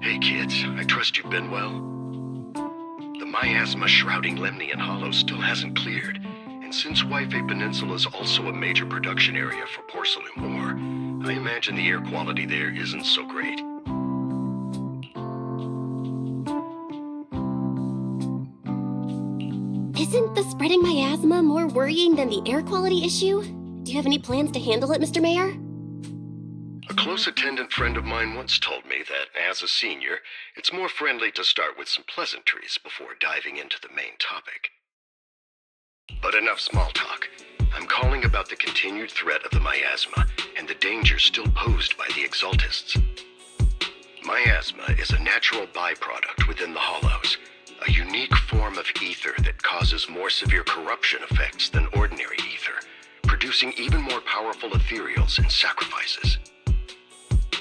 Hey kids, I trust you've been well. The miasma shrouding Lemnian Hollow still hasn't cleared, and since Wi-Fi Peninsula is also a major production area for porcelain ore, I imagine the air quality there isn't so great. Isn't the spreading miasma more worrying than the air quality issue? Do you have any plans to handle it, Mr. Mayor? A close attendant friend of mine once told me that, as a senior, it's more friendly to start with some pleasantries before diving into the main topic. But enough small talk. I'm calling about the continued threat of the miasma and the danger still posed by the Exaltists. Miasma is a natural byproduct within the Hollows, a unique form of ether that causes more severe corruption effects than ordinary ether, producing even more powerful ethereals and sacrifices.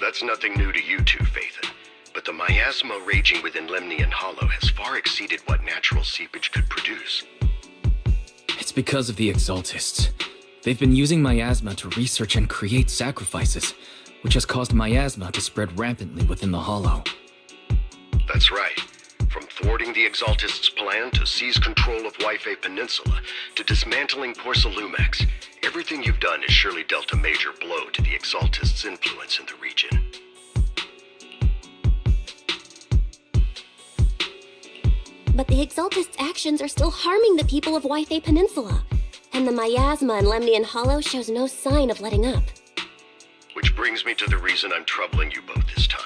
That's nothing new to you two, Phaethon, but the miasma raging within Lemnian Hollow has far exceeded what natural seepage could produce. It's because of the Exaltists. They've been using miasma to research and create sacrifices, which has caused miasma to spread rampantly within the Hollow. That's right. From thwarting the Exaltists' plan to seize control of Wi-Fi Peninsula to dismantling Porcelumex, everything you've done has surely dealt a major blow to the Exaltists' influence in the region. But the Exaltists' actions are still harming the people of Wi-Fi Peninsula, and the miasma in Lemnian Hollow shows no sign of letting up. Which brings me to the reason I'm troubling you both this time.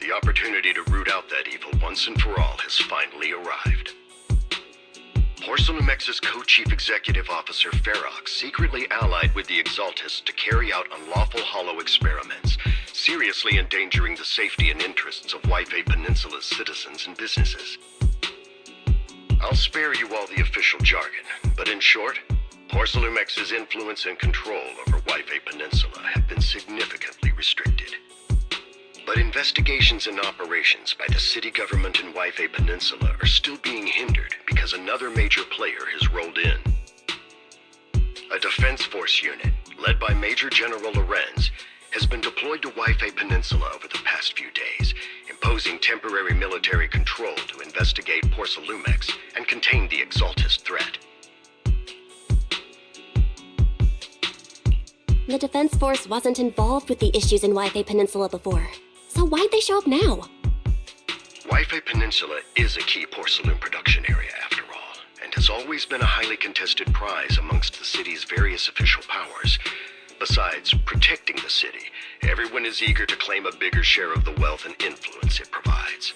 The opportunity to root out that evil once and for all has finally arrived. Porcelumex's co-chief executive officer Ferox secretly allied with the Exaltists to carry out unlawful hollow experiments, seriously endangering the safety and interests of Wi-Fi Peninsula's citizens and businesses. I'll spare you all the official jargon, but in short, Porcelumex's influence and control over Wi-Fi Peninsula have been significantly restricted. But investigations and operations by the city government in Wi-Fi Peninsula are still being hindered because another major player has rolled in. A defense force unit, led by Major General Lorenz, has been deployed to Wi-Fi Peninsula over the past few days, imposing temporary military control to investigate Porcelumex and contain the Exaltist threat. The Defense Force wasn't involved with the issues in Wi-Fi Peninsula before, so why'd they show up now? Wi-Fi Peninsula is a key porcelain production area after all, and has always been a highly contested prize amongst the city's various official powers. Besides protecting the city, everyone is eager to claim a bigger share of the wealth and influence it provides.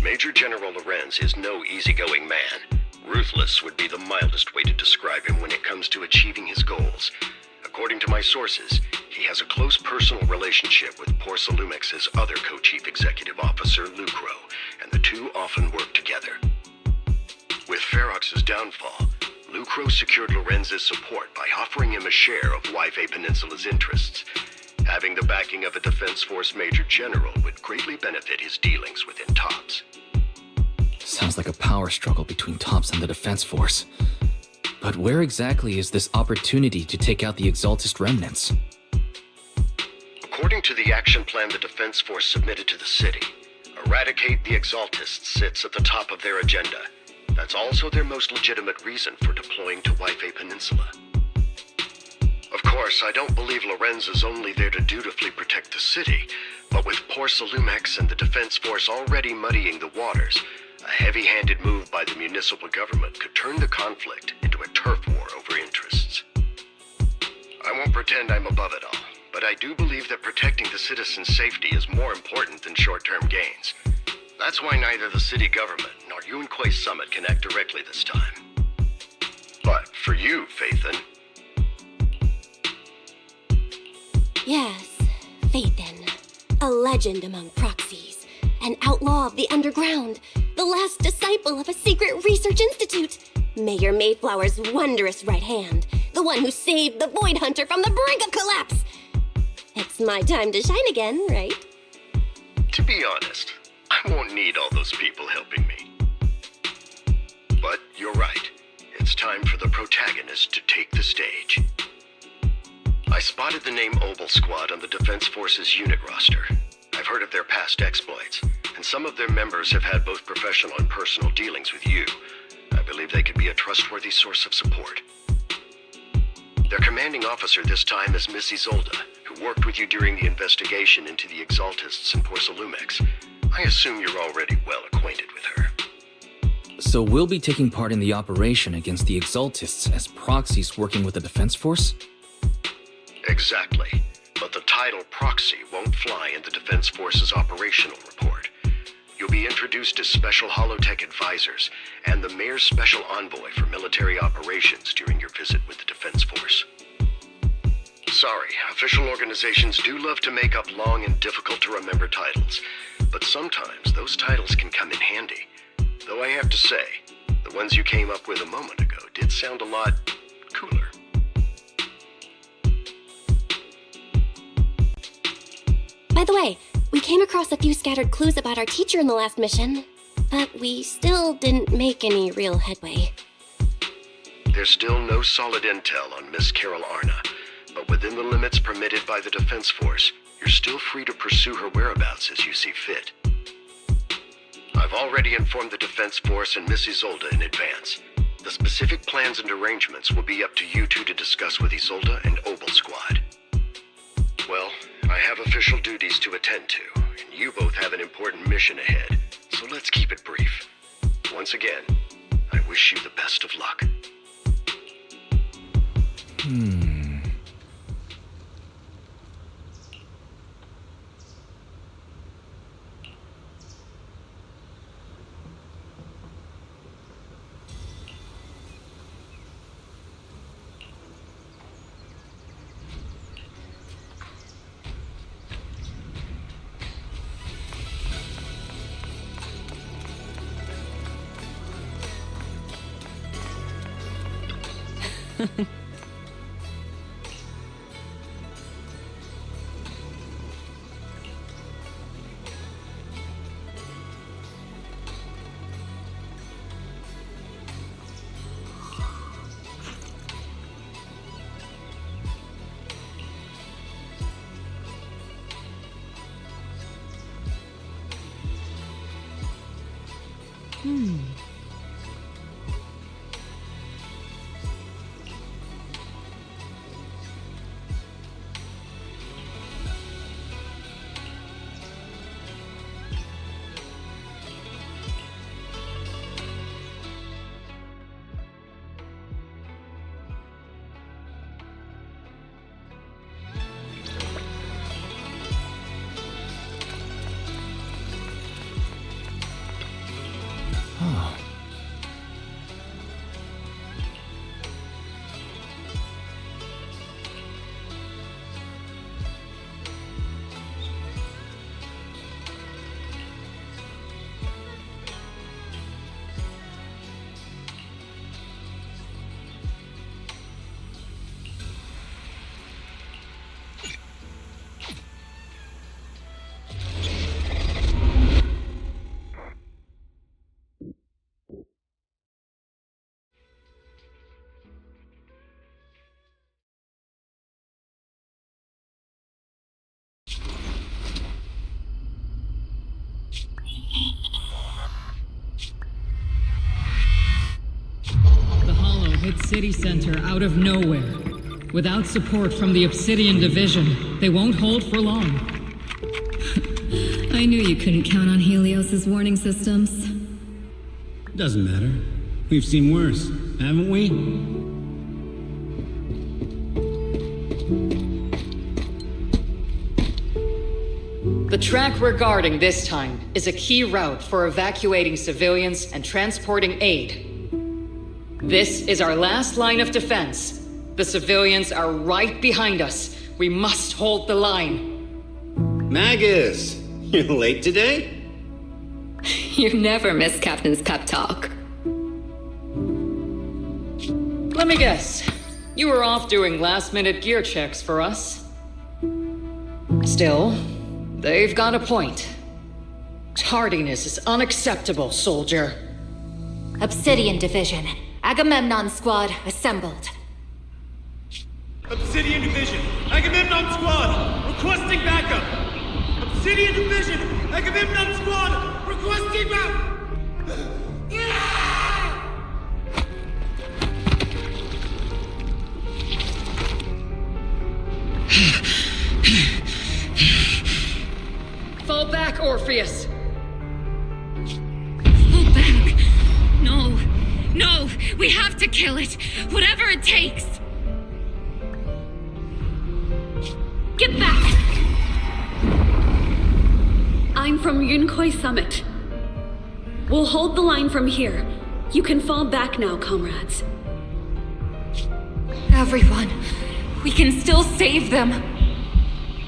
Major General Lorenz is no easygoing man. Ruthless would be the mildest way to describe him when it comes to achieving his goals. According to my sources, he has a close personal relationship with Porcelumex's other co-chief executive officer, Lucro, and the two often work together. With Ferox's downfall, Lucro secured Lorenz's support by offering him a share of Wi-Fi Peninsula's interests. Having the backing of a Defense Force Major General would greatly benefit his dealings within TOPS. Sounds like a power struggle between TOPS and the Defense Force. But where exactly is this opportunity to take out the Exaltist remnants? According to the action plan the Defense Force submitted to the city, eradicate the Exaltists sits at the top of their agenda. That's also their most legitimate reason for deploying to Wi-Fi Peninsula. Of course, I don't believe Lorenz is only there to dutifully protect the city, but with Porcelumex and the Defense Force already muddying the waters, a heavy-handed move by the municipal government could turn the conflict into a turf war over interests. I won't pretend I'm above it all, but I do believe that protecting the citizens' safety is more important than short-term gains. That's why neither the city government nor Yunquay Summit can act directly this time. But for you, Phaethon... Yes, Phaethon. A legend among proxies. An outlaw of the underground. the last disciple of a secret research institute. Mayor Mayflower's wondrous right hand. The one who saved the Void Hunter from the brink of collapse. It's my time to shine again, right? To be honest, I won't need all those people helping me. But you're right. It's time for the protagonist to take the stage. I spotted the name Obol Squad on the Defense Forces unit roster. I've heard of their past exploits, and some of their members have had both professional and personal dealings with you. I believe they could be a trustworthy source of support. Their commanding officer this time is Miss Isolde, who worked with you during the investigation into the Exaltists and Porcelumex. I assume you're already well acquainted with her. So we'll be taking part in the operation against the Exaltists as proxies working with the Defense Force? Exactly. But the title proxy won't fly in the Defense Force's operational report. You'll be introduced as Special Holotech Advisors and the Mayor's Special Envoy for Military Operations during your visit with the Defense Force. Sorry, official organizations do love to make up long and difficult-to-remember titles, but sometimes those titles can come in handy. Though I have to say, the ones you came up with a moment ago did sound a lot cooler. By the way, we came across a few scattered clues about our teacher in the last mission, but we still didn't make any real headway. There's still no solid intel on Miss Carol Arna, but within the limits permitted by the Defense Force, you're still free to pursue her whereabouts as you see fit. I've already informed the Defense Force and Miss Isolde in advance. The specific plans and arrangements will be up to you two to discuss with Isolde and Obol Squad. Well, I have official duties to attend to, and you both have an important mission ahead, so let's keep it brief. Once again, I wish you the best of luck. Hit city center out of nowhere. Without support from the Obsidian Division, they won't hold for long. I knew you couldn't count on Helios's warning systems. Doesn't matter. We've seen worse, haven't we? The track we're guarding this time is a key route for evacuating civilians and transporting aid. This is our last line of defense. The civilians are right behind us. We must hold the line. Magus, you're late today? You never miss Captain's pep talk. Let me guess. You were off doing last-minute gear checks for us. Still, they've got a point. Tardiness is unacceptable, soldier. Obsidian Division. Agamemnon Squad assembled. Obsidian Division, Agamemnon Squad, requesting backup! Obsidian Division, Agamemnon Squad, requesting backup! Fall back, Orpheus! Fall back! No! No! We have to kill it! Whatever it takes! Get back! I'm from Yunkoi Summit. We'll hold the line from here. You can fall back now, comrades. Everyone! We can still save them!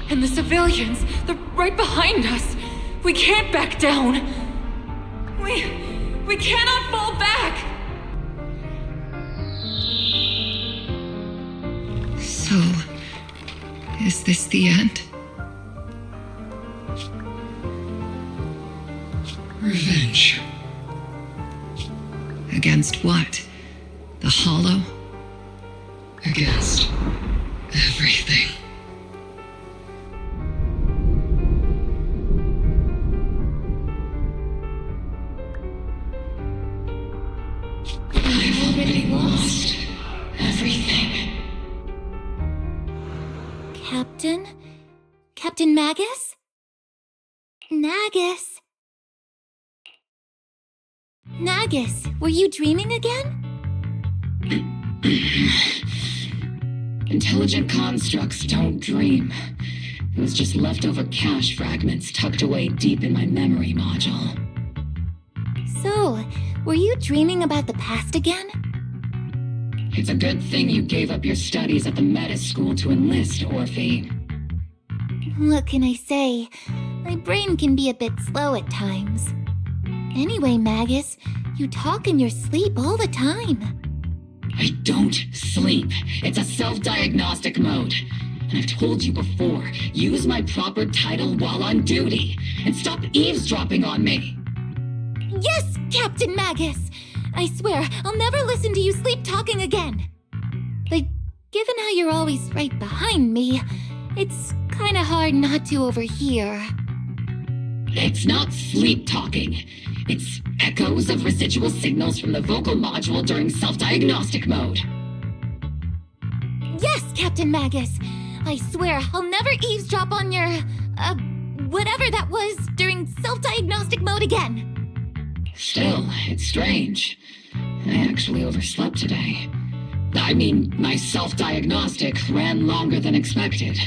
And the civilians, they're right behind us! We can't back down! We cannot fall back! So... is this the end? Revenge. Against what? The Hollow? Against everything. I've already lost everything. Captain? Captain Magus? Nagus? Nagus, were you dreaming again? Intelligent constructs don't dream. It was just leftover cache fragments tucked away deep in my memory module. So, were you dreaming about the past again? It's a good thing you gave up your studies at the Meta School to enlist, Orphe. What can I say? My brain can be a bit slow at times. Anyway, Magus, you talk in your sleep all the time. I don't sleep. It's a self-diagnostic mode. And I've told you before, use my proper title while on duty, and stop eavesdropping on me. Yes, Captain Magus! I swear, I'll never listen to you sleep talking again. But given how you're always right behind me, it's kinda hard not to overhear. It's not sleep talking. It's echoes of residual signals from the vocal module during self-diagnostic mode. Yes, Captain Magus! I swear, I'll never eavesdrop on your, whatever that was during self-diagnostic mode again. Still, it's strange. I actually overslept today. I mean, my self-diagnostic ran longer than expected.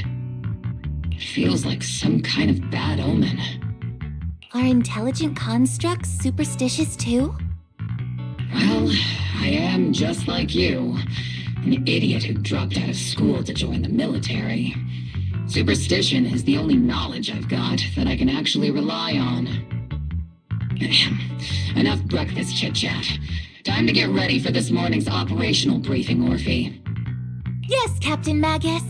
It feels like some kind of bad omen. Are intelligent constructs superstitious too? Well, I am just like you. An idiot who dropped out of school to join the military. Superstition is the only knowledge I've got that I can actually rely on. Enough breakfast chit-chat. Time to get ready for this morning's operational briefing, Orphe. Yes, Captain Magus.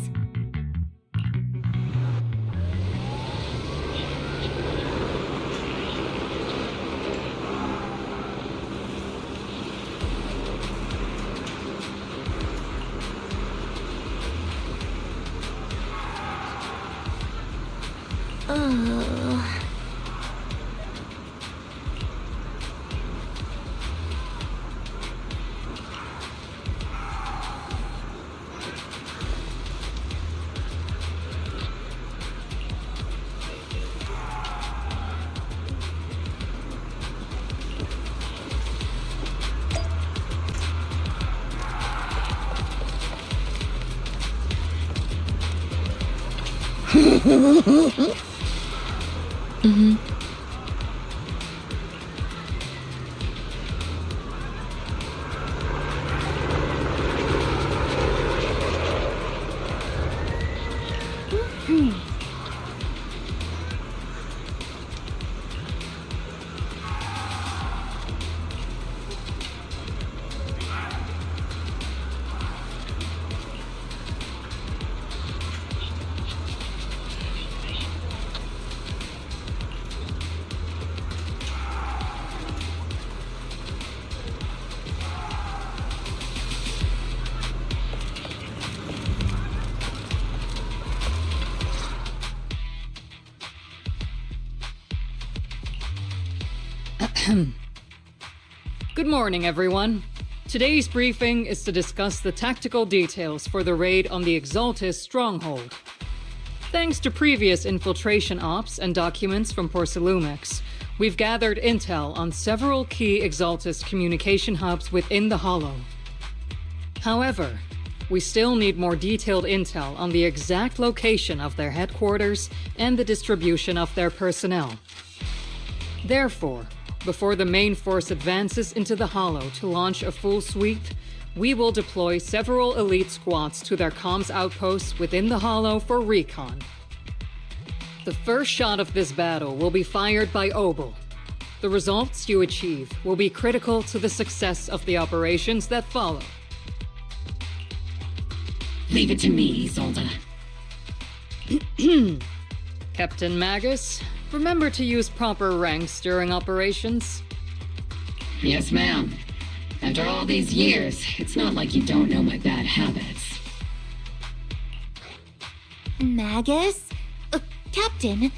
Good morning, everyone. Today's briefing is to discuss the tactical details for the raid on the Exaltis stronghold. Thanks to previous infiltration ops and documents from Porcelumex, we've gathered intel on several key Exaltis communication hubs within the Hollow. However, we still need more detailed intel on the exact location of their headquarters and the distribution of their personnel. Therefore, before the main force advances into the Hollow to launch a full sweep, we will deploy several elite squads to their comms outposts within the Hollow for recon. The first shot of this battle will be fired by Obol. The results you achieve will be critical to the success of the operations that follow. Leave it to me, Isolde. Captain Magus, remember to use proper ranks during operations. Yes, ma'am. After all these years, it's not like you don't know my bad habits. Magus? Captain,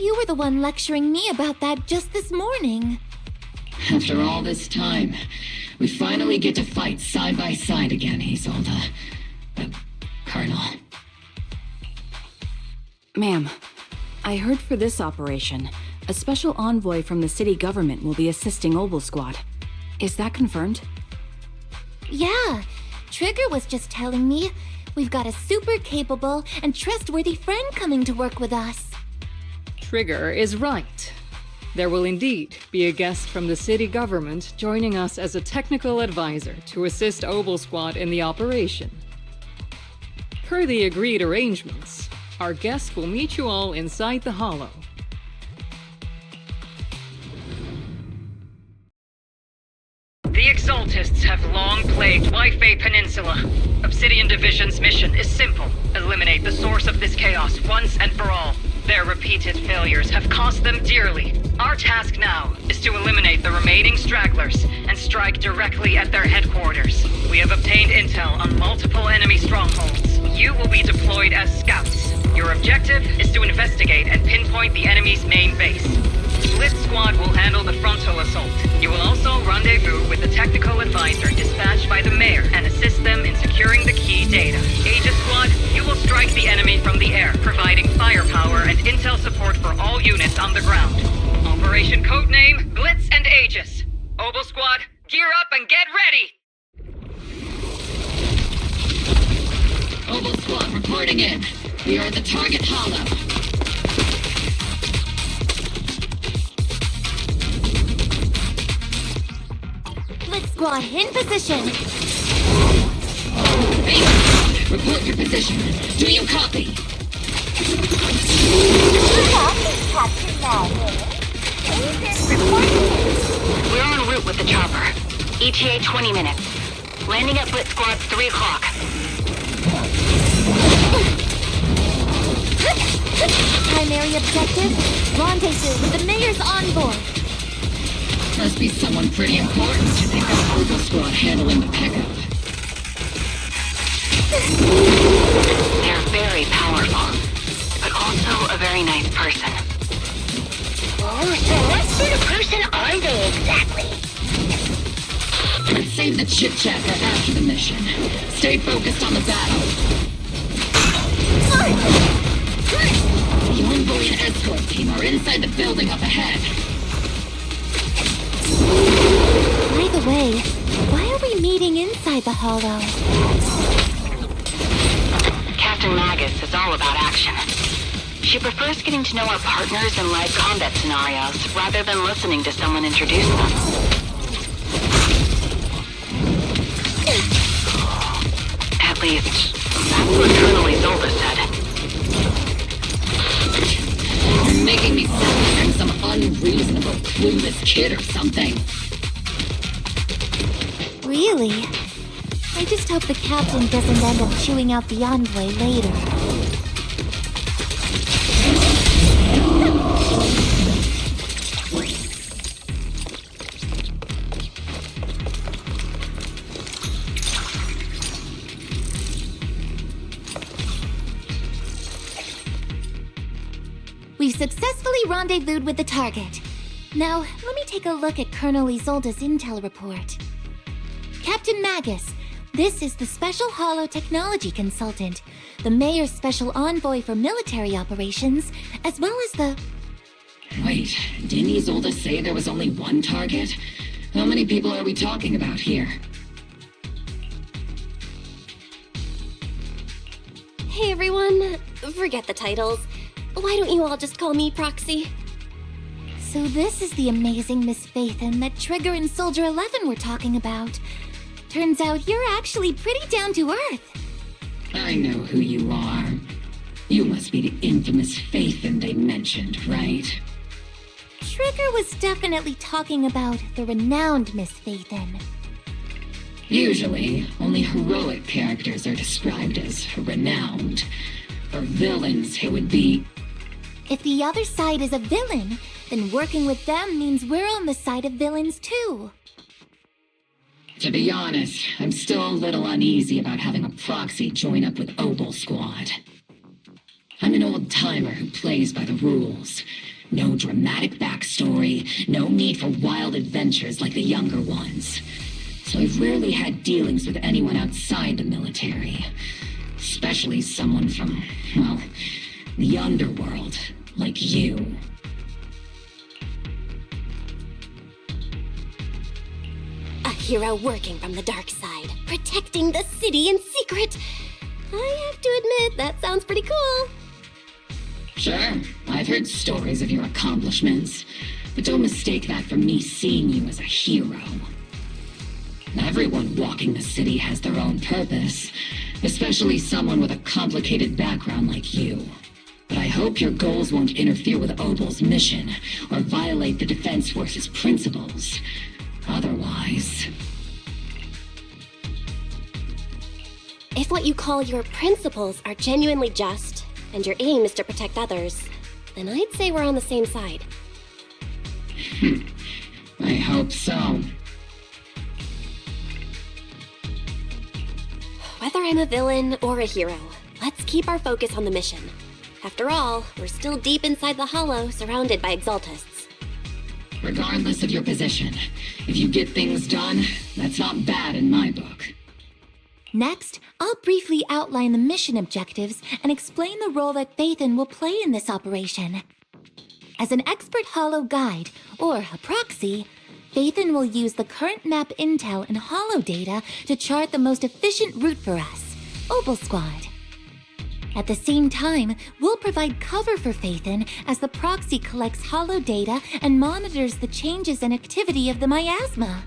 you were the one lecturing me about that just this morning. After all this time, we finally get to fight side by side again, Isolde. Colonel. Ma'am, I heard for this operation, a special envoy from the city government will be assisting Obol Squad. Is that confirmed? Yeah, Trigger was just telling me we've got a super capable and trustworthy friend coming to work with us. Trigger is right. There will indeed be a guest from the city government joining us as a technical advisor to assist Obol Squad in the operation. Per the agreed arrangements, our guest will meet you all inside the Hollow. The Exaltists have long plagued Wi-Fi Peninsula. Obsidian Division's mission is simple. Eliminate the source of this chaos once and for all. Their repeated failures have cost them dearly. Our task now is to eliminate the remaining stragglers and strike directly at their headquarters. We have obtained intel on multiple enemy strongholds. You will be deployed as scouts. Your objective is to investigate and pinpoint the enemy's main base. Blitz Squad will handle the frontal assault. You will also rendezvous with the technical advisor dispatched by the mayor and assist them in securing the key data. Aegis Squad, you will strike the enemy from the air, providing firepower and intel support for all units on the ground. Operation codename Blitz and Aegis. Obol Squad, gear up and get ready! Obol Squad reporting in. We are at the target hollow. Blitz Squad in position. Hey, report your position. Do you copy? We're en route with the chopper. ETA 20 minutes. Landing at Blitz Squad's 3 o'clock. Primary objective, rendezvous with the mayor's envoy. Must be someone pretty important to think of Obol Squad handling the pickup. They're very powerful, but also a very nice person. Oh, so what sort of person are they exactly? Let's save the chit-chat for after the mission. Stay focused on the battle. The envoy and escort team are inside the building up ahead. By the way, why are we meeting inside the Hollow? Captain Magus is all about action. She prefers getting to know our partners in live combat scenarios rather than listening to someone introduce them. At least, that's what Colonel Isolde said. You're making me sound like I'm some unreasonable, clueless kid or something. Really? I just hope the captain doesn't end up chewing out the envoy later. We've successfully rendezvoused with the target. Now, let me take a look at Colonel Isolde's intel report. Captain Magus, this is the Special Holo Technology Consultant, the Mayor's Special Envoy for Military Operations, as well as the... Wait, didn't Isolde say there was only one target? How many people are we talking about here? Hey everyone, forget the titles. Why don't you all just call me Proxy? So this is the amazing Miss Phaethon that Trigger and Soldier 11 were talking about. Turns out you're actually pretty down to earth. I know who you are. You must be the infamous Phaethon they mentioned, right? Trigger was definitely talking about the renowned Miss Phaethon. Usually, only heroic characters are described as renowned. For villains, it would be... If the other side is a villain, then working with them means we're on the side of villains too. To be honest, I'm still a little uneasy about having a proxy join up with Obol Squad. I'm an old-timer who plays by the rules. No dramatic backstory, no need for wild adventures like the younger ones. So I've rarely had dealings with anyone outside the military. Especially someone from, well, the underworld, like you. A hero working from the dark side, protecting the city in secret. I have to admit, that sounds pretty cool. Sure, I've heard stories of your accomplishments, but don't mistake that for me seeing you as a hero. Everyone walking the city has their own purpose, especially someone with a complicated background like you. But I hope your goals won't interfere with Obol's mission, or violate the Defense Force's principles. Otherwise... If what you call your principles are genuinely just, and your aim is to protect others, then I'd say we're on the same side. I hope so. Whether I'm a villain or a hero, let's keep our focus on the mission. After all, we're still deep inside the Hollow, surrounded by Exaltists. Regardless of your position, if you get things done, that's not bad in my book. Next, I'll briefly outline the mission objectives and explain the role that Phaethon will play in this operation. As an expert Hollow guide, or a proxy, Phaethon will use the current map intel and Hollow data to chart the most efficient route for us, Obol Squad. At the same time, we'll provide cover for Phaethon as the proxy collects Hollow data and monitors the changes and activity of the miasma.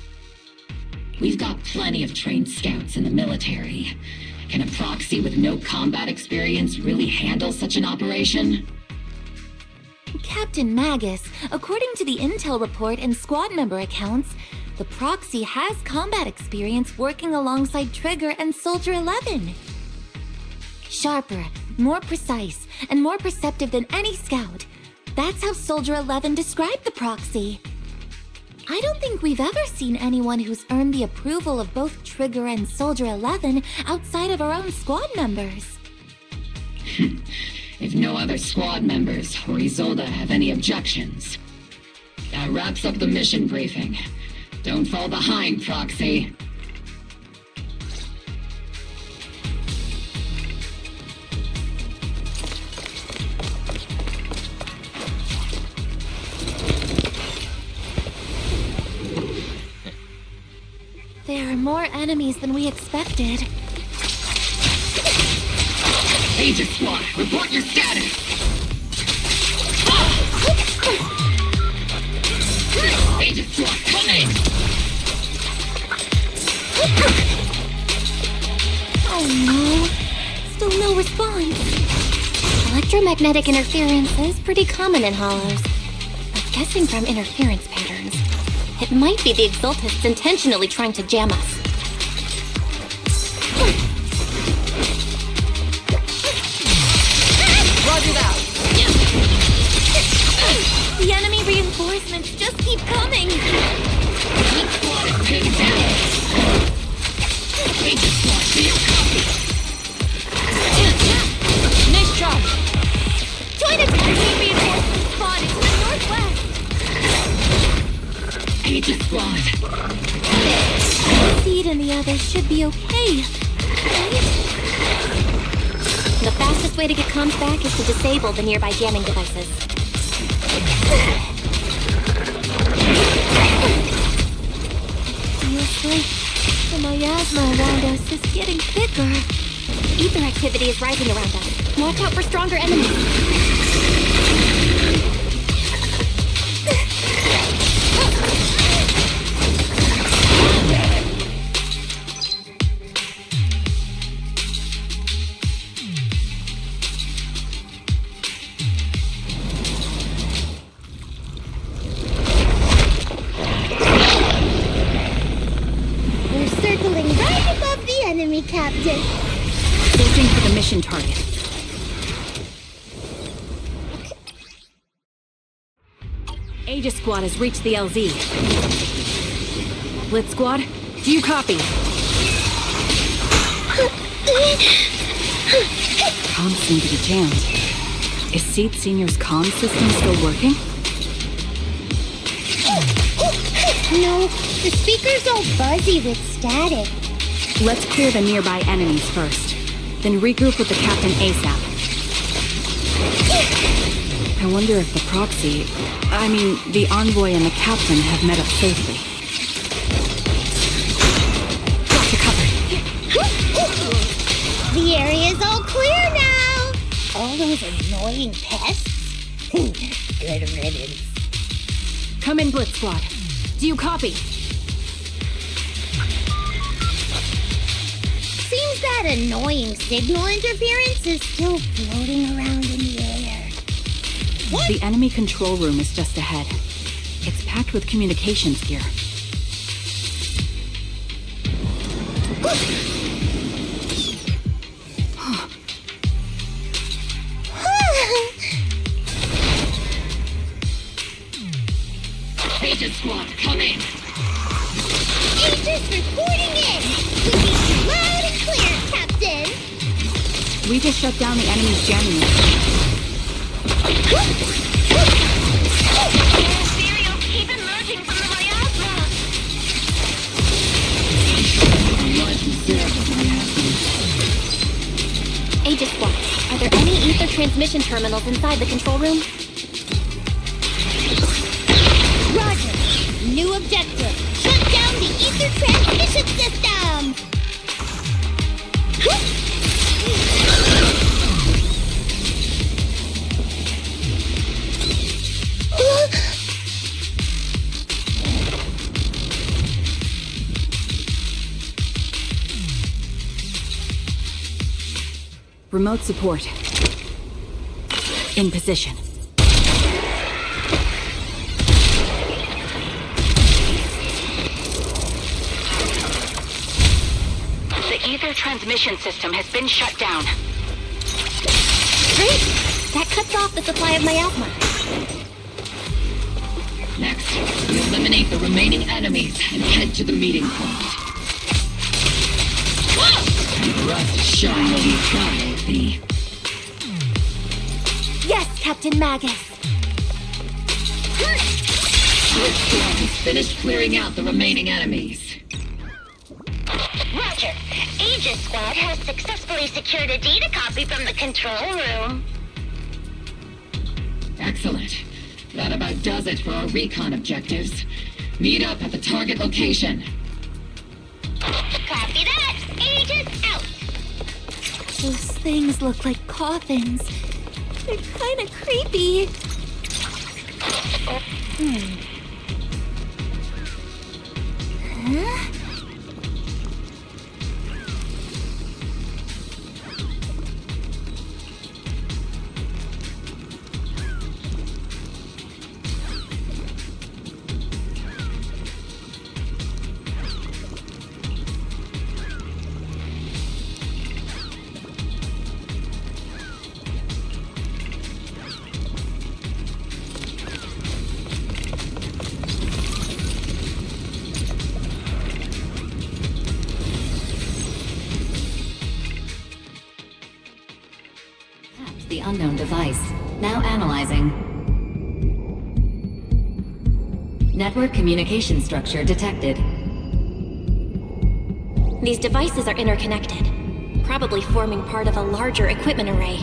We've got plenty of trained scouts in the military. Can a proxy with no combat experience really handle such an operation? Captain Magus, according to the intel report and squad member accounts, the proxy has combat experience working alongside Trigger and Soldier 11. Sharper, more precise, and more perceptive than any scout. That's how Soldier 11 described the proxy. I don't think we've ever seen anyone who's earned the approval of both Trigger and Soldier 11 outside of our own squad members. If no other squad members or Isolde have any objections. That wraps up the mission briefing. Don't fall behind, Proxy. There are more enemies than we expected. Agent Squad, report your status! Agent Squad, come in! Oh no, still no response. Electromagnetic interference is pretty common in Hollows. I'm guessing from interference patterns. It might be the Exaltists intentionally trying to jam us. Roger that. The enemy reinforcements just keep coming. Agent Squad is pinned down! Agent Squad, do you copy? Nice job. Join us, enemy reinforcements spotted to the northwest. Aegis Squad. Seed and the others should be okay, right? The fastest way to get comms back is to disable the nearby jamming devices. Feels like the miasma around us is getting thicker. Ether activity is rising around us. Watch out for stronger enemies. We're circling right above the enemy, Captain. Searching for the mission target. Aegis Squad has reached the LZ. Blitz Squad, do you copy? Comms seem to be jammed. Is Seed Senior's comm system still working? No, the speaker's all fuzzy with static. Let's clear the nearby enemies first, then regroup with the Captain ASAP. I wonder if the proxy, the envoy and the Captain have met up safely. Got you covered. The area's all clear now. All those annoying pests? Good riddance. Come in, Blitz Squad. Do you copy? Seems that annoying signal interference is still floating around in the air. What? The enemy control room is just ahead. It's packed with communications gear. Aegis Squad, come in! Aegis reporting in! We need you loud and clear, Captain! We just shut down the enemy's jamming line. Materials keep emerging from the miasma. Aegis Squad, are there any ether transmission terminals inside the control room? Roger! New objective! Shut down the ether transmission system! Remote support. In position. The ether transmission system has been shut down. Great! That cuts off the supply of miasma. Next, we eliminate the remaining enemies and head to the meeting point. And for us to shine what we've got, LP. Yes, Captain Magus. Blitz Squad has finished clearing out the remaining enemies. Roger. Aegis Squad has successfully secured a data copy from the control room. Excellent. That about does it for our recon objectives. Meet up at the target location. Copy that! Aegis out! Those things look like coffins. They're kinda creepy. Huh? The unknown device. Now analyzing. Network communication structure detected. These devices are interconnected, probably forming part of a larger equipment array.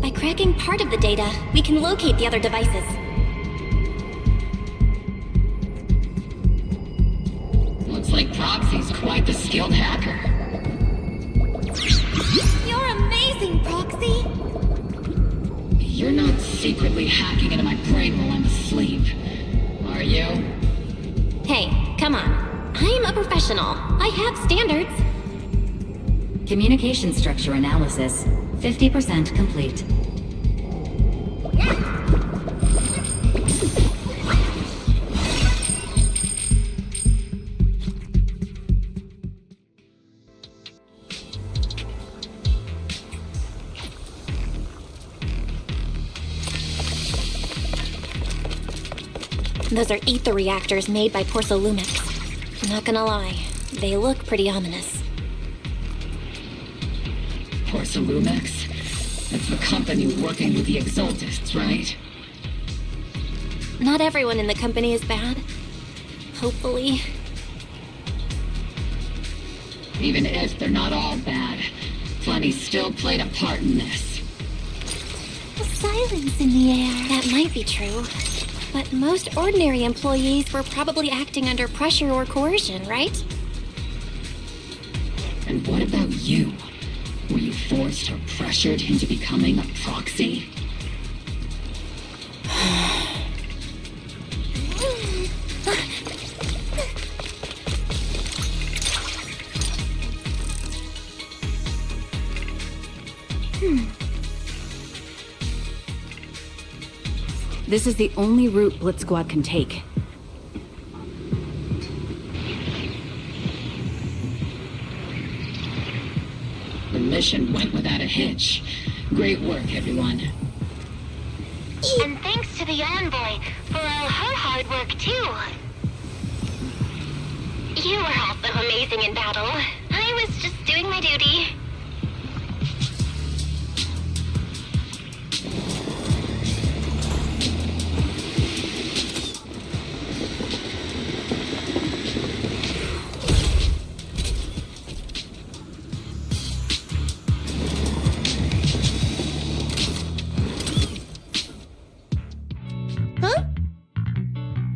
By cracking part of the data, we can locate the other devices. Looks like Proxy's quite the skilled hacker. You're amazing, Proxy! You're not secretly hacking into my brain while I'm asleep, are you? Hey, come on. I'm a professional. I have standards. Communication structure analysis 50% complete. Those are ether reactors made by Porcelumix. Not gonna lie, they look pretty ominous. Porcelumix? That's the company working with the Exaltists, right? Not everyone in the company is bad. Hopefully. Even if they're not all bad, plenty still played a part in this. The silence in the air. That might be true. But most ordinary employees were probably acting under pressure or coercion, right? And what about you? Were you forced or pressured into becoming a proxy? This is the only route Blitz Squad can take. The mission went without a hitch. Great work, everyone. And thanks to the envoy for all her hard work, too. You were also amazing in battle. I was just doing my duty.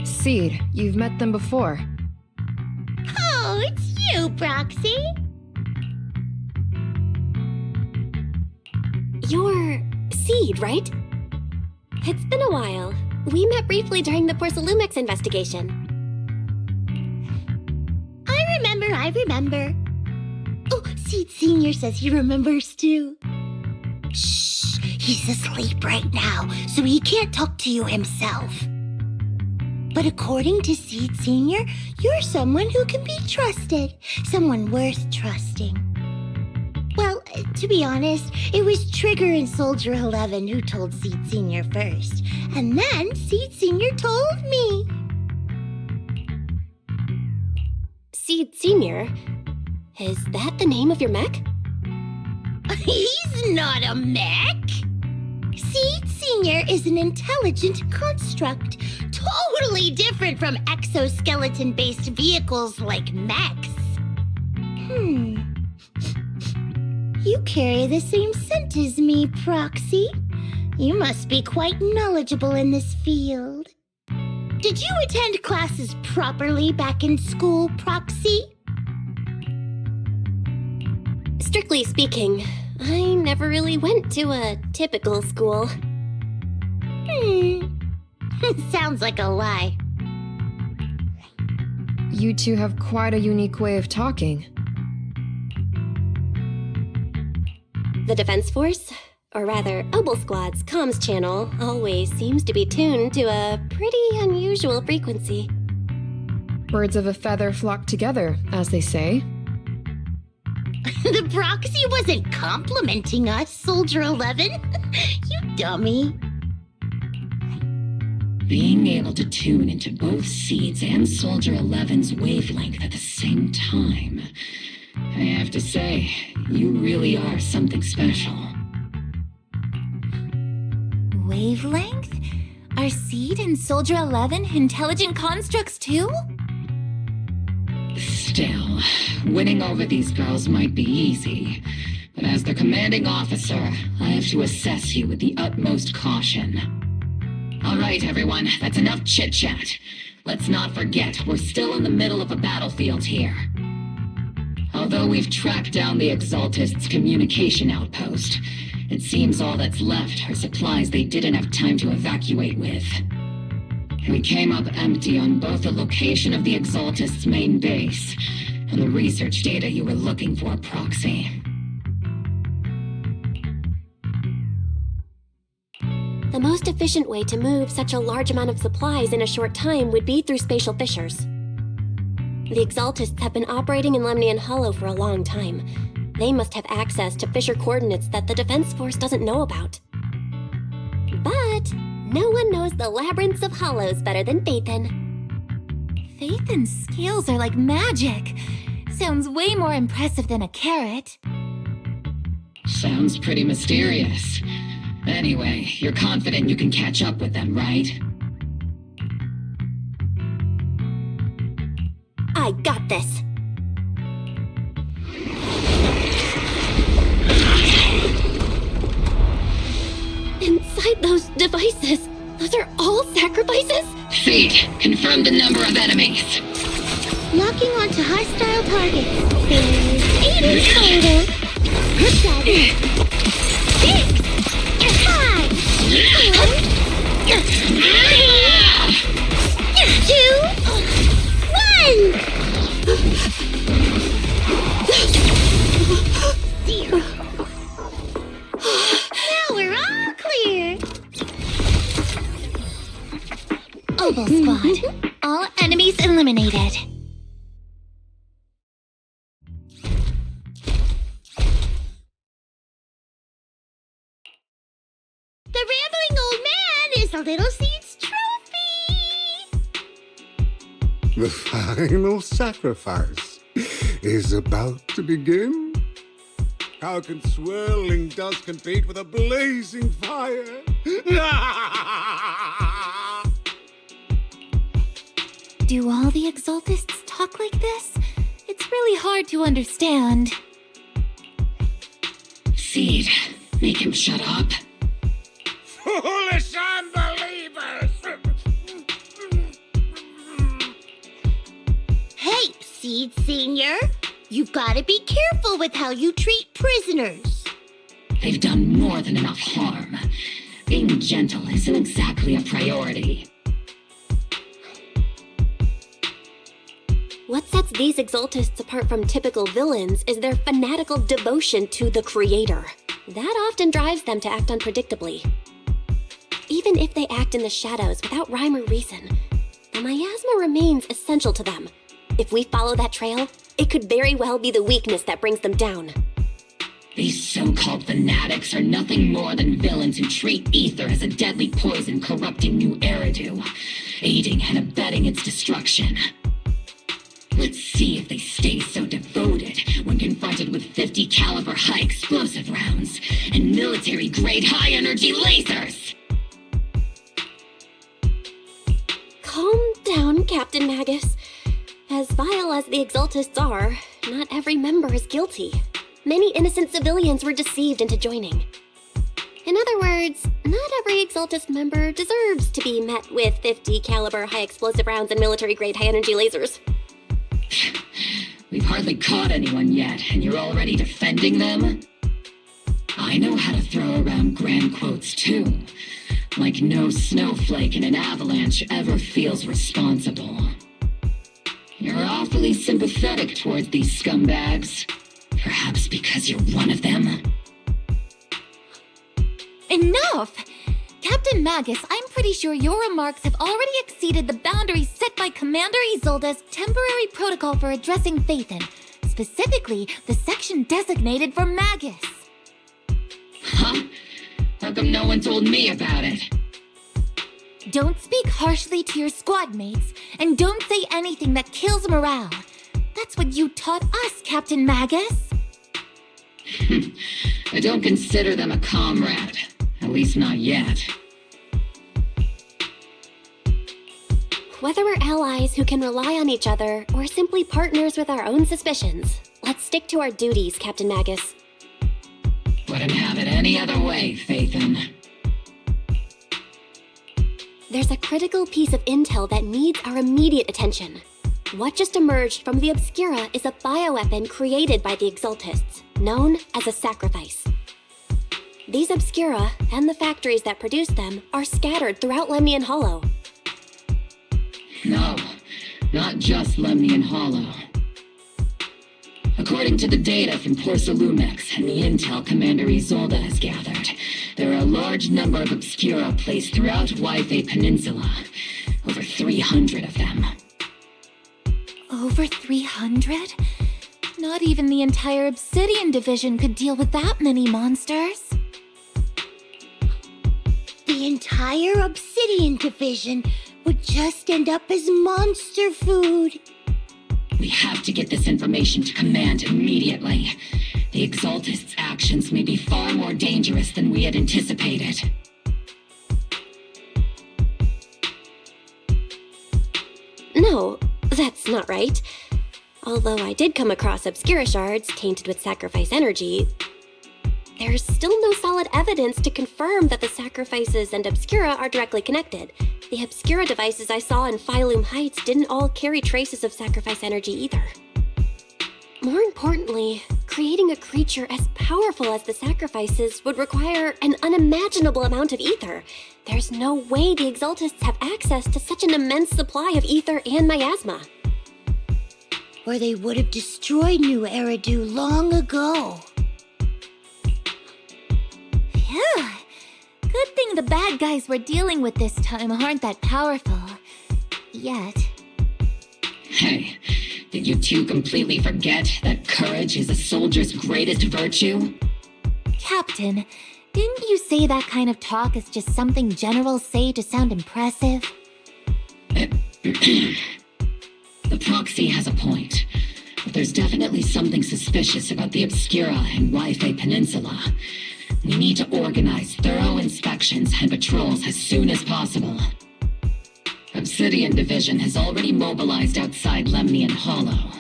Seed, you've met them before. Oh, it's you, Proxy. You're Seed, right? It's been a while. We met briefly during the Porcelumix investigation. I remember. Oh, Seed Senior says he remembers too. Shh, he's asleep right now, so he can't talk to you himself. But according to Seed Senior, you're someone who can be trusted. Someone worth trusting. Well, to be honest, it was Trigger and Soldier 11 who told Seed Senior first. And then Seed Senior told me. Seed Senior? Is that the name of your mech? He's not a mech. Seed Senior is an intelligent construct, totally different from exoskeleton-based vehicles like mechs. You carry the same scent as me, Proxy. You must be quite knowledgeable in this field. Did you attend classes properly back in school, Proxy? Strictly speaking, I never really went to a typical school. Sounds like a lie. You two have quite a unique way of talking. The Defense Force, or rather Obol Squad's comms channel, always seems to be tuned to a pretty unusual frequency. Birds of a feather flock together, as they say. The Proxy wasn't complimenting us, Soldier 11. You dummy. Being able to tune into both Seed's and Soldier 11's wavelength at the same time. I have to say, you really are something special. wavelength? Are Seed and Soldier 11 intelligent constructs too? Still, winning over these girls might be easy. But as their commanding officer, I have to assess you with the utmost caution. All right, everyone, that's enough chit-chat. Let's not forget, we're still in the middle of a battlefield here. Although we've tracked down the Exaltists' communication outpost, it seems all that's left are supplies they didn't have time to evacuate with. We came up empty on both the location of the Exaltists' main base and the research data you were looking for, Proxy. The most efficient way to move such a large amount of supplies in a short time would be through spatial fissures. The Exaltists have been operating in Lemnian Hollow for a long time. They must have access to fissure coordinates that the Defense Force doesn't know about. But no one knows the labyrinths of hollows better than Phaethon. Phaethon's scales are like magic. Sounds way more impressive than a carrot. Sounds pretty mysterious. Anyway, you're confident you can catch up with them, right? I got this. Inside those devices, those are all sacrifices? Seed, confirm the number of enemies. Locking onto hostile targets. There's 8 in total. 7, 6, 5, 4, 3, 2, 1. 0. Now we're all clear. Obol Squad. All enemies eliminated. The rambling old man is a little Seed's trophy. The final sacrifice is about to begin. How can swirling dust compete with a blazing fire? Do all the Exaltists talk like this? It's really hard to understand. Seed, make him shut up. Foolish unbelievers! Hey, Seed Senior, you've got to be careful with how you treat prisoners. They've done more than enough harm. Being gentle isn't exactly a priority. What sets these Exaltists apart from typical villains is their fanatical devotion to the Creator. That often drives them to act unpredictably. Even if they act in the shadows without rhyme or reason, the miasma remains essential to them. If we follow that trail, it could very well be the weakness that brings them down. These so-called fanatics are nothing more than villains who treat ether as a deadly poison corrupting new Eridu, aiding and abetting its destruction. Let's see if they stay so devoted when confronted with 50 caliber high explosive rounds and military-grade high-energy lasers! Calm down, Captain Magus. As vile as the Exaltists are, not every member is guilty. Many innocent civilians were deceived into joining. In other words, not every Exaltist member deserves to be met with 50 caliber high explosive rounds and military-grade high-energy lasers. We've hardly caught anyone yet, and you're already defending them? I know how to throw around grand quotes too. Like no snowflake in an avalanche ever feels responsible. You're awfully sympathetic towards these scumbags. Perhaps because you're one of them? Enough! Captain Magus, I'm pretty sure your remarks have already exceeded the boundaries set by Commander Isolde's temporary protocol for addressing Phaethon, specifically the section designated for Magus. Huh? How come no one told me about it? Don't speak harshly to your squad mates, and don't say anything that kills morale. That's what you taught us, Captain Magus. I don't consider them a comrade. At least not yet. Whether we're allies who can rely on each other, or simply partners with our own suspicions, let's stick to our duties, Captain Magus. Wouldn't have it any other way, Phaethon. There's a critical piece of intel that needs our immediate attention. What just emerged from the Obscura is a bioweapon created by the Exaltists, known as a sacrifice. These Obscura, and the factories that produce them, are scattered throughout Lemnian Hollow. No, not just Lemnian Hollow. According to the data from Porcelumex and the intel Commander Isolde has gathered, there are a large number of Obscura placed throughout Yfei Peninsula. Over 300 of them. Over 300? Not even the entire Obsidian division could deal with that many monsters. The entire Obsidian division would just end up as monster food. We have to get this information to Command immediately. The Exaltists' actions may be far more dangerous than we had anticipated. No, that's not right. Although I did come across Obscura shards tainted with sacrifice energy, there's still no solid evidence to confirm that the sacrifices and Obscura are directly connected. The Obscura devices I saw in Phylum Heights didn't all carry traces of sacrifice energy either. More importantly, creating a creature as powerful as the sacrifices would require an unimaginable amount of ether. There's no way the Exaltists have access to such an immense supply of ether and miasma. Or they would have destroyed New Eridu long ago. Phew. Good thing the bad guys we're dealing with this time aren't that powerful. Yet. Hey, did you two completely forget that courage is a soldier's greatest virtue? Captain, didn't you say that kind of talk is just something generals say to sound impressive? The proxy has a point, but there's definitely something suspicious about the Obscura and Yfei Peninsula. We need to organize thorough inspections and patrols as soon as possible. Obsidian Division has already mobilized outside Lemnian Hollow.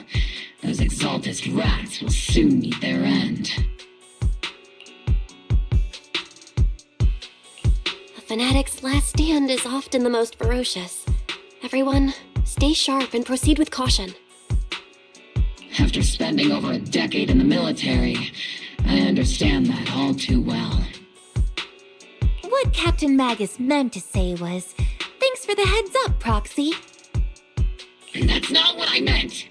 Those Exaltist rats will soon meet their end. A fanatic's last stand is often the most ferocious. Everyone, stay sharp and proceed with caution. After spending over a decade in the military, I understand that all too well. What Captain Magus meant to say was, thanks for the heads up, Proxy. That's not what I meant!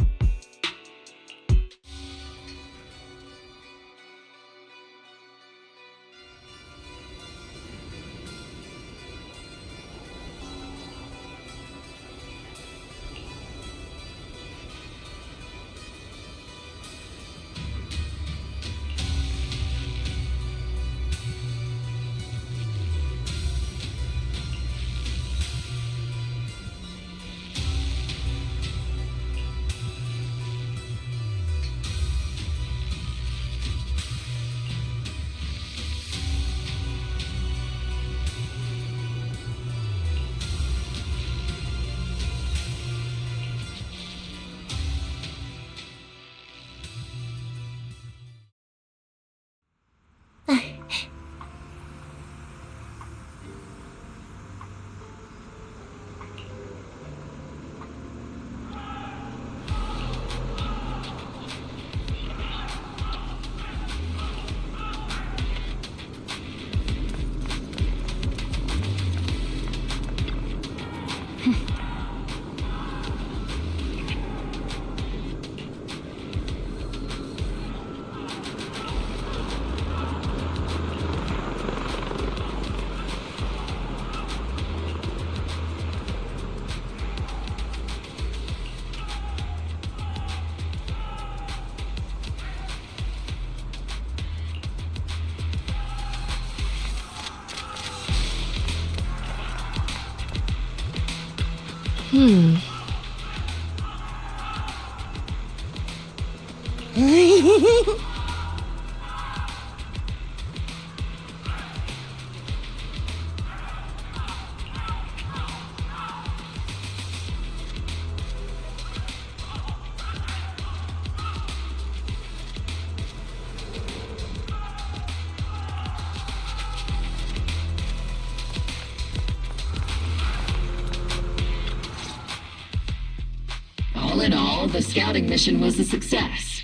All in all, the scouting mission was a success.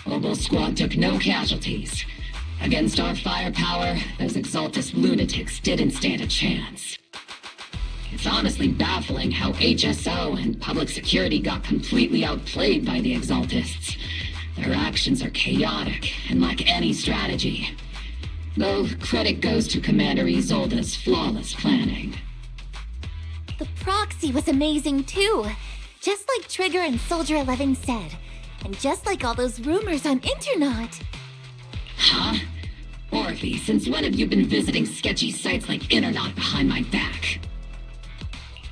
Obol squad took no casualties. Against our firepower, those Exaltus lunatics didn't stand a chance. It's honestly baffling how HSO and public security got completely outplayed by the Exaltists. Their actions are chaotic and lack any strategy. Though credit goes to Commander Isolde's flawless planning. The proxy was amazing too. Just like Trigger and Soldier 11 said. And just like all those rumors on Internet. Huh? Orphe, since when have you been visiting sketchy sites like Internet behind my back?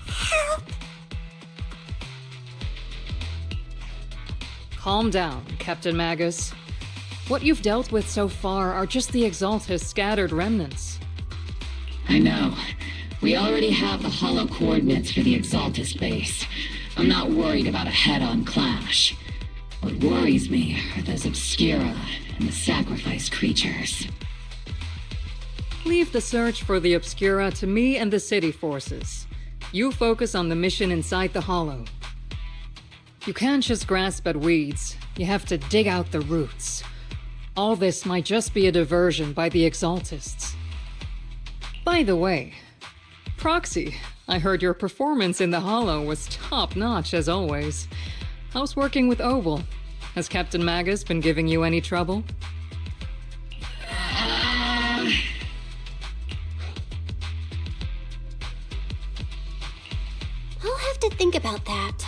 Help! Calm down, Captain Magus. What you've dealt with so far are just the Exaltus scattered remnants. I know. We already have the hollow coordinates for the Exaltus base. I'm not worried about a head-on clash. What worries me are those Obscura and the sacrifice creatures. Leave the search for the Obscura to me and the city forces. You focus on the mission inside the Hollow. You can't just grasp at weeds. You have to dig out the roots. All this might just be a diversion by the Exaltists. By the way, Proxy, I heard your performance in the Hollow was top-notch as always. How's working with Obol? Has Captain Magus been giving you any trouble? I'll have to think about that.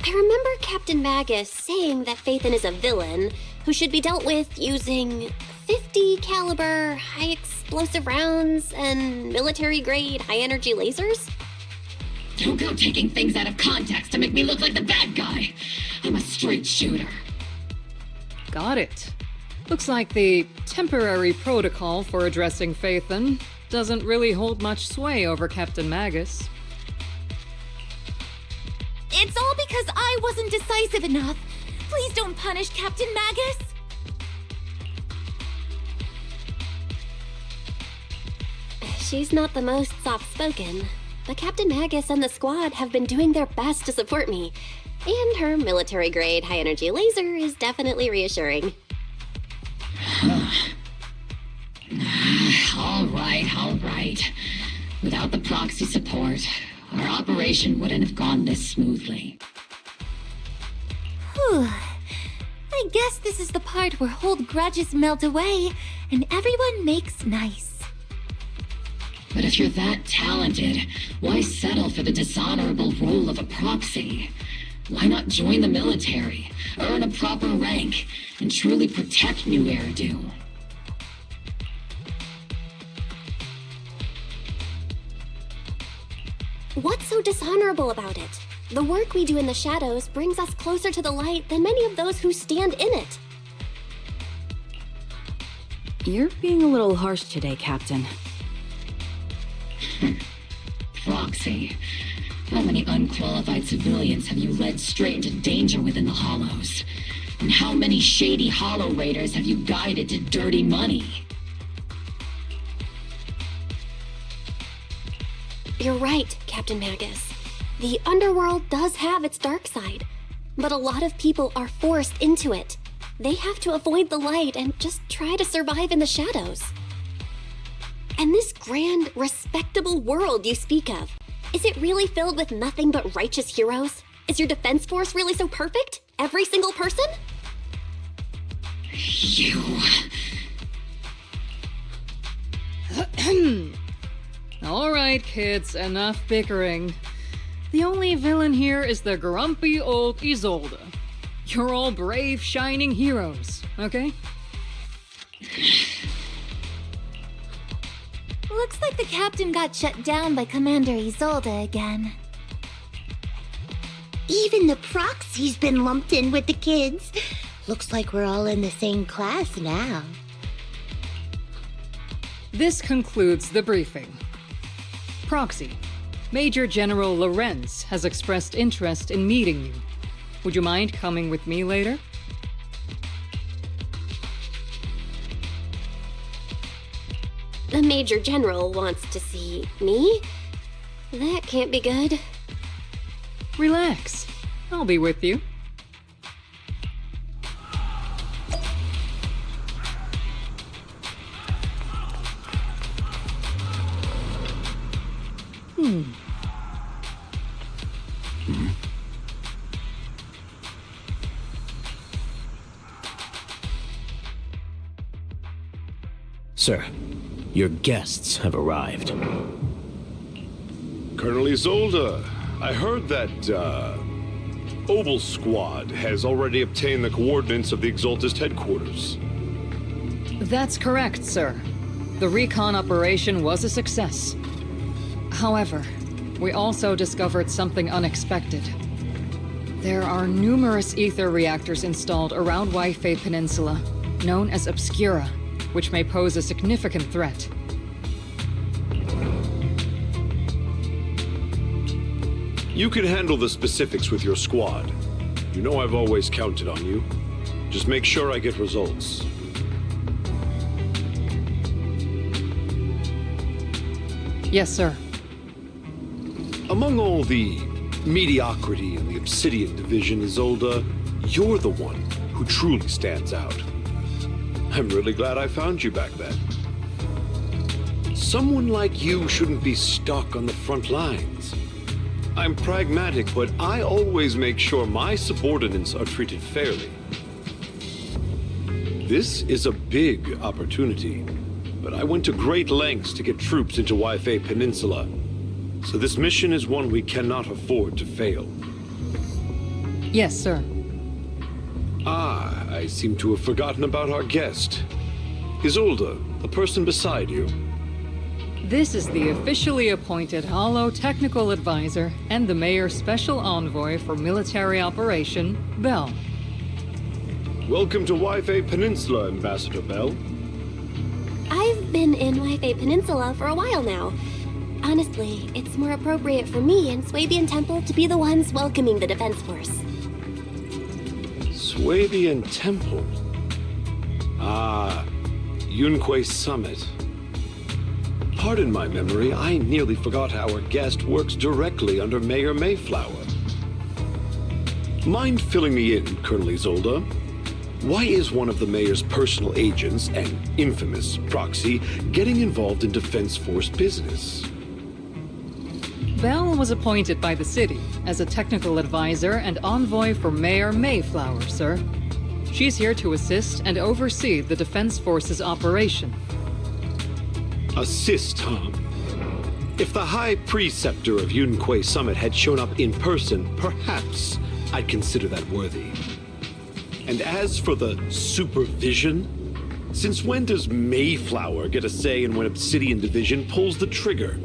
I remember Captain Magus saying that Phaethon is a villain who should be dealt with using 50 caliber high explosive rounds and military-grade high-energy lasers? Don't go taking things out of context to make me look like the bad guy. I'm a straight shooter. Got it. Looks like the temporary protocol for addressing Phaethon doesn't really hold much sway over Captain Magus. It's all because I wasn't decisive enough. Please don't punish Captain Magus. She's not the most soft-spoken, but Captain Magus and the squad have been doing their best to support me, and her military-grade high-energy laser is definitely reassuring. All right. Without the proxy support, our operation wouldn't have gone this smoothly. Whew. I guess this is the part where old grudges melt away and everyone makes nice. But if you're that talented, why settle for the dishonorable role of a proxy? Why not join the military, earn a proper rank, and truly protect New Eridu? What's so dishonorable about it? The work we do in the shadows brings us closer to the light than many of those who stand in it. You're being a little harsh today, Captain. Proxy, how many unqualified civilians have you led straight into danger within the Hollows? And how many shady Hollow Raiders have you guided to dirty money? You're right, Captain Magus. The underworld does have its dark side, but a lot of people are forced into it. They have to avoid the light and just try to survive in the shadows. And this grand, respectable world you speak of, is it really filled with nothing but righteous heroes? Is your defense force really so perfect? Every single person? You... All right, kids, enough bickering. The only villain here is the grumpy old Isolde. You're all brave, shining heroes, okay? Looks like the captain got shut down by Commander Isolde again. Even the proxy's been lumped in with the kids. Looks like we're all in the same class now. This concludes the briefing. Proxy, Major General Lorenz has expressed interest in meeting you. Would you mind coming with me later? The Major General wants to see me? That can't be good. Relax. I'll be with you. Sir, your guests have arrived. Colonel Isolde, I heard that, Obol squad has already obtained the coordinates of the Exaltist headquarters. That's correct, sir. The recon operation was a success. However, we also discovered something unexpected. There are numerous ether reactors installed around Waifei Peninsula, known as Obscura, which may pose a significant threat. You can handle the specifics with your squad. You know I've always counted on you. Just make sure I get results. Yes, sir. Among all the mediocrity in the Obsidian division, Isolde, you're the one who truly stands out. I'm really glad I found you back then. Someone like you shouldn't be stuck on the front lines. I'm pragmatic, but I always make sure my subordinates are treated fairly. This is a big opportunity, but I went to great lengths to get troops into Waifei Peninsula, so this mission is one we cannot afford to fail. Yes, sir. Ah, I seem to have forgotten about our guest. Isolde, the person beside you. This is the officially appointed Hollow Technical Advisor and the Mayor's Special Envoy for Military Operation, Belle. Welcome to Waifei Peninsula, Ambassador Belle. I've been in Waifei Peninsula for a while now. Honestly, it's more appropriate for me and Swabian Temple to be the ones welcoming the Defense Force. Swabian Temple? Ah, Yunquay Summit. Pardon my memory, I nearly forgot our guest works directly under Mayor Mayflower. Mind filling me in, Colonel Isolde? Why is one of the mayor's personal agents, and infamous proxy, getting involved in Defense Force business? Belle was appointed by the city as a technical advisor and envoy for Mayor Mayflower, sir. She's here to assist and oversee the Defense Force's operation. Assist, huh? If the High Preceptor of Yunquay Summit had shown up in person, perhaps I'd consider that worthy. And as for the supervision, since when does Mayflower get a say in when Obsidian Division pulls the trigger?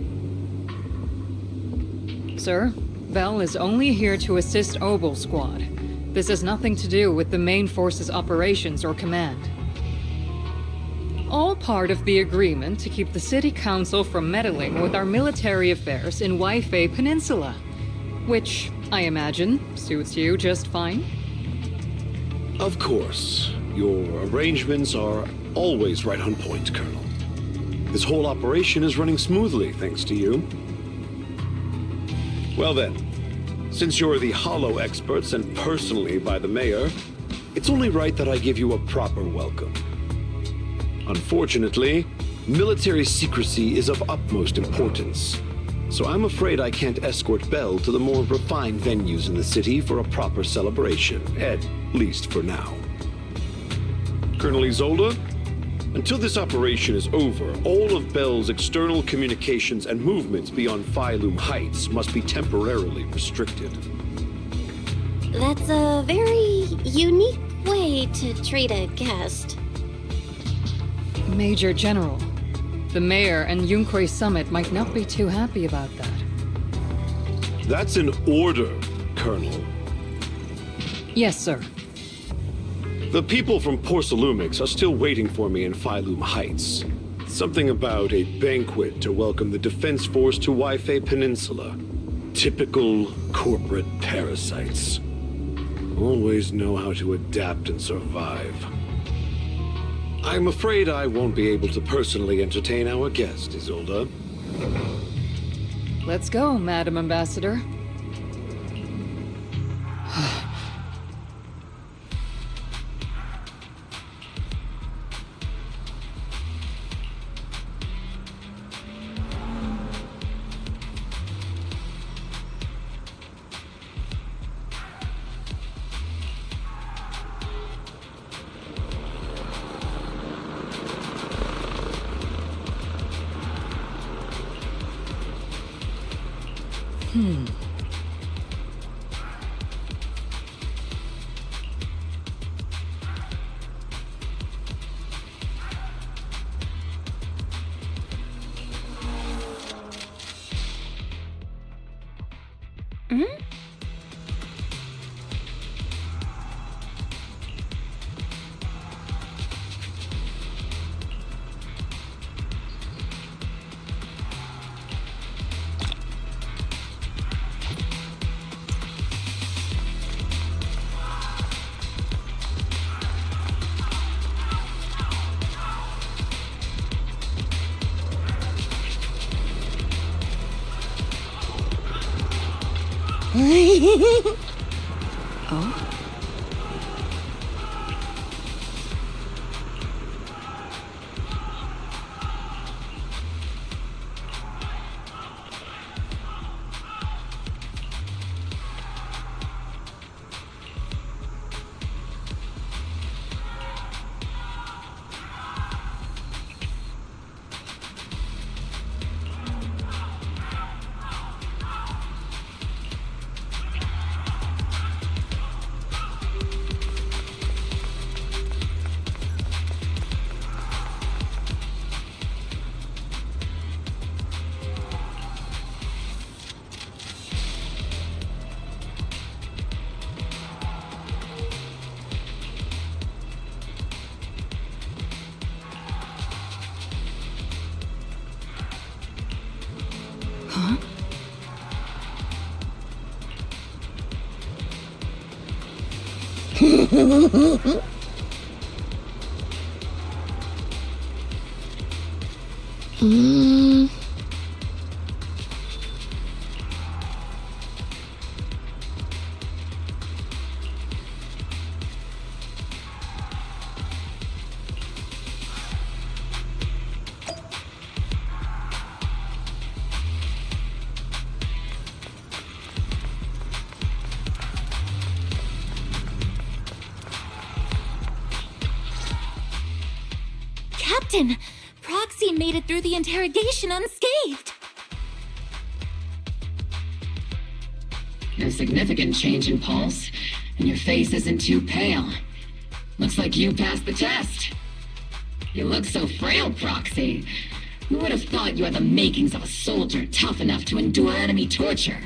Sir, Belle is only here to assist Obol Squad. This has nothing to do with the main force's operations or command. All part of the agreement to keep the City Council from meddling with our military affairs in Waifei Peninsula, which, I imagine, suits you just fine. Of course. Your arrangements are always right on point, Colonel. This whole operation is running smoothly, thanks to you. Well then, since you're the Hollow experts and personally by the Mayor, it's only right that I give you a proper welcome. Unfortunately, military secrecy is of utmost importance, so I'm afraid I can't escort Belle to the more refined venues in the city for a proper celebration, at least for now. Colonel Isolde, until this operation is over, all of Belle's external communications and movements beyond Phylum Heights must be temporarily restricted. That's a very unique way to treat a guest. Major General, the Mayor and Yunquay Summit might not be too happy about that. That's an order, Colonel. Yes, sir. The people from Porcelumix are still waiting for me in Phylum Heights. Something about a banquet to welcome the Defense Force to Waifei Peninsula. Typical corporate parasites. Always know how to adapt and survive. I'm afraid I won't be able to personally entertain our guest, Isolde. Let's go, Madam Ambassador. Oh? Captain! Proxy made it through the interrogation unscathed! No significant change in pulse, and your face isn't too pale. Looks like you passed the test. You look so frail, Proxy. Who would have thought you had the makings of a soldier tough enough to endure enemy torture?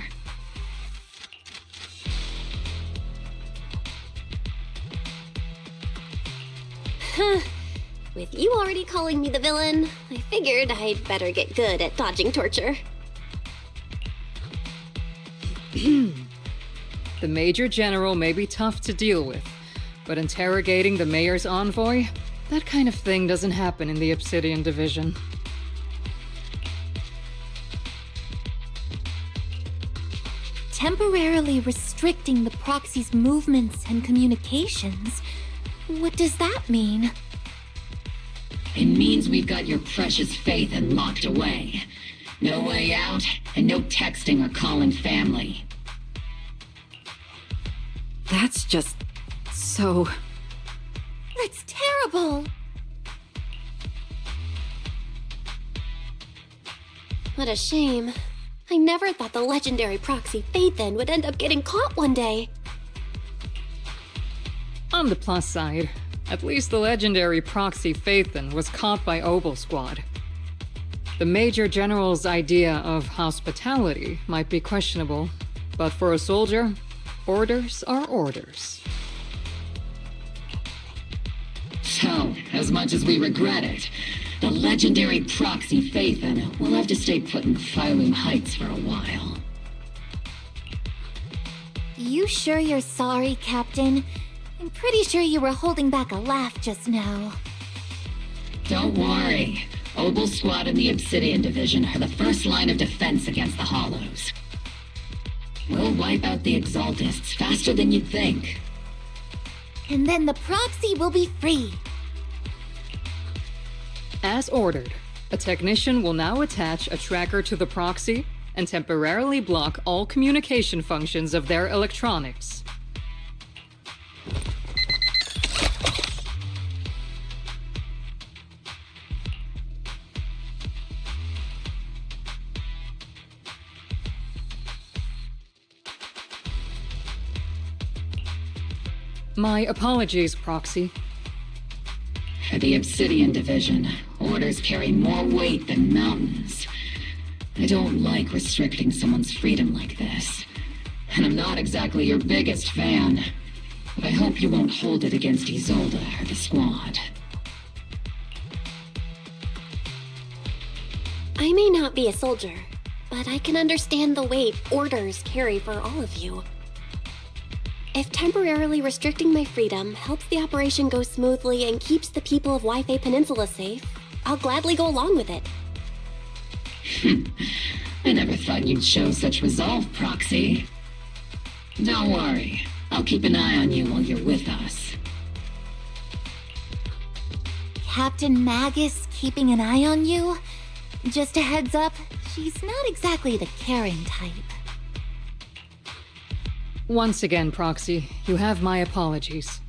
With you already calling me the villain, I figured I'd better get good at dodging torture. The Major General may be tough to deal with, but interrogating the Mayor's envoy? That kind of thing doesn't happen in the Obsidian Division. Temporarily restricting the proxy's movements and communications? What does that mean? It means we've got your precious faith and locked away. No way out, and no texting or calling family. That's just... so... That's terrible! What a shame. I never thought the legendary proxy Phaethon would end up getting caught one day. On the plus side, at least the legendary proxy Phaethon was caught by Obol Squad. The Major General's idea of hospitality might be questionable, but for a soldier, orders are orders. So, as much as we regret it, the legendary proxy Phaethon will have to stay put in Phylum Heights for a while. You sure you're sorry, Captain? I'm pretty sure you were holding back a laugh just now. Don't worry. Obol Squad and the Obsidian Division are the first line of defense against the Hollows. We'll wipe out the Exaltists faster than you'd think. And then the proxy will be free. As ordered, a technician will now attach a tracker to the proxy and temporarily block all communication functions of their electronics. My apologies, Proxy. For the Obsidian Division, orders carry more weight than mountains. I don't like restricting someone's freedom like this. And I'm not exactly your biggest fan. But I hope you won't hold it against Isolde or the squad. I may not be a soldier, but I can understand the weight orders carry for all of you. If temporarily restricting my freedom helps the operation go smoothly and keeps the people of Wi-Fi Peninsula safe, I'll gladly go along with it. I never thought you'd show such resolve, Proxy. Don't worry. I'll keep an eye on you while you're with us. Captain Magus keeping an eye on you? Just a heads up, she's not exactly the caring type. Once again, Proxy, you have my apologies.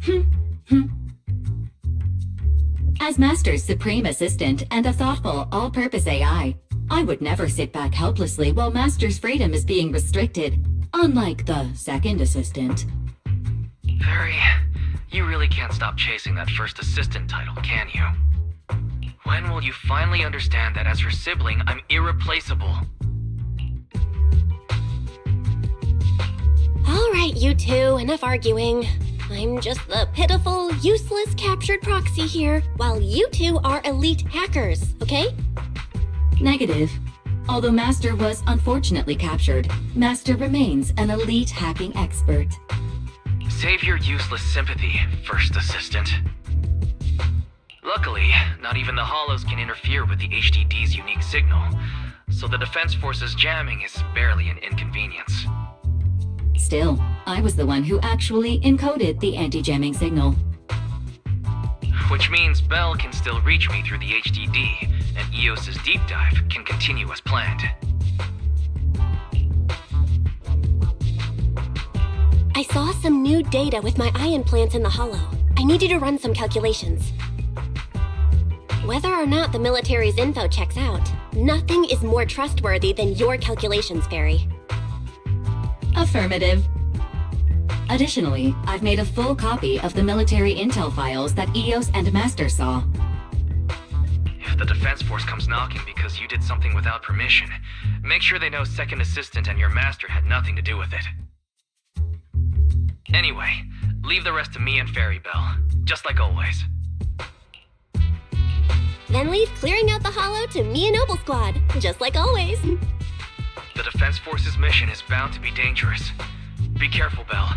Huh? As Master's supreme assistant and a thoughtful, all-purpose AI, I would never sit back helplessly while Master's freedom is being restricted, unlike the second assistant. Very. You really can't stop chasing that first assistant title, can you? When will you finally understand that as her sibling, I'm irreplaceable? All right, you two, enough arguing. I'm just the pitiful, useless captured proxy here, while you two are elite hackers, okay? Negative. Although Master was unfortunately captured, Master remains an elite hacking expert. Save your useless sympathy, First Assistant. Luckily, not even the Hollows can interfere with the HDD's unique signal, so the Defense Force's jamming is barely an inconvenience. Still, I was the one who actually encoded the anti-jamming signal. Which means Belle can still reach me through the HDD, and EOS's deep dive can continue as planned. I saw some new data with my ion plants in the Hollow. I need you to run some calculations. Whether or not the military's info checks out, nothing is more trustworthy than your calculations, Fairy. Affirmative. Additionally, I've made a full copy of the military intel files that EOS and Master saw. If the Defense Force comes knocking because you did something without permission, make sure they know Second Assistant and your Master had nothing to do with it. Anyway, leave the rest to me and Fairy Belle, just like always. Then leave clearing out the Hollow to me and Obol Squad, just like always. The Defense Force's mission is bound to be dangerous. Be careful, Belle.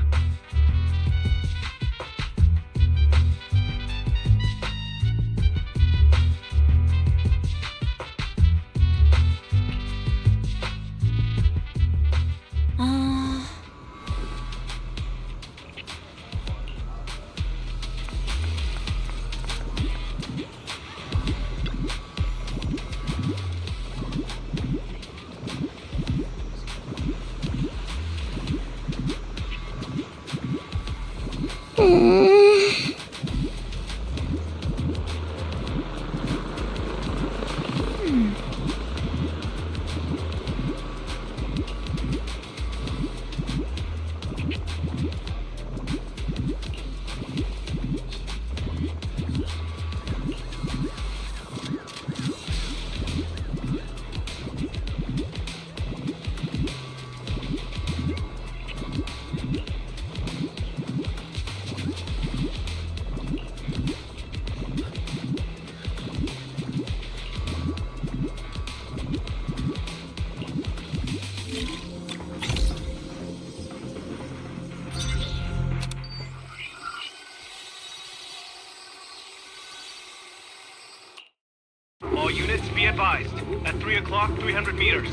All units be advised. At 3 o'clock, 300 meters.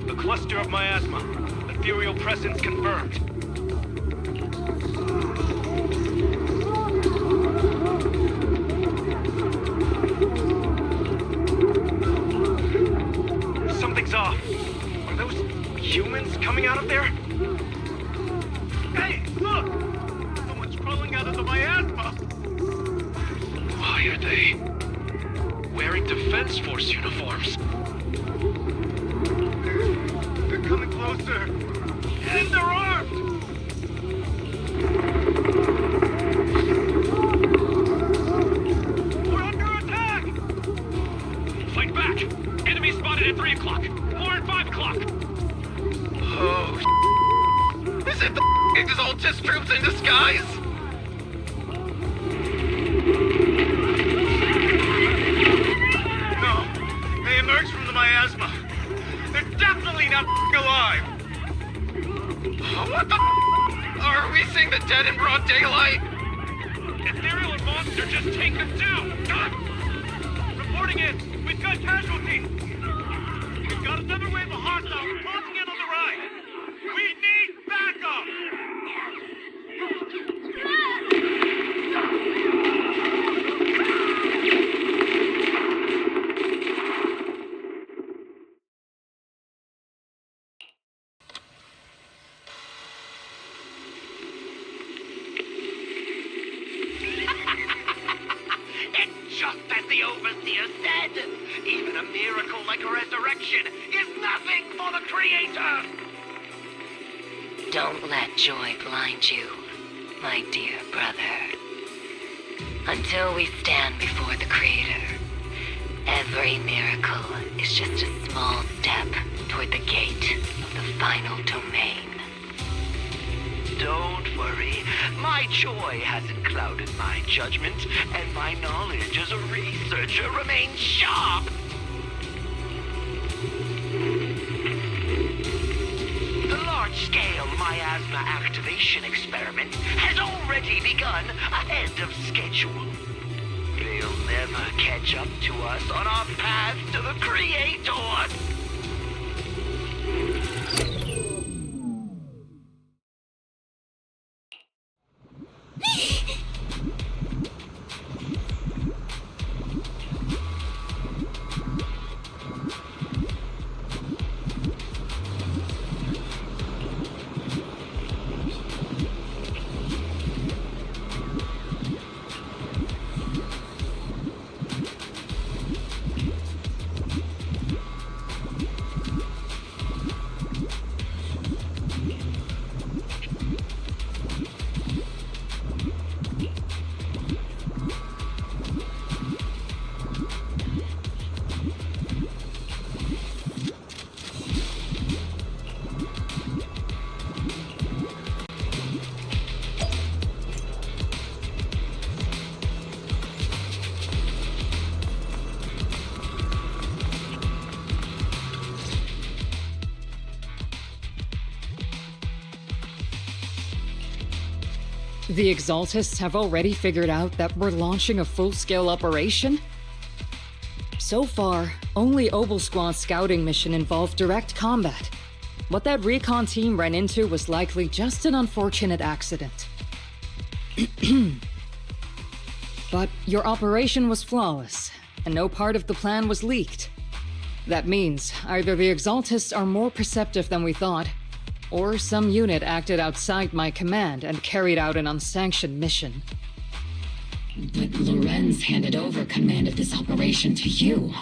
The cluster of miasma. Ethereal presence confirmed. Something's off. Are those humans coming out of there? Hey, look! Someone's crawling out of the miasma! Why are they wearing Defense Force uniforms? They're coming closer! And they're armed! We're under attack! Fight back! Enemy spotted at 3 o'clock! More at 5 o'clock! Oh, is it the Exaltist troops in disguise? They emerged from the miasma. They're definitely not alive. What the Are we seeing the dead in broad daylight? Ethereal and Monster just take them down. Reporting in. We've got casualties. We've got another wave of hostiles closing in on the right. We need backup. Just as the Overseer said, even a miracle like a resurrection is nothing for the Creator! Don't let joy blind you, my dear brother. Until we stand before the Creator, every miracle is just a small step toward the gate of the final domain. Don't worry, my joy hasn't clouded my judgment, and my knowledge as a researcher remains sharp. The large-scale miasma activation experiment has already begun ahead of schedule. They'll never catch up to us on our path to the Creator! The Exaltists have already figured out that we're launching a full-scale operation? So far, only Obol Squad's scouting mission involved direct combat. What that recon team ran into was likely just an unfortunate accident. But your operation was flawless, and no part of the plan was leaked. That means either the Exaltists are more perceptive than we thought, or some unit acted outside my command and carried out an unsanctioned mission. But Lorenz handed over command of this operation to you.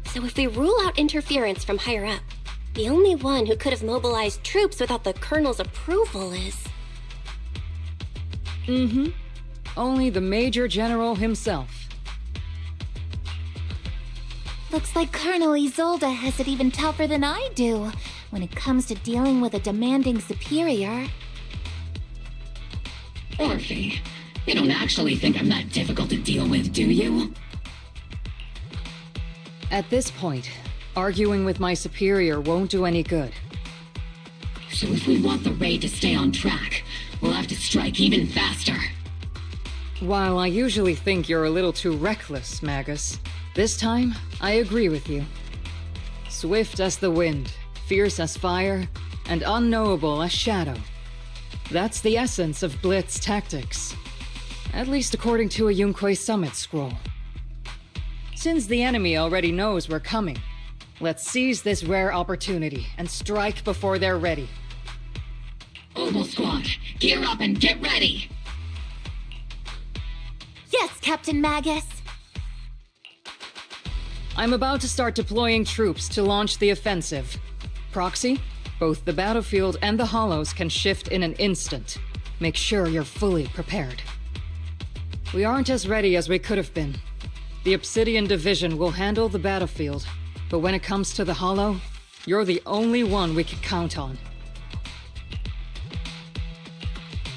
So if we rule out interference from higher up, the only one who could have mobilized troops without the Colonel's approval is... Only the Major General himself. Looks like Colonel Isolde has it even tougher than I do when it comes to dealing with a demanding superior. Orphe, you don't actually think I'm that difficult to deal with, do you? At this point, arguing with my superior won't do any good. So if we want the raid to stay on track, we'll have to strike even faster. While I usually think you're a little too reckless, Magus, this time, I agree with you. Swift as the wind, fierce as fire, and unknowable as shadow. That's the essence of Blitz tactics. At least according to a Yunquei Summit scroll. Since the enemy already knows we're coming, let's seize this rare opportunity and strike before they're ready. Obol Squad, gear up and get ready! Yes, Captain Magus! I'm about to start deploying troops to launch the offensive. Proxy, both the battlefield and the hollows can shift in an instant. Make sure you're fully prepared. We aren't as ready as we could have been. The Obsidian Division will handle the battlefield, but when it comes to the hollow, you're the only one we can count on.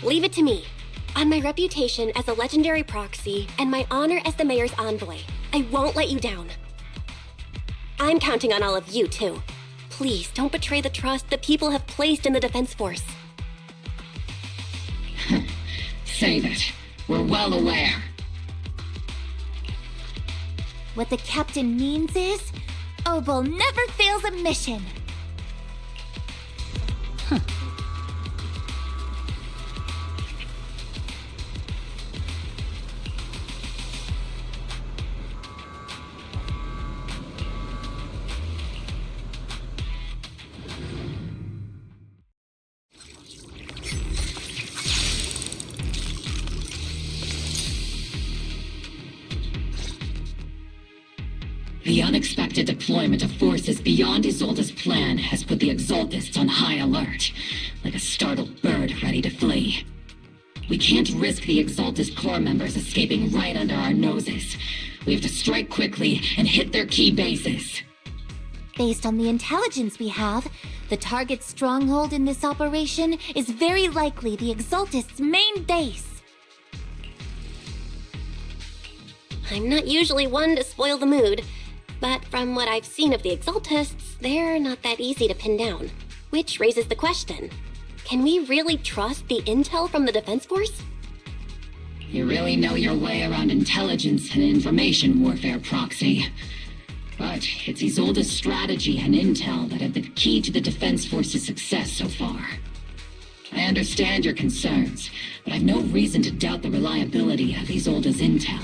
Leave it to me. On my reputation as a legendary proxy and my honor as the mayor's envoy, I won't let you down. I'm counting on all of you, too. Please don't betray the trust the people have placed in the Defense Force. Save it. We're well aware. What the captain means is, Obol never fails a mission. The unexpected deployment of forces beyond Isolde's plan has put the Exaltists on high alert, like a startled bird ready to flee. We can't risk the Exaltist core members escaping right under our noses. We have to strike quickly and hit their key bases. Based on the intelligence we have, the target's stronghold in this operation is very likely the Exaltists' main base. I'm not usually one to spoil the mood, But from what I've seen of the Exaltists, they're not that easy to pin down. Which raises the question, can we really trust the intel from the Defense Force? You really know your way around intelligence and information warfare, Proxy. But it's Isolde's strategy and intel that have been key to the Defense Force's success so far. I understand your concerns, but I've no reason to doubt the reliability of Isolde's intel.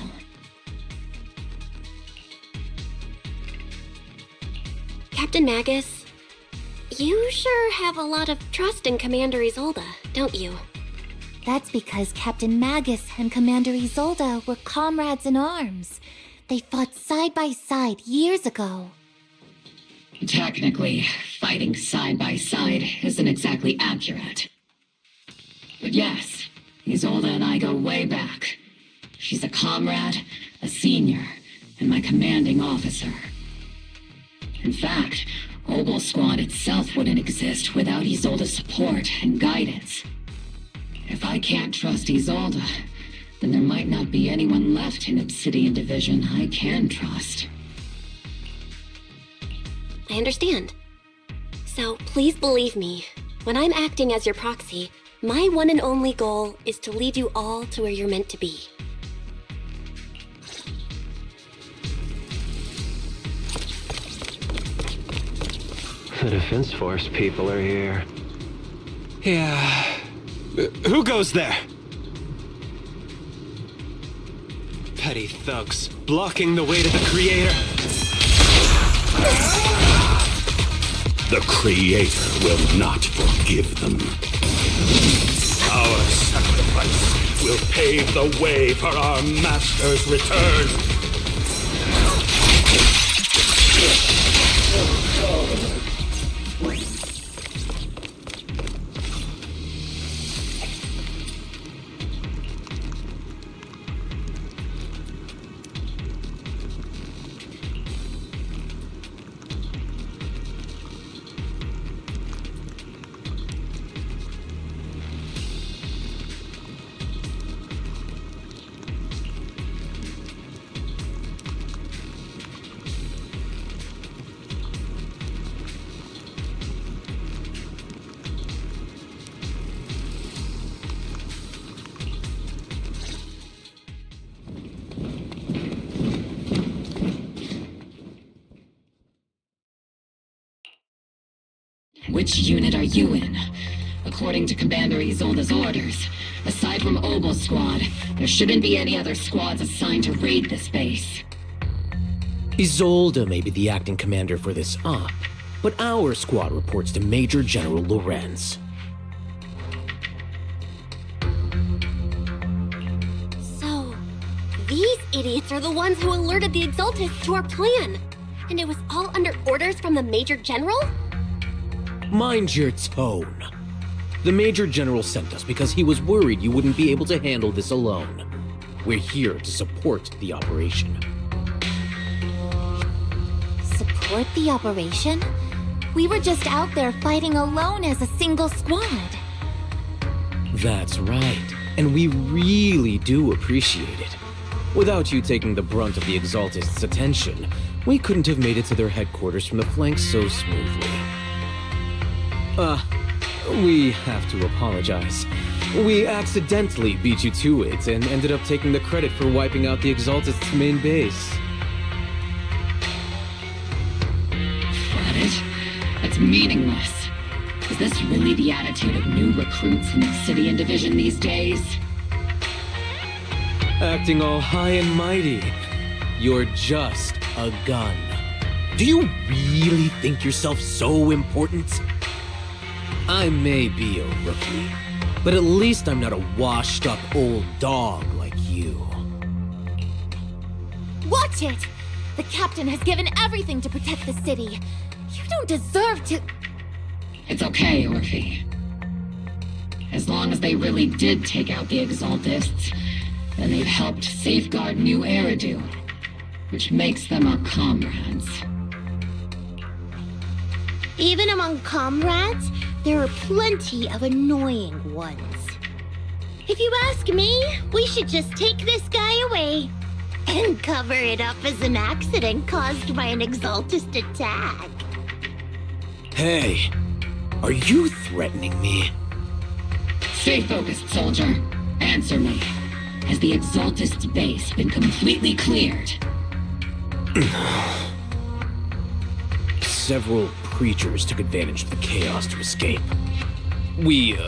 Captain Magus, you sure have a lot of trust in Commander Isolde, don't you? That's because Captain Magus and Commander Isolde were comrades in arms. They fought side by side years ago. Technically, fighting side by side isn't exactly accurate. But yes, Isolde and I go way back. She's a comrade, a senior, and my commanding officer. In fact, Obol Squad itself wouldn't exist without Isolde's support and guidance. If I can't trust Isolde, then there might not be anyone left in Obsidian Division I can trust. I understand. So please believe me, when I'm acting as your proxy, my one and only goal is to lead you all to where you're meant to be. The Defense Force people are here. Yeah. Who goes there? Petty thugs, blocking the way to the Creator. The Creator will not forgive them. Our sacrifice will pave the way for our Master's return. Which unit are you in? According to Commander Isolde's orders, aside from Obol Squad, there shouldn't be any other squads assigned to raid this base. Isolde may be the acting commander for this op, but our squad reports to Major General Lorenz. So, these idiots are the ones who alerted the Exaltists to our plan. And it was all under orders from the Major General? Mind your tone. The Major General sent us because he was worried you wouldn't be able to handle this alone. We're here to support the operation. Support the operation? We were just out there fighting alone as a single squad. That's right, and we really do appreciate it. Without you taking the brunt of the Exaltists' attention, we couldn't have made it to their headquarters from the flanks so smoothly. We have to apologize. We accidentally beat you to it and ended up taking the credit for wiping out the Exaltists' main base. Credit? That's meaningless. Is this really the attitude of new recruits in Obsidian Division these days? Acting all high and mighty. You're just a gun. Do you really think yourself so important? I may be a rookie, but at least I'm not a washed-up old dog like you. Watch it! The captain has given everything to protect the city. You don't deserve to... It's okay, Orphe. As long as they really did take out the Exaltists, then they've helped safeguard New Eridu, which makes them our comrades. Even among comrades, there are plenty of annoying ones. If you ask me, we should just take this guy away. And cover it up as an accident caused by an Exaltist attack. Hey, are you threatening me? Stay focused, soldier. Answer me. Has the Exaltist's base been completely cleared? Several creatures took advantage of the chaos to escape. We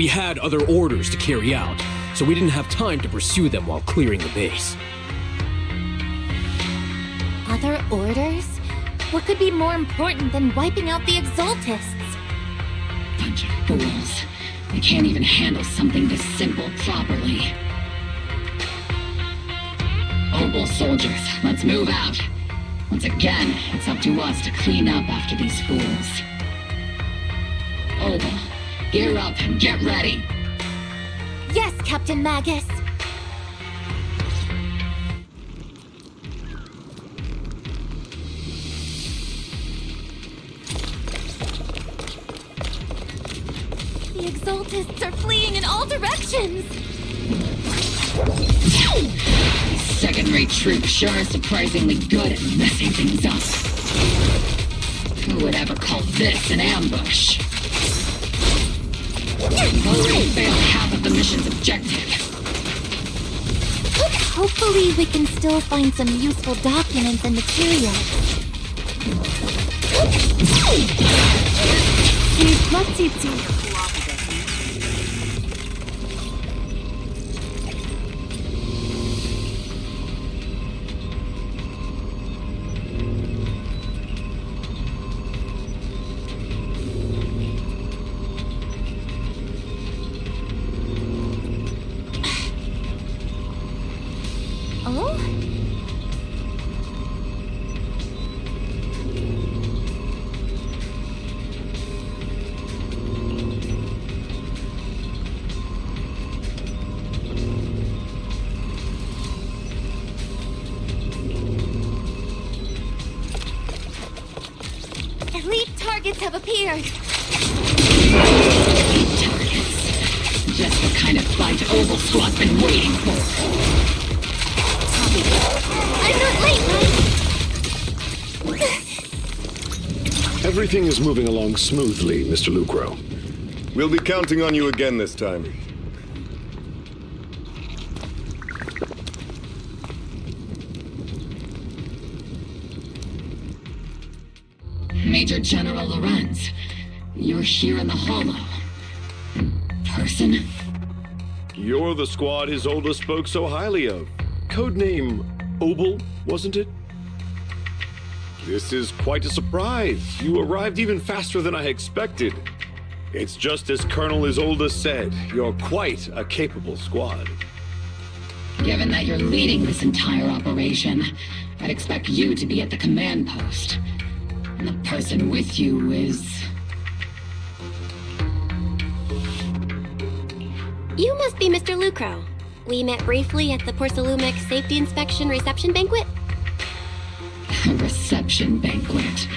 had other orders to carry out, so we didn't have time to pursue them while clearing the base. Other orders? What could be more important than wiping out the Exaltists? Bunch of fools. They can't even handle something this simple properly. Obol soldiers, let's move out. Once again, it's up to us to clean up after these fools. Obol, gear up and get ready. Yes, Captain Magus. The Exaltists are fleeing in all directions! These second-rate troops sure are surprisingly good at messing things up. Who would ever call this an ambush? We've already failed half of the mission's objective. Hopefully we can still find some useful documents and materials. Oh? Elite targets have appeared. Elite targets. Just the kind of fight Obol Squad's been waiting for. I'm not late, right? Everything is moving along smoothly, Mr. Lucro. We'll be counting on you again this time. Major General Lorenz, you're here in the Hollow. In person? You're the squad Isolde spoke so highly of. Codename Obol, wasn't it? This is quite a surprise. You arrived even faster than I expected. It's just as Colonel Isolde said, you're quite a capable squad. Given that you're leading this entire operation, I'd expect you to be at the command post. And the person with you is... You must be Mr. Lucro. We met briefly at the Porcelumic Safety Inspection Reception Banquet. A reception banquet?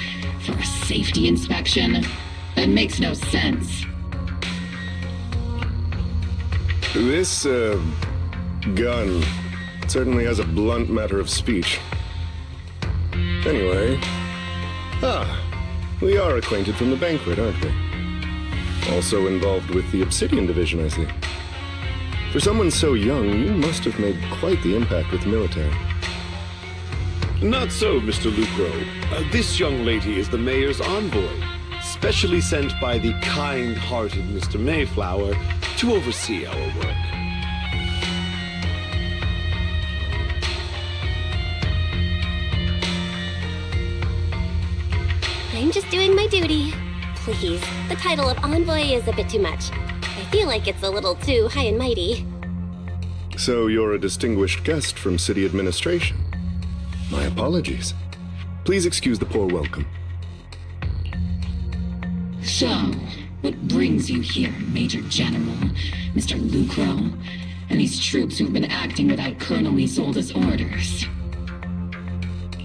For a safety inspection? That makes no sense. This, gun certainly has a blunt matter of speech. Anyway... we are acquainted from the banquet, aren't we? Also involved with the Obsidian Division, I see. For someone so young, you must have made quite the impact with the military. Not so, Mr. Lucro. This young lady is the mayor's envoy, specially sent by the kind-hearted Mr. Mayflower to oversee our work. I'm just doing my duty. Please, the title of envoy is a bit too much. I feel like it's a little too high and mighty. So you're a distinguished guest from city administration. My apologies. Please excuse the poor welcome. So, what brings you here, Major General, Mr. Lucro, and these troops who've been acting without Colonel Isolde's orders?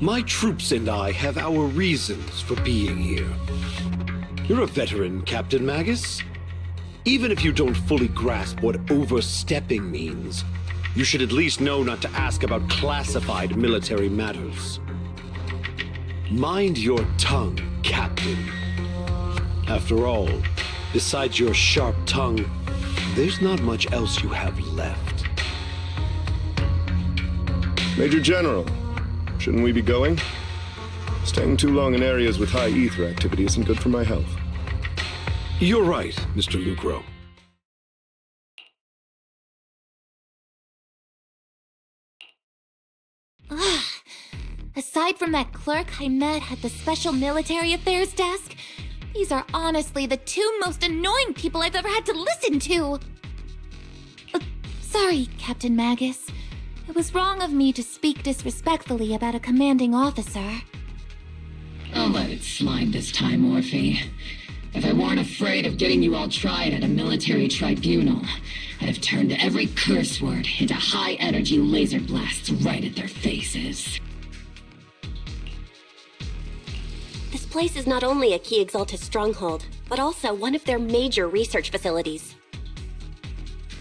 My troops and I have our reasons for being here. You're a veteran, Captain Magus. Even if you don't fully grasp what overstepping means, You should at least know not to ask about classified military matters. Mind your tongue, Captain. After all, besides your sharp tongue, there's not much else you have left. Major General, shouldn't we be going? Staying too long in areas with high ether activity isn't good for my health. You're right, Mr. Lucro. Aside from that clerk I met at the Special Military Affairs desk, these are honestly the two most annoying people I've ever had to listen to. Sorry, Captain Magus. It was wrong of me to speak disrespectfully about a commanding officer. I'll let it slide this time, Orphe. If I weren't afraid of getting you all tried at a military tribunal, I'd have turned every curse word into high-energy laser blasts right at their faces. This place is not only a key Exaltus stronghold, but also one of their major research facilities.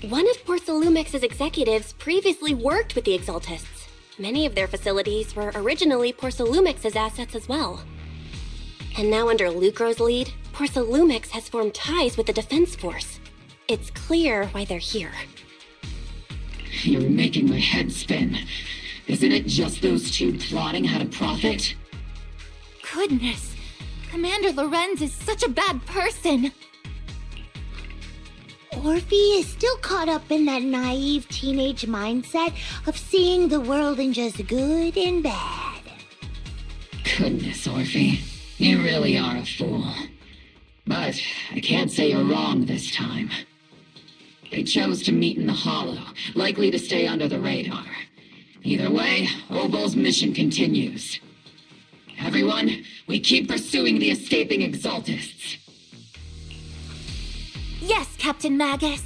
One of Porcelumex's executives previously worked with the Exaltists. Many of their facilities were originally Porcelumex's assets as well. And now under Lucro's lead, Porcelumex has formed ties with the Defense Force. It's clear why they're here. You're making my head spin. Isn't it just those two plotting how to profit? Goodness, Commander Lorenz is such a bad person. Orphe is still caught up in that naive teenage mindset of seeing the world in just good and bad. Goodness, Orphe. You really are a fool. But I can't say you're wrong this time. They chose to meet in the Hollow, likely to stay under the radar. Either way, Obol's mission continues. Everyone, we keep pursuing the escaping Exaltists. Yes, Captain Magus.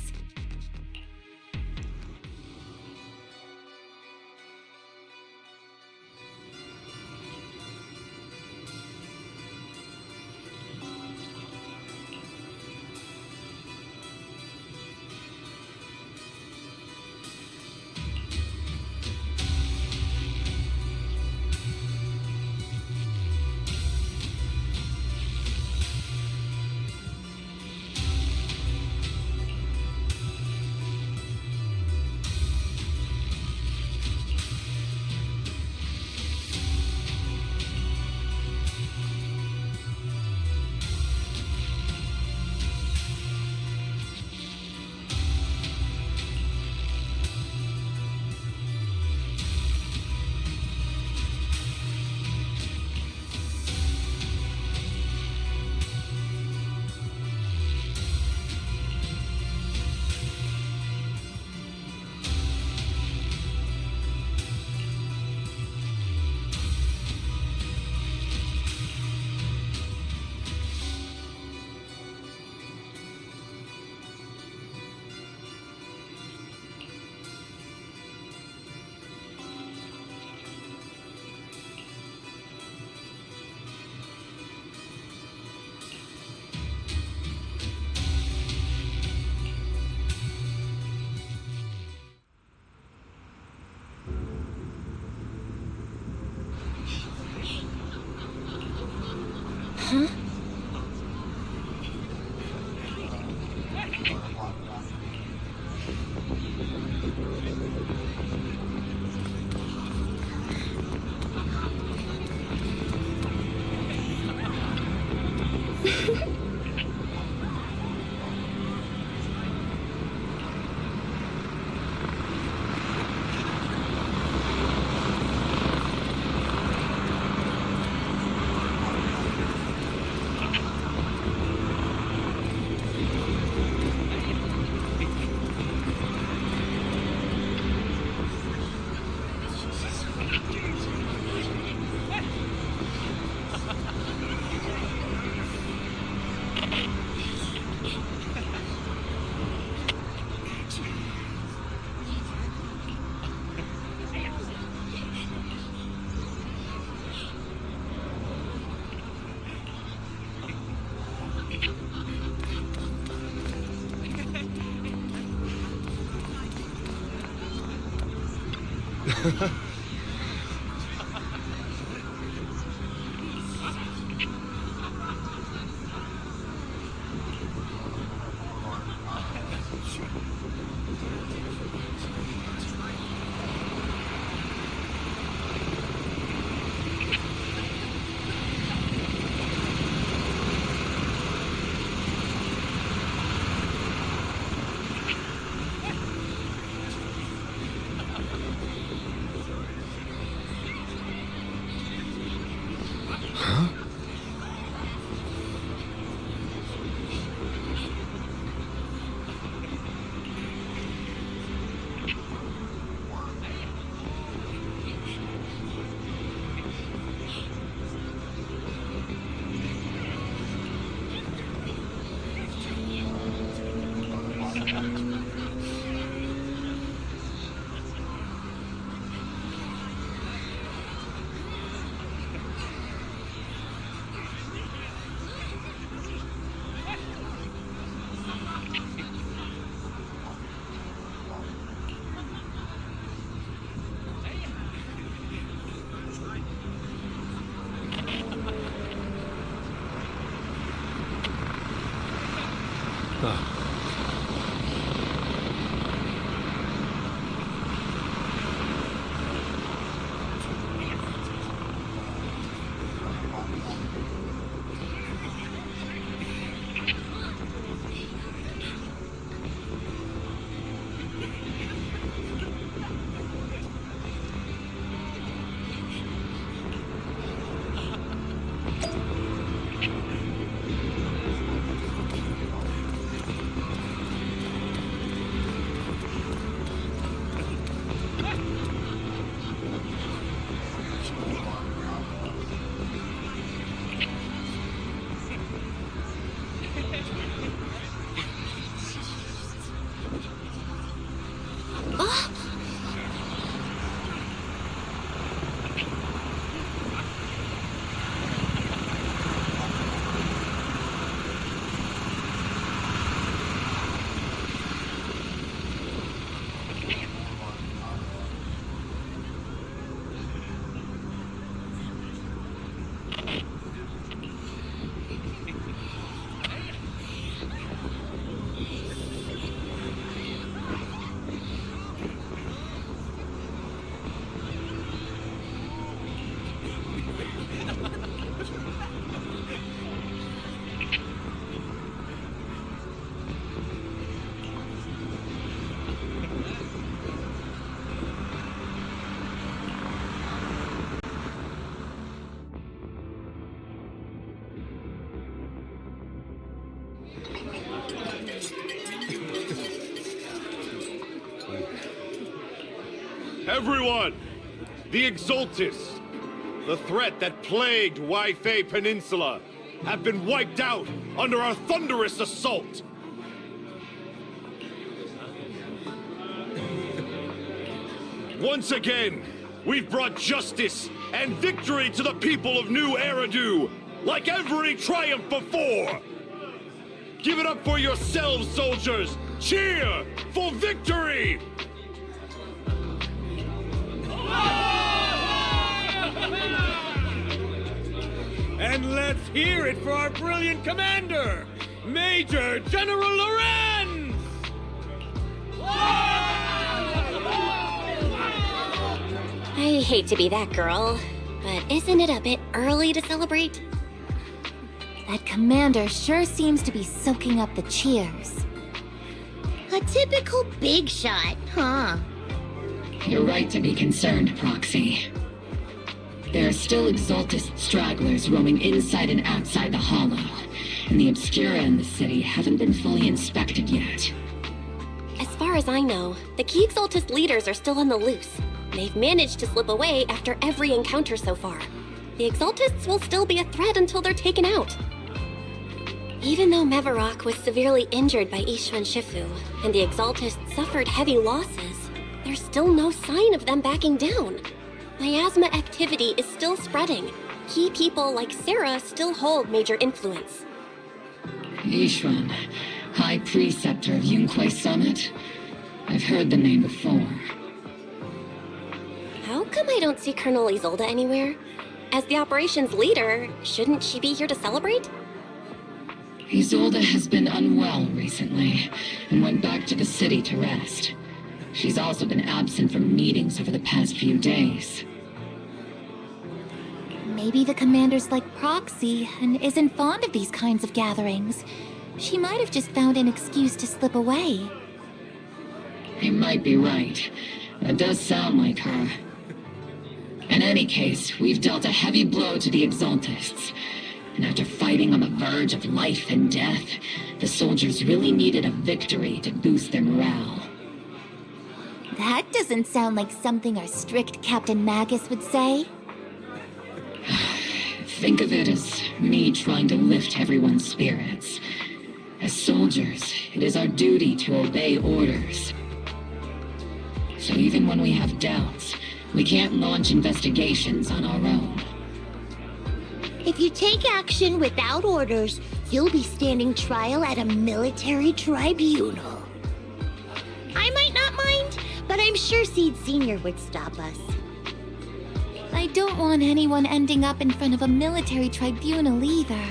Huh? Everyone! The Exultists, the threat that plagued Waifei Peninsula, have been wiped out under our thunderous assault! Once again, we've brought justice and victory to the people of New Eridu, like every triumph before! Give it up for yourselves, soldiers! Cheer for victory! And let's hear it for our brilliant commander, Major General Lorenz! I hate to be that girl, but isn't it a bit early to celebrate? That commander sure seems to be soaking up the cheers. A typical big shot, huh? You're right to be concerned, Proxy. There are still Exultist stragglers roaming inside and outside the Hollow, and the Obscura in the city haven't been fully inspected yet. As far as I know, the key Exultist leaders are still on the loose. They've managed to slip away after every encounter so far. The Exultists will still be a threat until they're taken out. Even though Mevarok was severely injured by Ishvan Shifu, and the Exultists suffered heavy losses, there's still no sign of them backing down. Miasma activity is still spreading. Key people like Sarah still hold major influence. Ishvan, High Preceptor of Yunkwei Summit? I've heard the name before. come I don't see Colonel Isolde anywhere? As the operations leader, shouldn't she be here to celebrate? Isolde has been unwell recently and went back to the city to rest. She's also been absent from meetings over the past few days. Maybe the commander's like Proxy and isn't fond of these kinds of gatherings. She might have just found an excuse to slip away. You might be right. That does sound like her. In any case, we've dealt a heavy blow to the Exaltists. And after fighting on the verge of life and death, the soldiers really needed a victory to boost their morale. That doesn't sound like something our strict Captain Magus would say. Think of it as me trying to lift everyone's spirits. As soldiers, it is our duty to obey orders. So even when we have doubts, we can't launch investigations on our own. If you take action without orders, you'll be standing trial at a military tribunal. I might not mind, but I'm sure Seed Sr. would stop us. I don't want anyone ending up in front of a military tribunal either.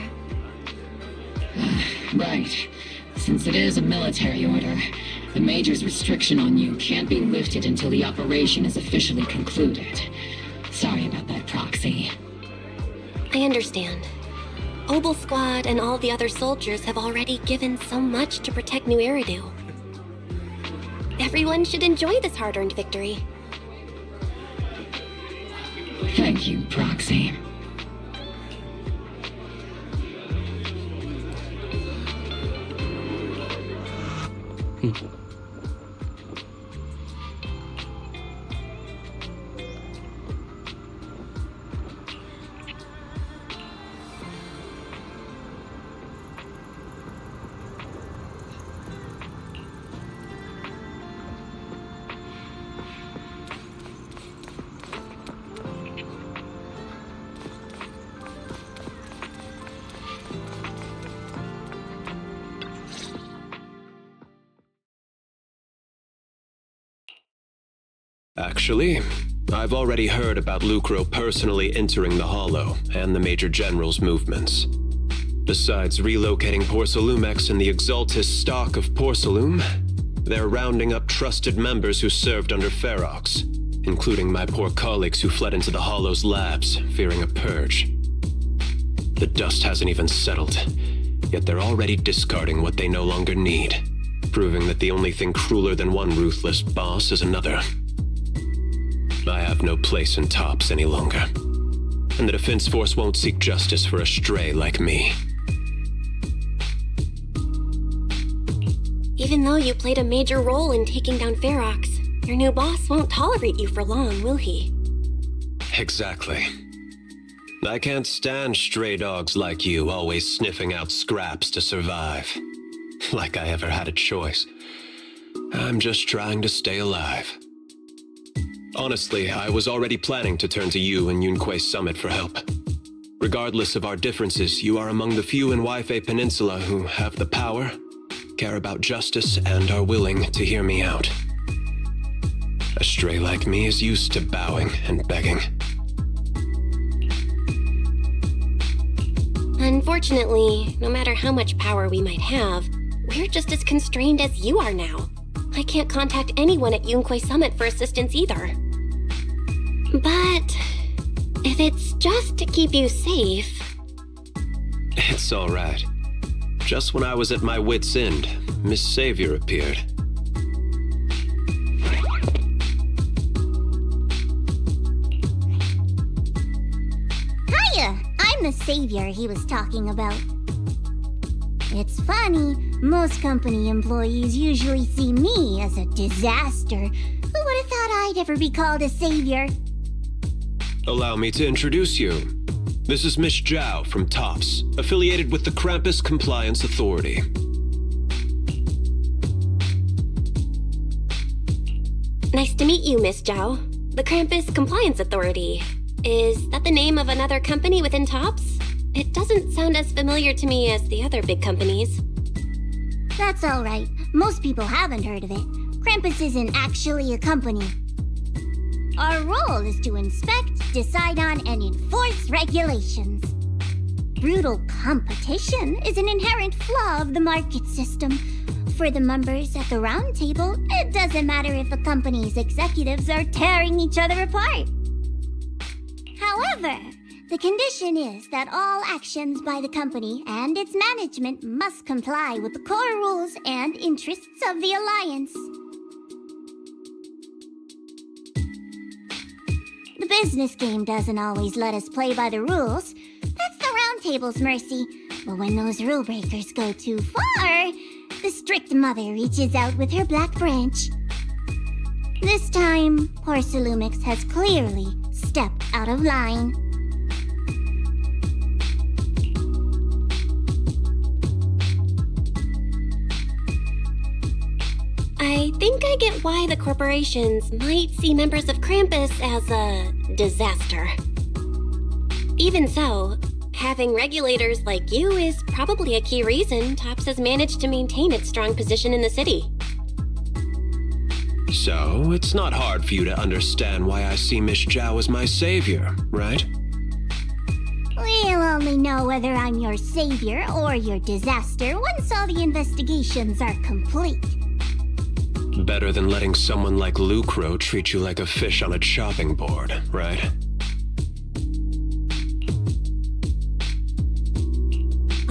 Right. Since it is a military order, the Major's restriction on you can't be lifted until the operation is officially concluded. Sorry about that, Proxy. I understand. Obol Squad and all the other soldiers have already given so much to protect New Eridu. Everyone should enjoy this hard-earned victory. Thank you, Proxy. Actually, I've already heard about Lucro personally entering the Hollow and the Major General's movements. Besides relocating Porcelumex and the Exaltist stock of Porcelume, they're rounding up trusted members who served under Ferox, including my poor colleagues who fled into the Hollow's labs, fearing a purge. The dust hasn't even settled, yet they're already discarding what they no longer need, proving that the only thing crueler than one ruthless boss is another. I have no place in Tops any longer, and the Defense Force won't seek justice for a stray like me. Even though you played a major role in taking down Ferox, your new boss won't tolerate you for long, will he? Exactly. I can't stand stray dogs like you always sniffing out scraps to survive. Like I ever had a choice. I'm just trying to stay alive. Honestly, I was already planning to turn to you and Yunquei Summit for help. Regardless of our differences, you are among the few in Waifei Peninsula who have the power, care about justice, and are willing to hear me out. A stray like me is used to bowing and begging. Unfortunately, no matter how much power we might have, we're just as constrained as you are now. I can't contact anyone at Yunquei Summit for assistance either. But if it's just to keep you safe... It's all right. Just when I was at my wit's end, Miss Savior appeared. Hiya! I'm the savior he was talking about. It's funny, most company employees usually see me as a disaster. Who would have thought I'd ever be called a savior? Allow me to introduce you. This is Miss Zhao from Tops, affiliated with the Krampus Compliance Authority. Nice to meet you, Miss Zhao. The Krampus Compliance Authority. Is that the name of another company within Tops? It doesn't sound as familiar to me as the other big companies. That's all right. Most people haven't heard of it. Krampus isn't actually a company. Our role is to inspect, decide on, and enforce regulations. Brutal competition is an inherent flaw of the market system. For the members at the round table, it doesn't matter if the company's executives are tearing each other apart. However, the condition is that all actions by the company and its management must comply with the core rules and interests of the Alliance. The business game doesn't always let us play by the rules. That's the round table's mercy. But when those rule breakers go too far, the strict mother reaches out with her black branch. This time, Porcelumix has clearly stepped out of line. I think I get why the corporations might see members of Krampus as a disaster. Even so, having regulators like you is probably a key reason Tops has managed to maintain its strong position in the city. So, it's not hard for you to understand why I see Miss Zhao as my savior, right? We'll only know whether I'm your savior or your disaster once all the investigations are complete. Better than letting someone like Lucro treat you like a fish on a chopping board, right?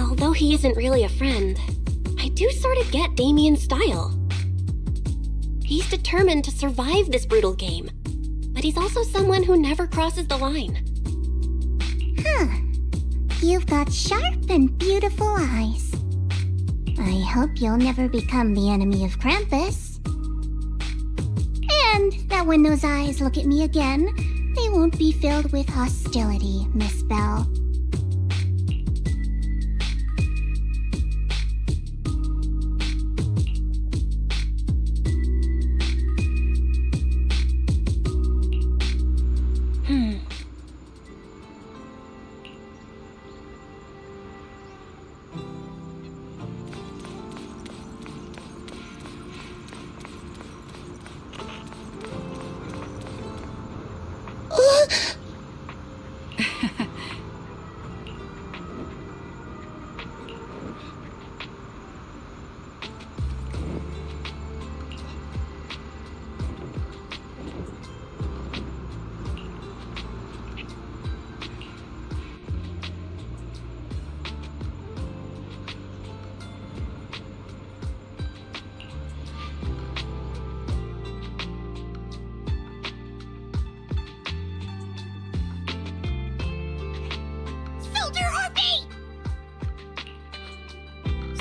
Although he isn't really a friend, I do sort of get Damien's style. He's determined to survive this brutal game, but he's also someone who never crosses the line. Huh. You've got sharp and beautiful eyes. I hope you'll never become the enemy of Krampus. And that when those eyes look at me again, they won't be filled with hostility, Miss Belle.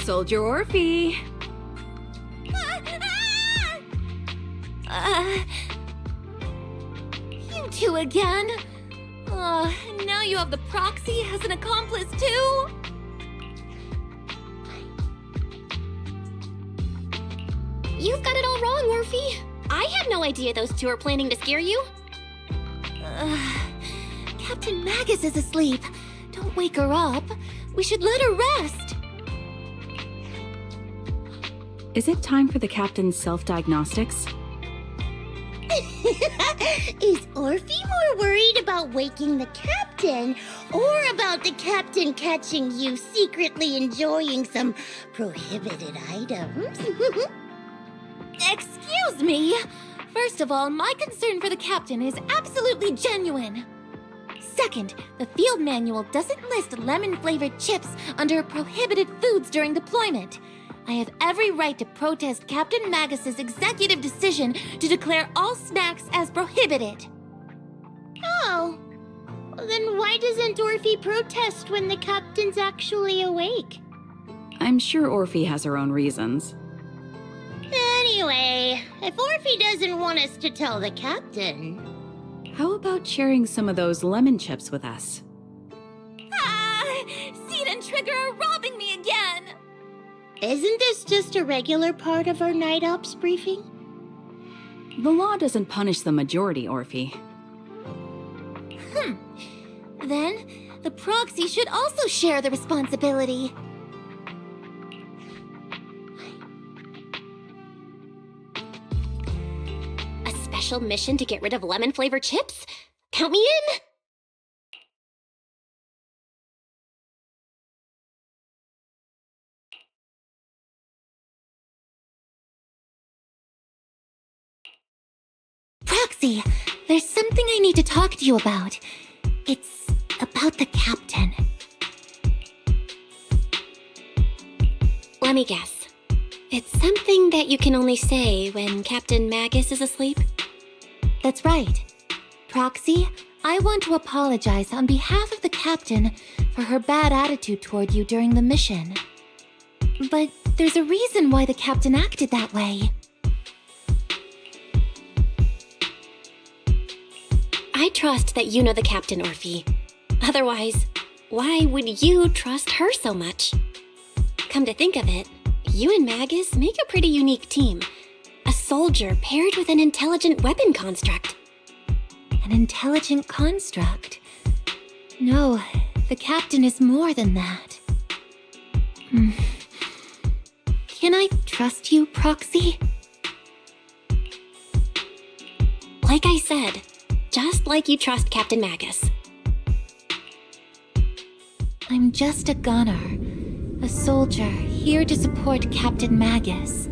Soldier Orphe! You two again? Now you have the proxy as an accomplice too? You've got it all wrong, Orphe. I had no idea those two are planning to scare you. Captain Magus is asleep. Don't wake her up. We should let her rest. Is it time for the captain's self-diagnostics? Is Orphe more worried about waking the captain or about the captain catching you secretly enjoying some prohibited items? Excuse me! First of all, my concern for the captain is absolutely genuine. Second, the field manual doesn't list lemon-flavored chips under prohibited foods during deployment. I have every right to protest Captain Magus's executive decision to declare all snacks as prohibited. Oh. Then why doesn't Orphe protest when the captain's actually awake? I'm sure Orphe has her own reasons. Anyway, if Orphe doesn't want us to tell the captain... How about sharing some of those lemon chips with us? Seed and Trigger are robbing me again! Isn't this just a regular part of our night ops briefing? The law doesn't punish the majority, Orphe. Then, the proxy should also share the responsibility. special mission to get rid of lemon-flavored chips? Count me in! Proxy, there's something I need to talk to you about. It's about the captain. Let me guess. It's something that you can only say when Captain Magus is asleep? That's right. Proxy, I want to apologize on behalf of the captain for her bad attitude toward you during the mission. But there's a reason why the captain acted that way. I trust that you know the captain, Orphe. Otherwise, why would you trust her so much? Come to think of it, you and Magus make a pretty unique team. A soldier paired with an intelligent weapon construct. An intelligent construct? No, the captain is more than that. Can I trust you, Proxy? Like I said, just like you trust Captain Magus. I'm just a gunner, a soldier here to support Captain Magus.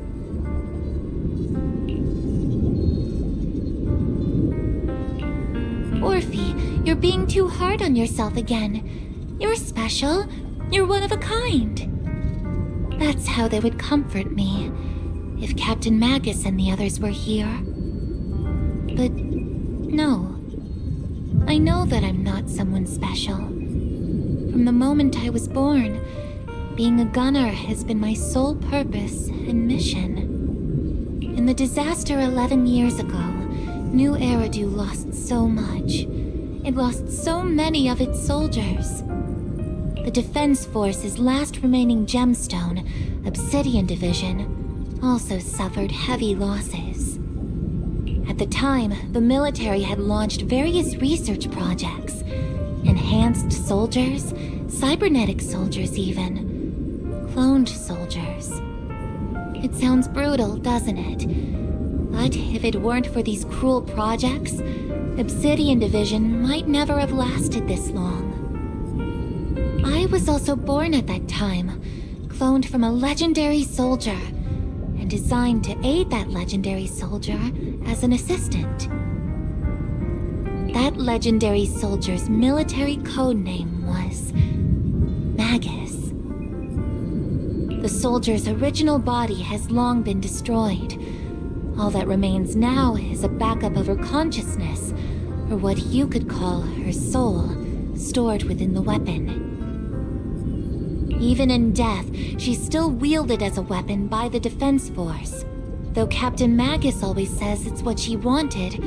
Orphe, you're being too hard on yourself again. You're special. You're one of a kind. That's how they would comfort me, if Captain Magus and the others were here. But no. I know that I'm not someone special. From the moment I was born, being a gunner has been my sole purpose and mission. In the disaster 11 years ago, New Eridu lost so much. It lost so many of its soldiers. The Defense Force's last remaining gemstone, Obsidian Division, also suffered heavy losses. At the time, the military had launched various research projects. Enhanced soldiers, cybernetic soldiers even. Cloned soldiers. It sounds brutal, doesn't it? But if it weren't for these cruel projects, Obsidian Division might never have lasted this long. I was also born at that time, cloned from a legendary soldier, and designed to aid that legendary soldier as an assistant. That legendary soldier's military code name was Magus. The soldier's original body has long been destroyed. All that remains now is a backup of her consciousness, or what you could call her soul, stored within the weapon. Even in death, she's still wielded as a weapon by the Defense Force. Though Captain Magus always says it's what she wanted,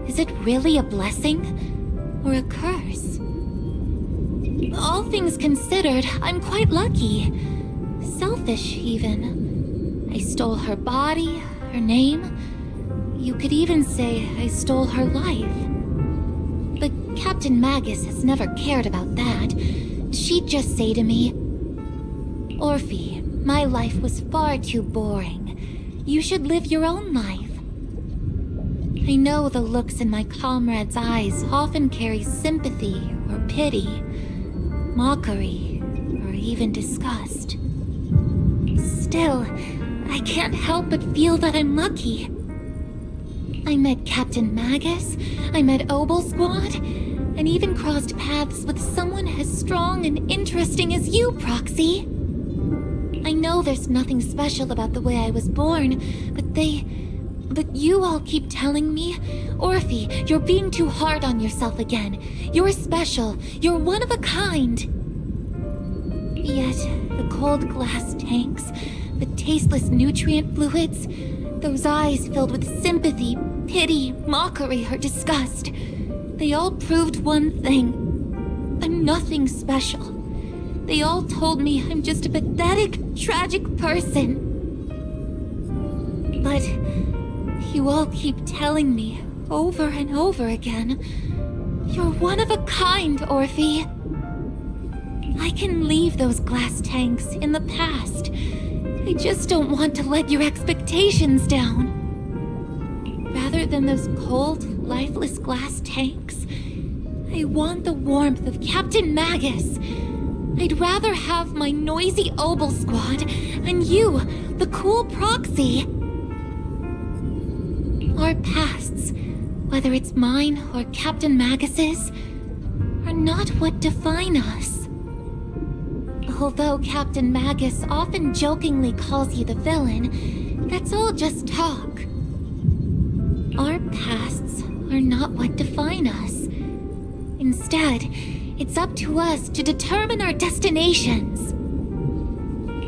is it really a blessing or a curse? All things considered, I'm quite lucky. Selfish, even. I stole her body, her name. You could even say I stole her life. But Captain Magus has never cared about that. She'd just say to me, Orphe, my life was far too boring. You should live your own life. I know the looks in my comrades' eyes often carry sympathy or pity, mockery, or even disgust. Still, I can't help but feel that I'm lucky. I met Captain Magus, I met Obol Squad, and even crossed paths with someone as strong and interesting as you, Proxy. I know there's nothing special about the way I was born, but you all keep telling me, Orphe, you're being too hard on yourself again. You're special. You're one of a kind. Yet, the cold glass tanks, the tasteless nutrient fluids, those eyes filled with sympathy, pity, mockery, or disgust, they all proved one thing. I'm nothing special. They all told me I'm just a pathetic, tragic person. But you all keep telling me over and over again, you're one of a kind, Orphe. I can leave those glass tanks in the past. I just don't want to let your expectations down. Rather rather than those cold, lifeless glass tanks. I want the warmth of Captain Magus. I'd rather have my noisy Obol squad and you, the cool proxy. Our pasts, whether it's mine or Captain Magus's, are not what define us. Although Captain Magus often jokingly calls you the villain, that's all just talk. Our pasts are not what define us. Instead, it's up to us to determine our destinations.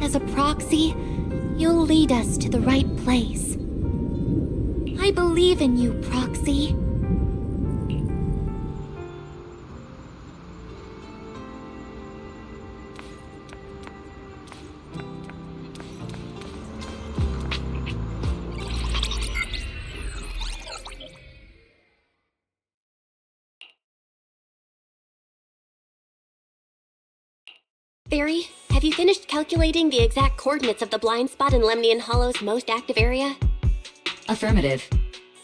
As a proxy, you'll lead us to the right place. I believe in you, Proxy. Barry, have you finished calculating the exact coordinates of the blind spot in Lemnian Hollow's most active area? Affirmative.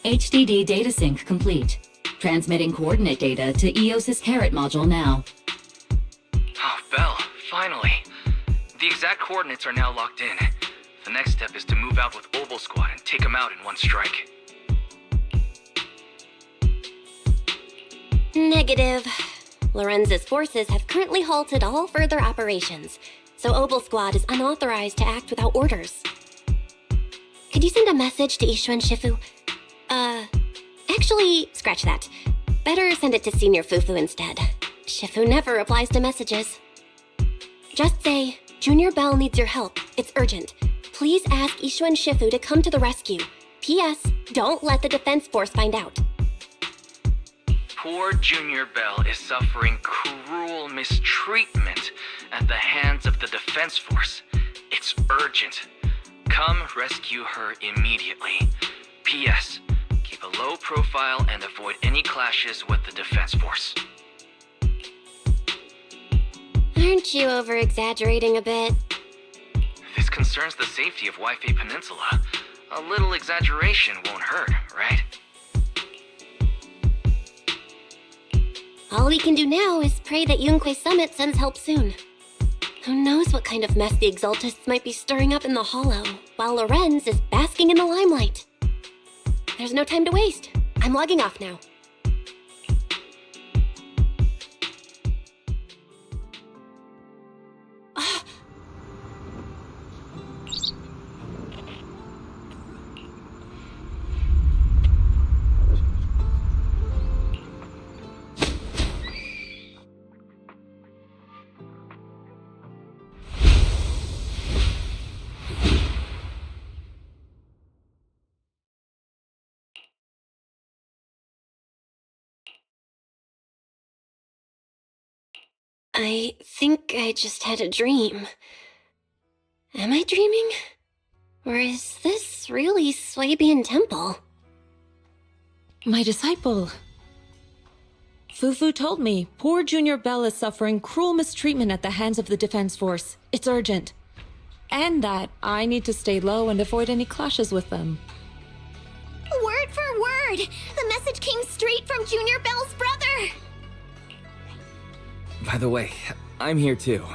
HDD data sync complete. Transmitting coordinate data to EOS's Carrot module now. Oh, Belle, finally. The exact coordinates are now locked in. The next step is to move out with Obol Squad and take them out in one strike. Negative. Lorenz's forces have currently halted all further operations, so Obol Squad is unauthorized to act without orders. Could you send a message to Ishu and Shifu? Actually, scratch that. Better send it to Senior Fufu instead. Shifu never replies to messages. Just say, Junior Belle needs your help. It's urgent. Please ask Ishu and Shifu to come to the rescue. P.S. Don't let the Defense Force find out. Poor Junior Belle is suffering cruel mistreatment at the hands of the Defense Force. It's urgent. Come rescue her immediately. P.S. Keep a low profile and avoid any clashes with the Defense Force. Aren't you over-exaggerating a bit? This concerns the safety of Wi-Fi Peninsula. A little exaggeration won't hurt, right? All we can do now is pray that Yunque Summit sends help soon. Who knows what kind of mess the Exaltists might be stirring up in the Hollow, while Lorenz is basking in the limelight. There's no time to waste. I'm logging off now. I think I just had a dream. Am I dreaming? Or is this really Swabian Temple? My disciple. Fufu told me poor Junior Belle is suffering cruel mistreatment at the hands of the Defense Force. It's urgent. And that I need to stay low and avoid any clashes with them. Word for word! The message came straight from Junior Belle's brother! By the way, I'm here too.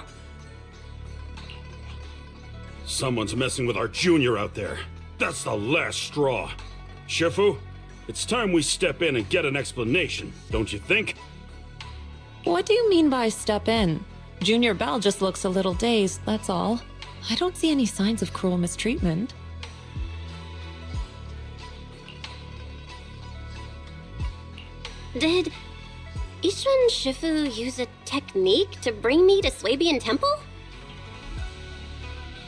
Someone's messing with our junior out there. That's the last straw. Shifu, it's time we step in and get an explanation, don't you think? What do you mean by step in? Junior Belle just looks a little dazed, that's all. I don't see any signs of cruel mistreatment. Did Ishu and Shifu use a technique to bring me to Swabian Temple?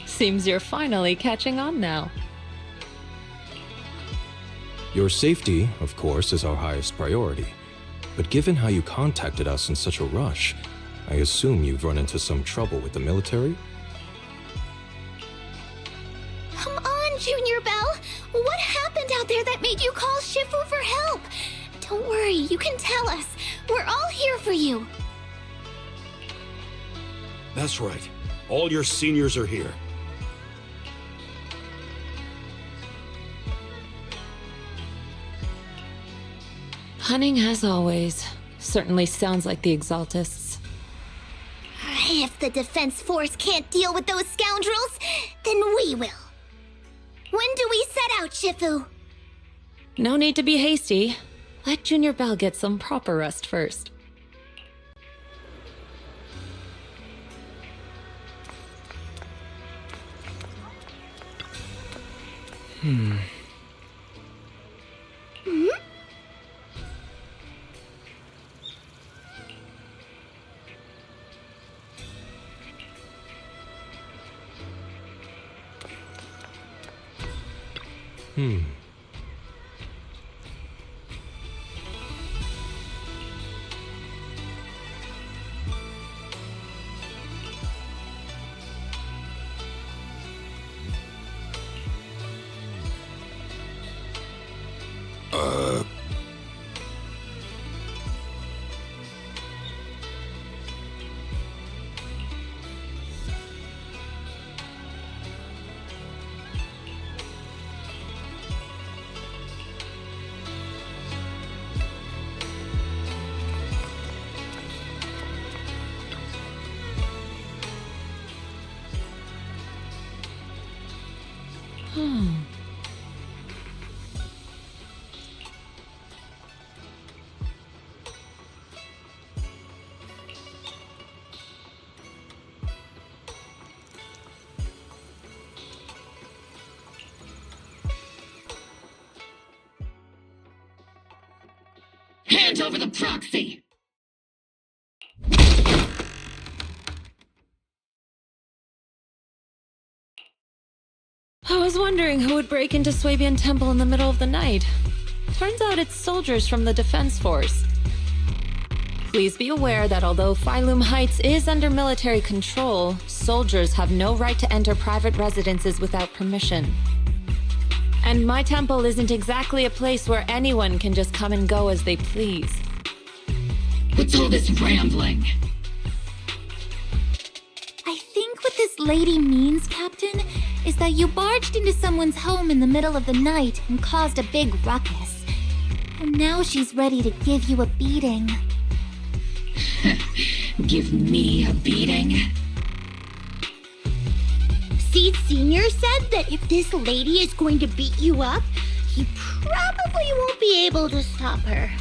Seems you're finally catching on now. Your safety, of course, is our highest priority. But given how you contacted us in such a rush, I assume you've run into some trouble with the military? Come on, Junior Belle! What happened out there that made you call Shifu for help? Don't worry, you can tell us. We're all here for you. That's right. All your seniors are here. Cunning as always. Certainly sounds like the Exaltists. If the Defense Force can't deal with those scoundrels, then we will. When do we set out, Shifu? No need to be hasty. Let Junior Belle get some proper rest first. Hmm? Hand over the proxy! I was wondering who would break into Swabian Temple in the middle of the night. Turns out it's soldiers from the Defense Force. Please be aware that although Phylum Heights is under military control, soldiers have no right to enter private residences without permission. And my temple isn't exactly a place where anyone can just come and go as they please. What's all this rambling? I think what this lady means, Captain, is that you barged into someone's home in the middle of the night and caused a big ruckus. And now she's ready to give you a beating. Give me a beating? Seed Sr. said that if this lady is going to beat you up, he probably won't be able to stop her.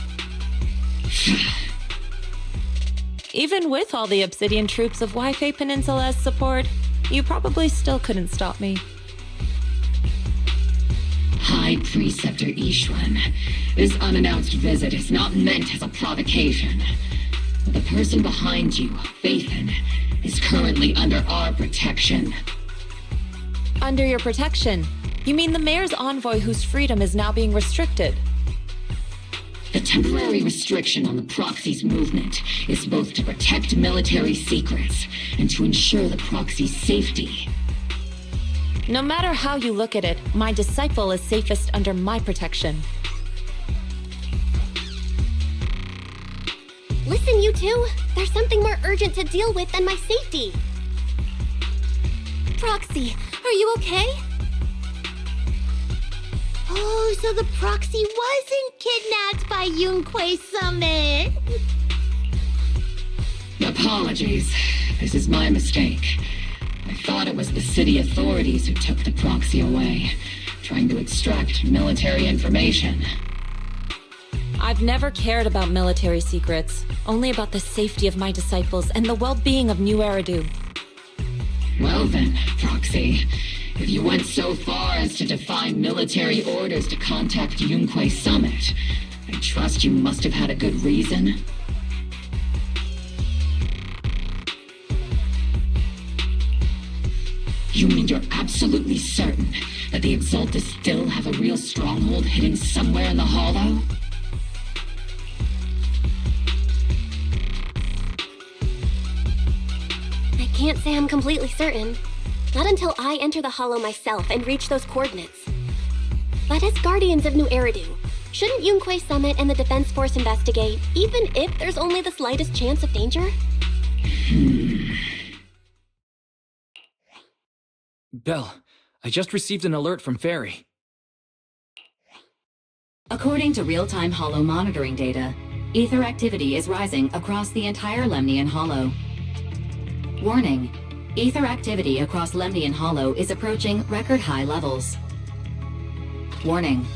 Even with all the Obsidian troops of Wi-Fi Peninsula as support, you probably still couldn't stop me. High Preceptor Ishwan, this unannounced visit is not meant as a provocation. The person behind you, Phaethon, is currently under our protection. Under your protection? You mean the mayor's envoy whose freedom is now being restricted? The temporary restriction on the proxy's movement is both to protect military secrets and to ensure the proxy's safety. No matter how you look at it, my disciple is safest under my protection. Listen, you two. There's something more urgent to deal with than my safety. Proxy, are you okay? Oh, so the proxy wasn't kidnapped by Yunquei Summit. Apologies. This is my mistake. I thought it was the city authorities who took the proxy away, trying to extract military information. I've never cared about military secrets, only about the safety of my disciples and the well-being of New Eridu. Well then, Proxy, if you went so far as to defy military orders to contact Yunquei Summit, I trust you must have had a good reason. You mean you're absolutely certain that the Exaltists still have a real stronghold hidden somewhere in the Hollow? I can't say I'm completely certain. Not until I enter the Hollow myself and reach those coordinates. But as Guardians of New Eridu, shouldn't Yunquei Summit and the Defense Force investigate, even if there's only the slightest chance of danger? Belle, I just received an alert from Fairy. According to real-time Hollow monitoring data, ether activity is rising across the entire Lemnian Hollow. Warning: ether activity across Lemnian Hollow is approaching record-high levels. Warning: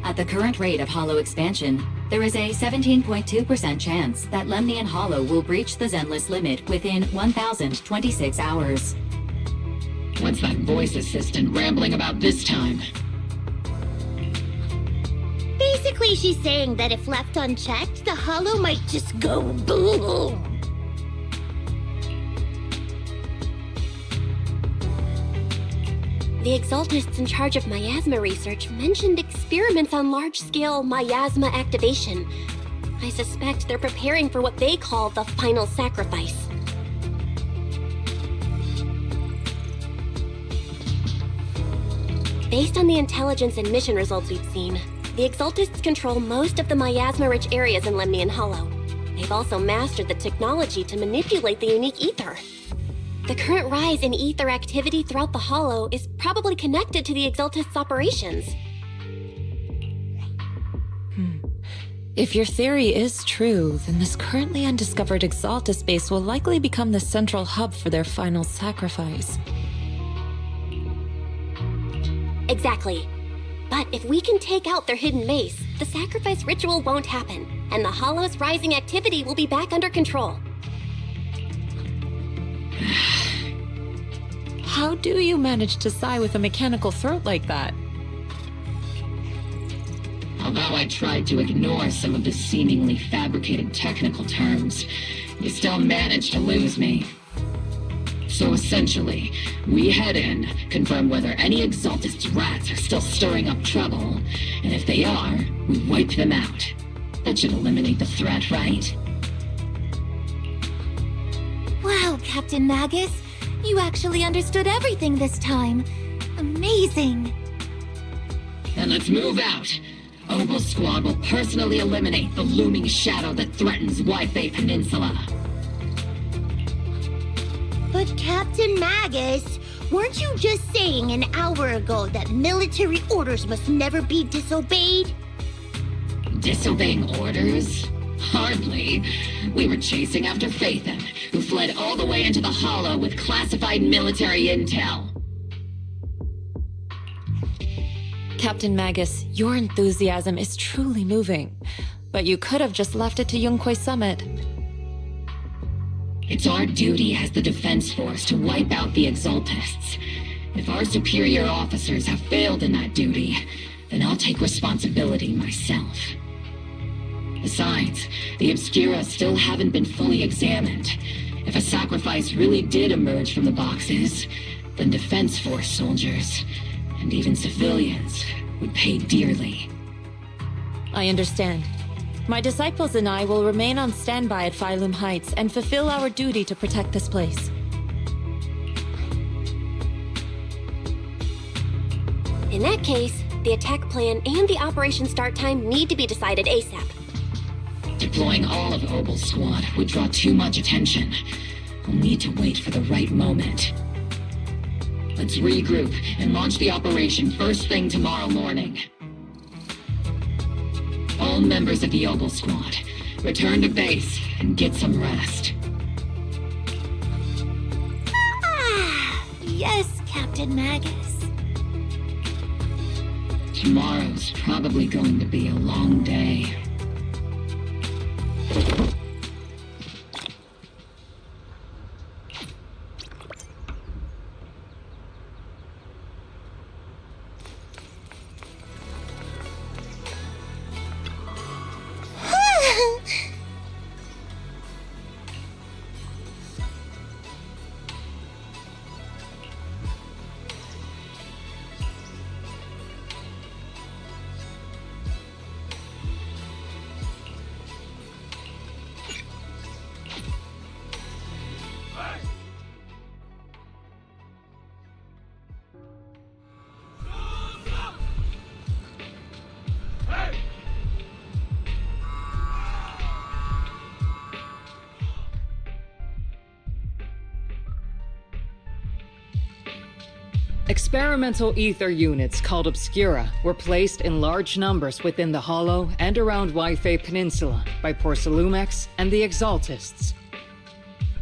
at the current rate of Hollow expansion, there is a 17.2% chance that Lemnian Hollow will breach the Zenless limit within 1,026 hours. What's that voice assistant rambling about this time? Basically, she's saying that if left unchecked, the Hollow might just go boom. The Exaltists in charge of miasma research mentioned experiments on large-scale miasma activation. I suspect they're preparing for what they call the final sacrifice. Based on the intelligence and mission results we've seen, the Exaltists control most of the miasma-rich areas in Lemnian Hollow. They've also mastered the technology to manipulate the unique ether. The current rise in ether activity throughout the Hollow is probably connected to the Exaltists' operations. If your theory is true, then this currently undiscovered Exaltist base will likely become the central hub for their final sacrifice. Exactly. But if we can take out their hidden base, the sacrifice ritual won't happen, and the Hollow's rising activity will be back under control. How do you manage to sigh with a mechanical throat like that? Although I tried to ignore some of the seemingly fabricated technical terms, you still managed to lose me. So essentially, we head in, confirm whether any Exaltist rats are still stirring up trouble, and if they are, we wipe them out. That should eliminate the threat, right? Wow, Captain Magus. You actually understood everything this time. Amazing. Then let's move out. Obol Squad will personally eliminate the looming shadow that threatens Wi-Fi Peninsula. But Captain Magus, weren't you just saying an hour ago that military orders must never be disobeyed? Disobeying orders? Hardly. We were chasing after Phaethon, who fled all the way into the Hollow with classified military intel. Captain Magus, your enthusiasm is truly moving. But you could have just left it to Yunquay Summit. It's our duty as the Defense Force to wipe out the Exaltists. If our superior officers have failed in that duty, then I'll take responsibility myself. Besides, the Obscura still haven't been fully examined. If a sacrifice really did emerge from the boxes, then Defense Force soldiers, and even civilians, would pay dearly. I understand. My disciples and I will remain on standby at Phylum Heights and fulfill our duty to protect this place. In that case, the attack plan and the operation start time need to be decided ASAP. Deploying all of Obol Squad would draw too much attention. We'll need to wait for the right moment. Let's regroup and launch the operation first thing tomorrow morning. All members of the Obol Squad, return to base and get some rest. Yes, Captain Magus. Tomorrow's probably going to be a long day. Experimental ether units called Obscura were placed in large numbers within the Hollow and around Waifei Peninsula by Porcelumex and the Exaltists.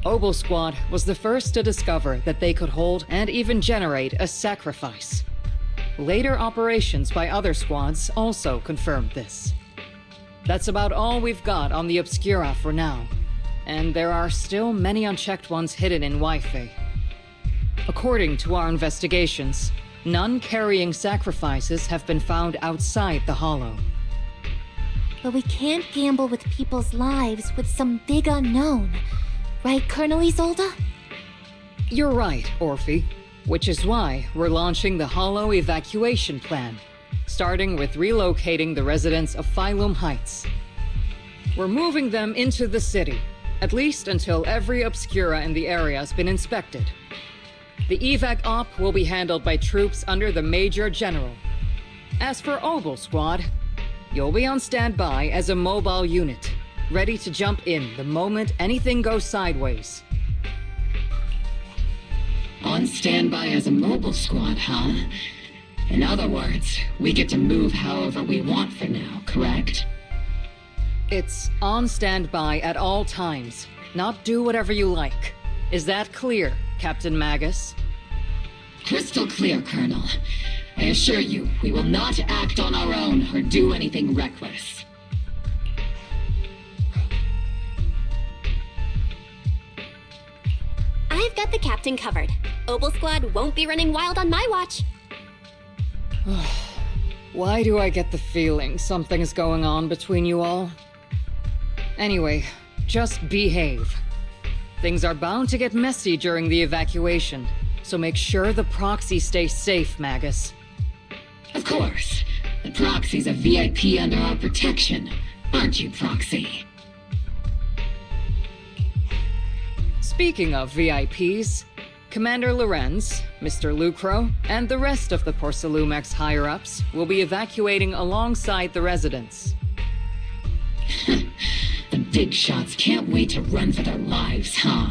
Obol Squad was the first to discover that they could hold and even generate a sacrifice. Later operations by other squads also confirmed this. That's about all we've got on the Obscura for now, and there are still many unchecked ones hidden in Waifei. According to our investigations, none carrying sacrifices have been found outside the Hollow. But we can't gamble with people's lives with some big unknown. Right, Colonel Isolde? You're right, Orphe. Which is why we're launching the Hollow evacuation plan, starting with relocating the residents of Phylum Heights. We're moving them into the city, at least until every Obscura in the area has been inspected. The evac op will be handled by troops under the Major General. As for Obol Squad, you'll be on standby as a mobile unit, ready to jump in the moment anything goes sideways. On standby as a mobile squad, huh? In other words, we get to move however we want for now, correct? It's on standby at all times, not do whatever you like. Is that clear, Captain Magus? Crystal clear, Colonel. I assure you, we will not act on our own or do anything reckless. I've got the captain covered. Obol Squad won't be running wild on my watch. Why do I get the feeling something's going on between you all? Anyway, just behave. Things are bound to get messy during the evacuation, so make sure the proxy stays safe, Magus. Of course. The proxy's a VIP under our protection, aren't you, Proxy? Speaking of VIPs, Commander Lorenz, Mr. Lucro, and the rest of the Porcelumex higher-ups will be evacuating alongside the residents. The big shots can't wait to run for their lives, huh?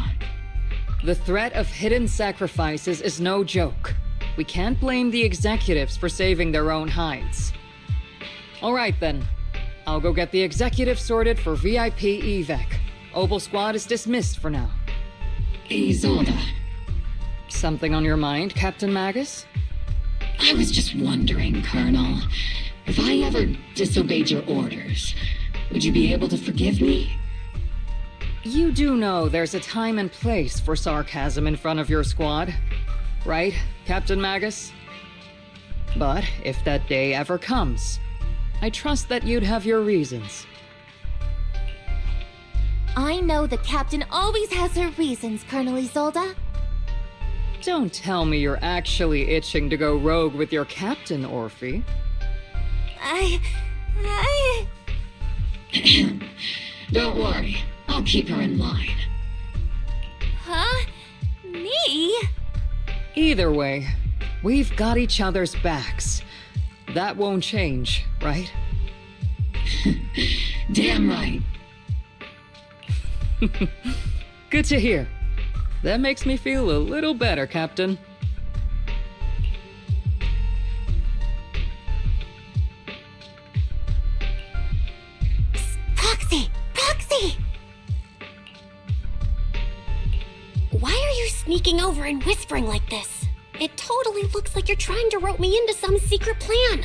The threat of hidden sacrifices is no joke. We can't blame the executives for saving their own hides. All right then. I'll go get the executives sorted for VIP evac. Obol Squad is dismissed for now. Isolde. Something on your mind, Captain Magus? I was just wondering, Colonel. If I ever disobeyed your orders, would you be able to forgive me? You do know there's a time and place for sarcasm in front of your squad, right, Captain Magus? But if that day ever comes, I trust that you'd have your reasons. I know the captain always has her reasons, Colonel Isolde. Don't tell me you're actually itching to go rogue with your captain, Orphe. Don't worry, I'll keep her in line. Huh? Me? Either way, we've got each other's backs. That won't change, right? Damn right. Good to hear. That makes me feel a little better, Captain. Psst, Proxy! Proxy! Why are you sneaking over and whispering like this? It totally looks like you're trying to rope me into some secret plan.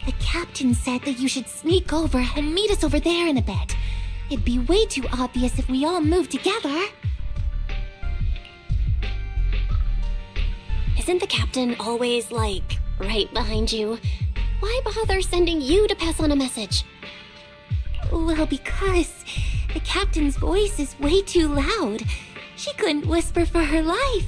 The captain said that you should sneak over and meet us over there in a bit. It'd be way too obvious if we all moved together. Isn't the captain always, like, right behind you? Why bother sending you to pass on a message? Well, because the captain's voice is way too loud. She couldn't whisper for her life.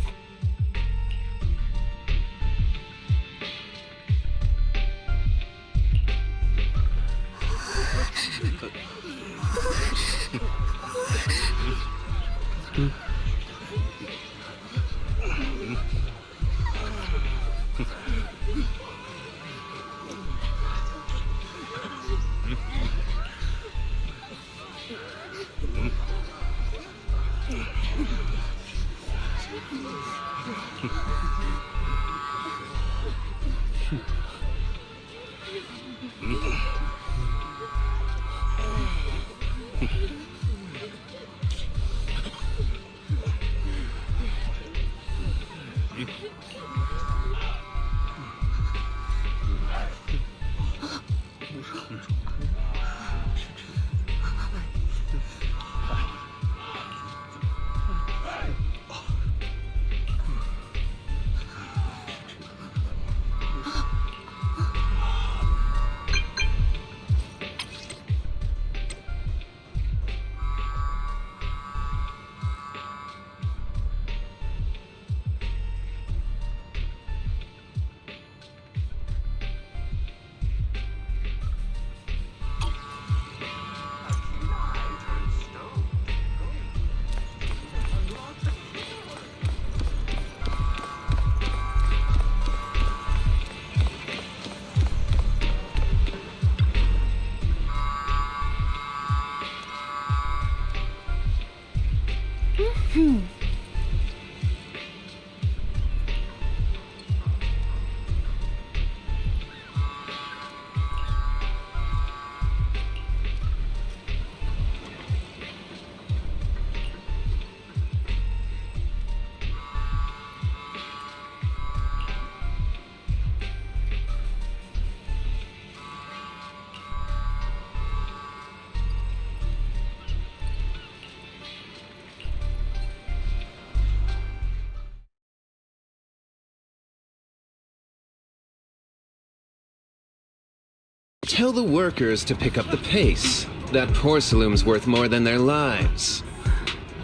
Tell the workers to pick up the pace. That porcelain's worth more than their lives.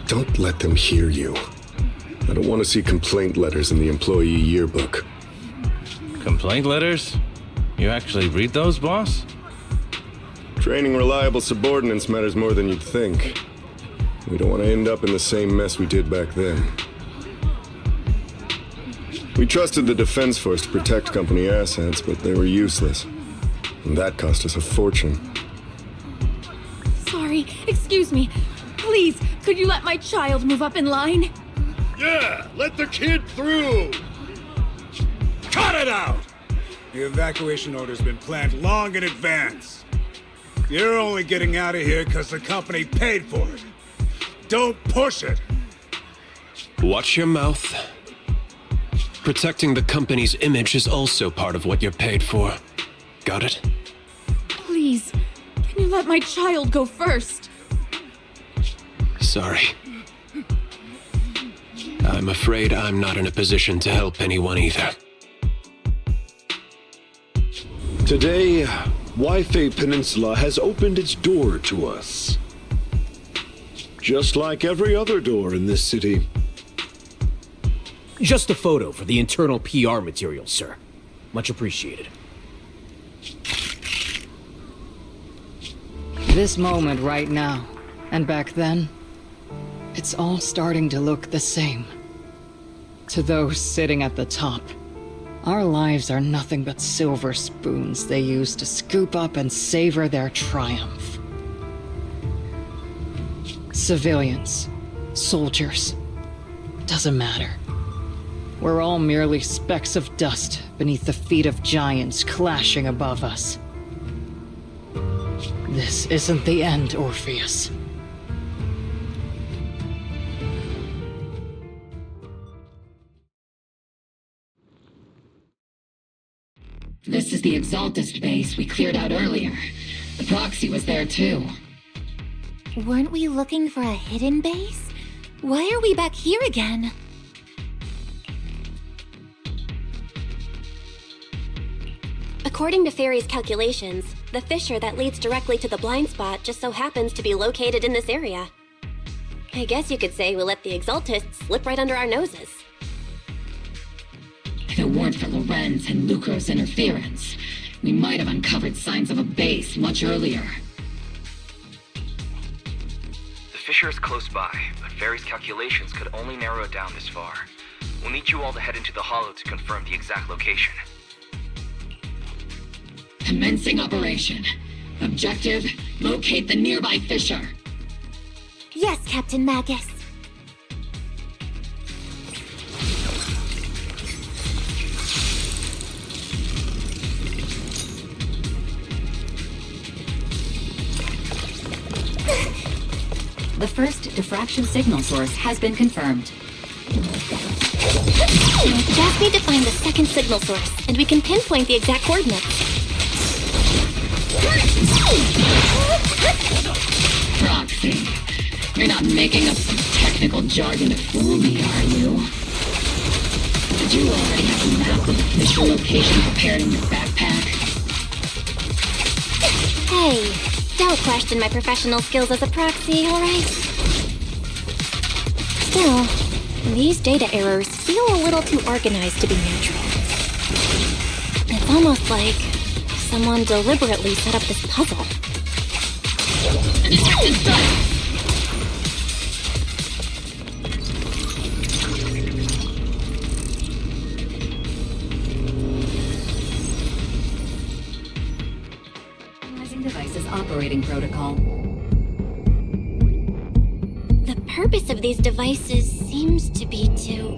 Don't let them hear you. I don't want to see complaint letters in the employee yearbook. Complaint letters? You actually read those, boss? Training reliable subordinates matters more than you'd think. We don't want to end up in the same mess we did back then. We trusted the Defense Force to protect company assets, but they were useless. And that cost us a fortune. Sorry, excuse me. Please, could you let my child move up in line? Yeah, let the kid through! Cut it out! The evacuation order's been planned long in advance. You're only getting out of here because the company paid for it. Don't push it! Watch your mouth. Protecting the company's image is also part of what you're paid for. Got it? Please, can you let my child go first? Sorry. I'm afraid I'm not in a position to help anyone either. Today, Wi-Fi Peninsula has opened its door to us. Just like every other door in this city. Just a photo for the internal PR material, sir. Much appreciated. This moment right now, and back then, it's all starting to look the same. To those sitting at the top, our lives are nothing but silver spoons they use to scoop up and savor their triumph. Civilians, soldiers, doesn't matter. We're all merely specks of dust beneath the feet of giants clashing above us. This isn't the end, Orpheus. This is the Exaltist base we cleared out earlier. The proxy was there too. Weren't we looking for a hidden base? Why are we back here again? According to Fairy's calculations, the fissure that leads directly to the blind spot just so happens to be located in this area. I guess you could say we let the Exaltists slip right under our noses. If it weren't for Lorenz and Lucro's interference, we might have uncovered signs of a base much earlier. The fissure is close by, but Fairy's calculations could only narrow it down this far. We'll need you all to head into the hollow to confirm the exact location. Commencing operation. Objective, locate the nearby fissure. Yes, Captain Magus. The first diffraction signal source has been confirmed. We just need to find the second signal source, and we can pinpoint the exact coordinates. Proxy, you're not making up some technical jargon to fool me, are you? Did you already have a map of the fissure location prepared in your backpack? Hey, don't question my professional skills as a proxy, alright? Still, these data errors feel a little too organized to be neutral. It's almost like someone deliberately set up this puzzle. Analyzing devices operating protocol. The purpose of these devices seems to be to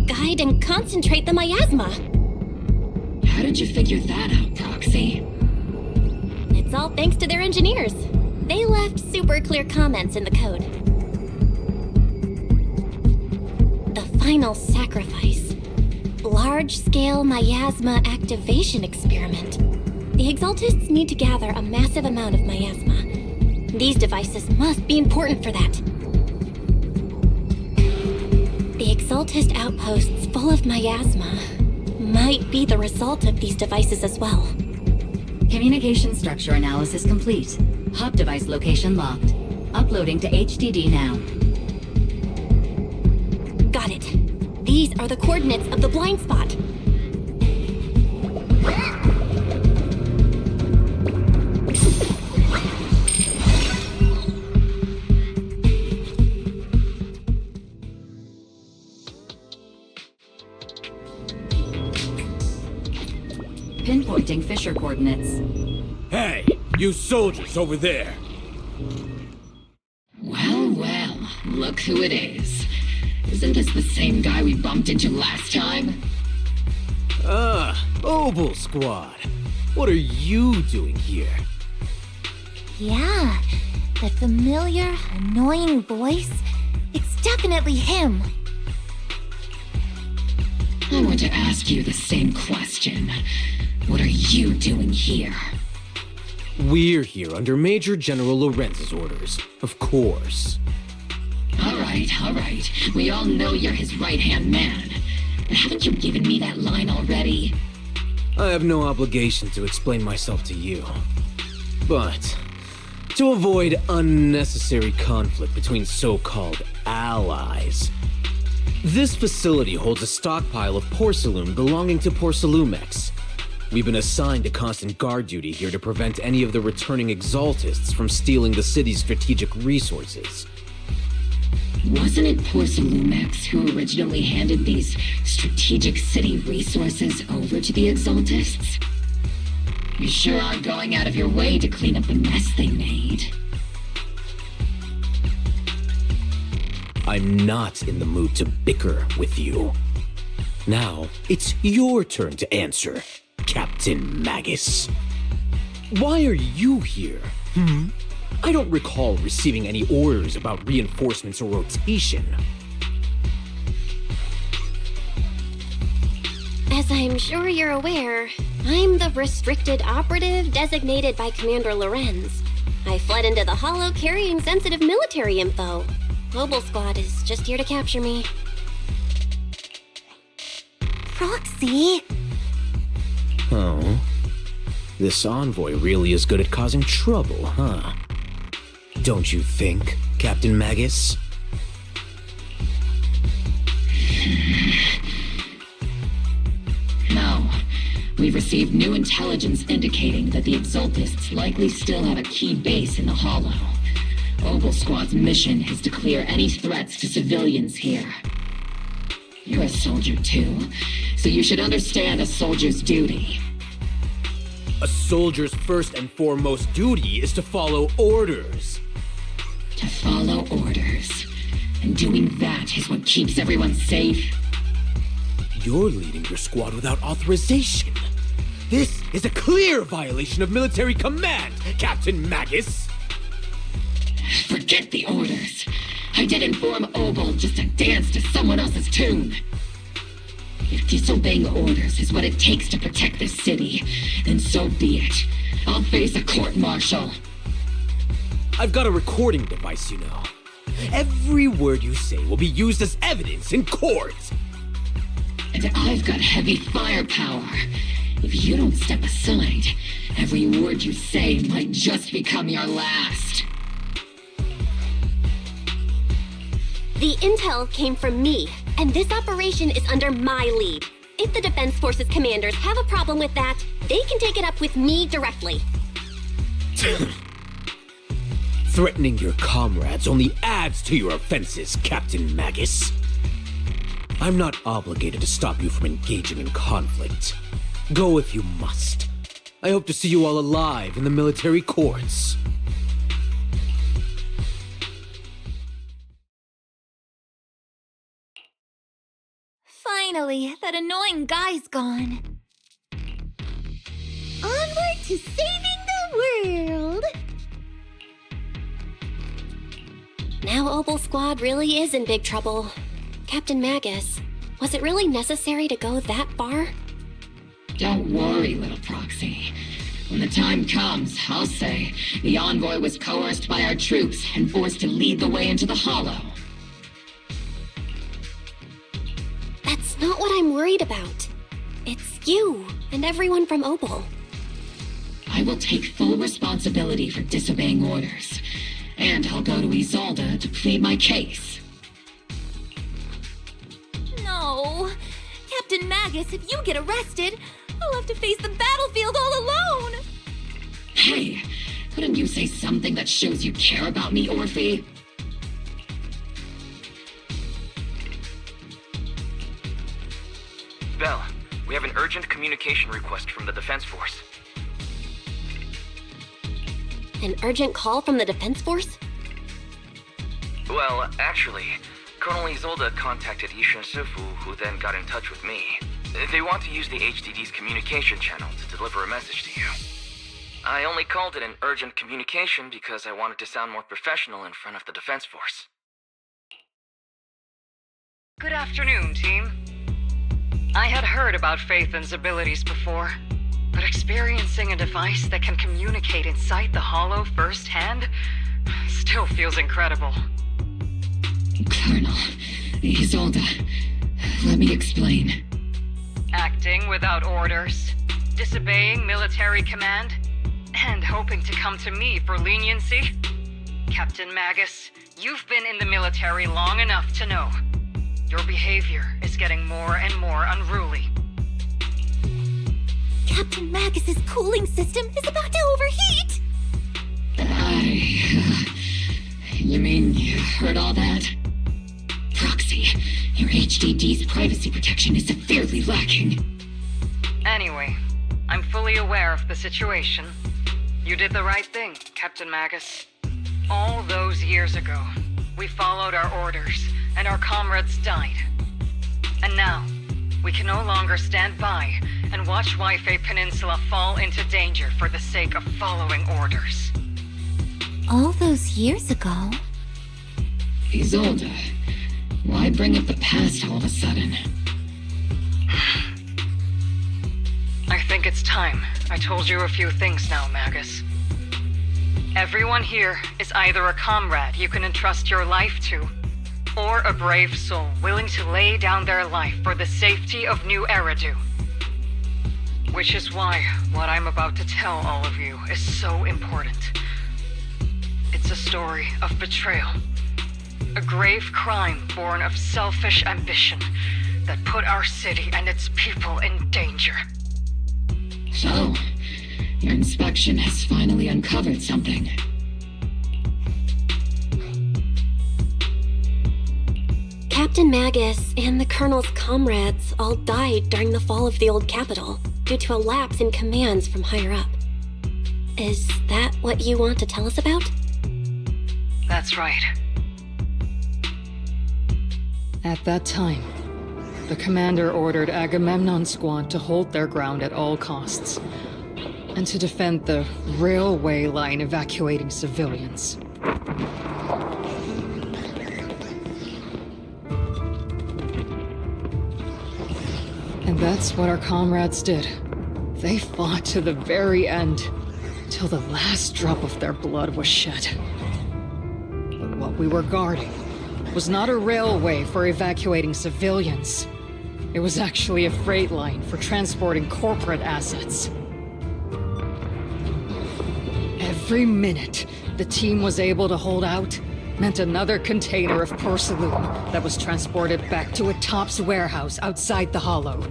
guide and concentrate the miasma. How did you figure that out, Proxy? It's all thanks to their engineers. They left super clear comments in the code. The final sacrifice. Large-scale miasma activation experiment. The Exaltists need to gather a massive amount of miasma. These devices must be important for that. The Exaltist outposts full of miasma might be the result of these devices as well. Communication structure analysis complete. Hub device location locked. Uploading to HDD now. Got it. These are the coordinates of the blind spot. Pinpointing Fisher coordinates. Hey, you soldiers over there! Well, well, look who it is. Isn't this the same guy we bumped into last time? Obol Squad. What are you doing here? Yeah, that familiar, annoying voice. It's definitely him. I want to ask you the same question. What are you doing here? We're here under Major General Lorenz's orders, of course. All right. We all know you're his right-hand man. But haven't you given me that line already? I have no obligation to explain myself to you. But to avoid unnecessary conflict between so-called allies, this facility holds a stockpile of porcelain belonging to Porcelumex. We've been assigned to constant guard duty here to prevent any of the returning exaltists from stealing the city's strategic resources. Wasn't it Porcelumex who originally handed these strategic city resources over to the exaltists? You sure are going out of your way to clean up the mess they made. I'm not in the mood to bicker with you. Now, it's your turn to answer, Captain Magus. Why are you here? I don't recall receiving any orders about reinforcements or rotation. As I'm sure you're aware, I'm the restricted operative designated by Commander Lorenz. I fled into the Hollow carrying sensitive military info. Obol Squad is just here to capture me. Proxy? Oh. This envoy really is good at causing trouble, huh? Don't you think, Captain Magus? No. We've received new intelligence indicating that the Exaltists likely still have a key base in the Hollow. Obol Squad's mission is to clear any threats to civilians here. You're a soldier too, so you should understand a soldier's duty. A soldier's first and foremost duty is to follow orders. To follow orders. And doing that is what keeps everyone safe. You're leading your squad without authorization. This is a clear violation of military command, Captain Magus. Forget the orders. I didn't form Obol just to dance to someone else's tune. If disobeying orders is what it takes to protect this city, then so be it. I'll face a court-martial. I've got a recording device, you know. Every word you say will be used as evidence in court. And I've got heavy firepower. If you don't step aside, every word you say might just become your last. The intel came from me, and this operation is under my lead. If the Defense Forces commanders have a problem with that, they can take it up with me directly. Threatening your comrades only adds to your offenses, Captain Magus. I'm not obligated to stop you from engaging in conflict. Go if you must. I hope to see you all alive in the military courts. Finally, that annoying guy's gone. Onward to saving the world! Now Obol Squad really is in big trouble. Captain Magus, was it really necessary to go that far? Don't worry, little proxy. When the time comes, I'll say the envoy was coerced by our troops and forced to lead the way into the Hollow. That's not what I'm worried about. It's you and everyone from Obol. I will take full responsibility for disobeying orders. And I'll go to Isolde to plead my case. No. Captain Magus, if you get arrested, I'll have to face the battlefield all alone! Hey, couldn't you say something that shows you care about me, Orphe? Belle, we have an urgent communication request from the Defense Force. An urgent call from the Defense Force? Well, actually, Colonel Isolde contacted Ishin Sifu, who then got in touch with me. They want to use the HDD's communication channel to deliver a message to you. I only called it an urgent communication because I wanted to sound more professional in front of the Defense Force. Good afternoon, team. I had heard about Phaethon's abilities before, but experiencing a device that can communicate inside the Hollow firsthand still feels incredible. Colonel, Isolde, let me explain. Acting without orders, disobeying military command, and hoping to come to me for leniency? Captain Magus, you've been in the military long enough to know. Your behavior is getting more and more unruly. Captain Magus's cooling system is about to overheat! You mean you heard all that? Proxy, your HDD's privacy protection is severely lacking. Anyway, I'm fully aware of the situation. You did the right thing, Captain Magus. All those years ago, we followed our orders, and our comrades died. And now, we can no longer stand by and watch Waifei Peninsula fall into danger for the sake of following orders. All those years ago? Isolde, why bring up the past all of a sudden? I think it's time I told you a few things now, Magus. Everyone here is either a comrade you can entrust your life to, or a brave soul willing to lay down their life for the safety of New Eridu. Which is why what I'm about to tell all of you is so important. It's a story of betrayal. A grave crime born of selfish ambition that put our city and its people in danger. So, your inspection has finally uncovered something. Captain Magus and the Colonel's comrades all died during the fall of the old capital due to a lapse in commands from higher up. Is that what you want to tell us about? That's right. At that time, the commander ordered Agamemnon's squad to hold their ground at all costs, and to defend the railway line evacuating civilians. And that's what our comrades did. They fought to the very end, till the last drop of their blood was shed. But what we were guarding was not a railway for evacuating civilians. It was actually a freight line for transporting corporate assets. Every minute the team was able to hold out meant another container of porcelain that was transported back to a Top's warehouse outside the Hollow.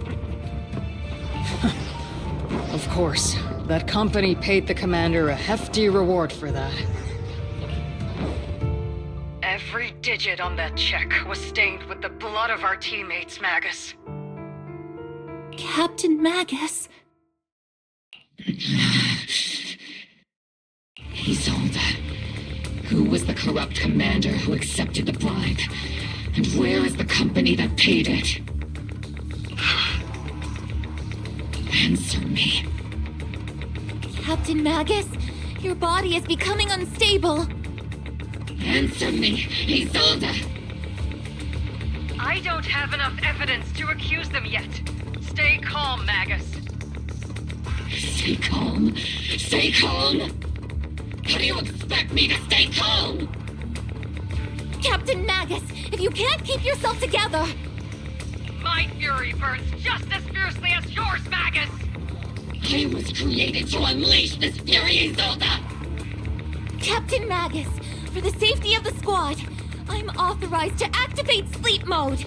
Of course, that company paid the commander a hefty reward for that. Every digit on that check was stained with the blood of our teammates, Magus. Captain Magus? Isolde, who was the corrupt commander who accepted the bribe? And where is the company that paid it? Answer me. Captain Magus, your body is becoming unstable. Answer me, Isolde! I don't have enough evidence to accuse them yet. Stay calm, Magus. Stay calm? Stay calm? How do you expect me to stay calm? Captain Magus, if you can't keep yourself together... My fury burns just as fiercely as yours, Magus! I was created to unleash this fury, Isolde! Captain Magus, for the safety of the squad, I'm authorized to activate sleep mode.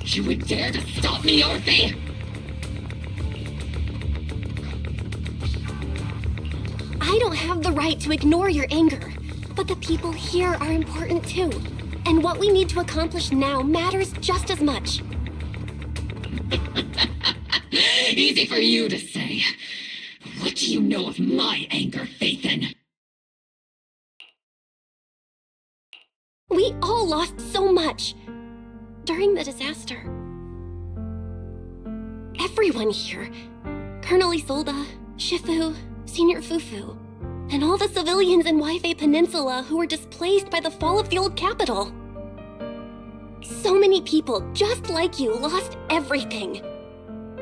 You would dare to stop me, Orphe? I don't have the right to ignore your anger, but the people here are important too. And what we need to accomplish now matters just as much. Easy for you to say. What do you know of my anger, Phaethon? We all lost so much during the disaster. Everyone here, Colonel Isolde, Shifu, Senior Fufu, and all the civilians in Wi-Fi Peninsula who were displaced by the fall of the old capital. So many people just like you lost everything.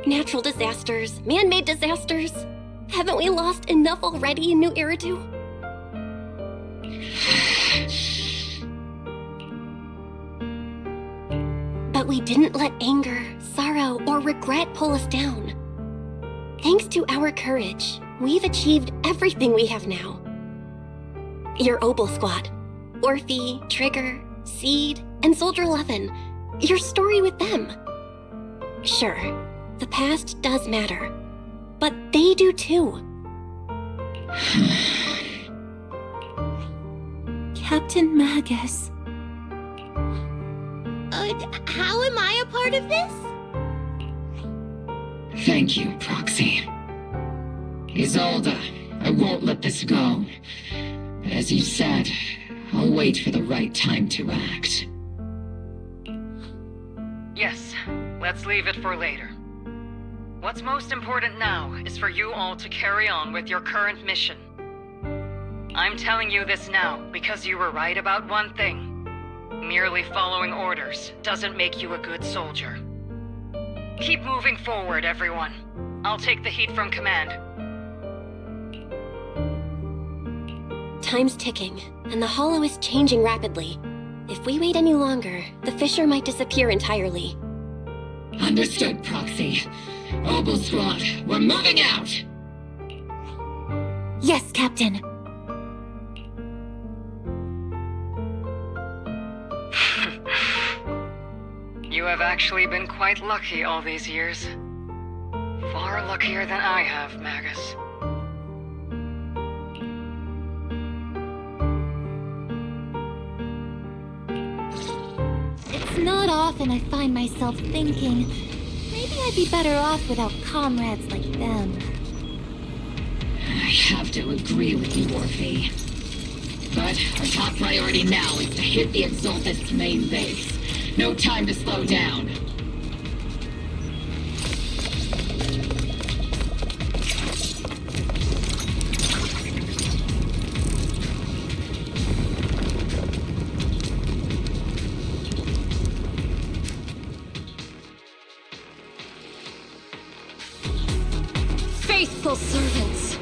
Natural disasters, man-made disasters. Haven't we lost enough already in New Eridu? But we didn't let anger, sorrow, or regret pull us down. Thanks to our courage, we've achieved everything we have now. Your Obol squad, Orphe, Trigger, Seed, and Soldier 11. Your story with them. Sure, the past does matter, but they do too. Captain Magus. How am I a part of this? Thank you, Proxy. Isolde, I won't let this go. But as you said, I'll wait for the right time to act. Yes, let's leave it for later. What's most important now is for you all to carry on with your current mission. I'm telling you this now because you were right about one thing. Merely following orders doesn't make you a good soldier. Keep moving forward, everyone. I'll take the heat from command. Time's ticking, and the Hollow is changing rapidly. If we wait any longer, the fissure might disappear entirely. Understood, Proxy. Obol Squad, we're moving out! Yes, Captain. You have actually been quite lucky all these years. Far luckier than I have, Magus. It's not often I find myself thinking, maybe I'd be better off without comrades like them. I have to agree with you, Orphe. But our top priority now is to hit the Exaltist's main base. No time to slow down. Faithful servants,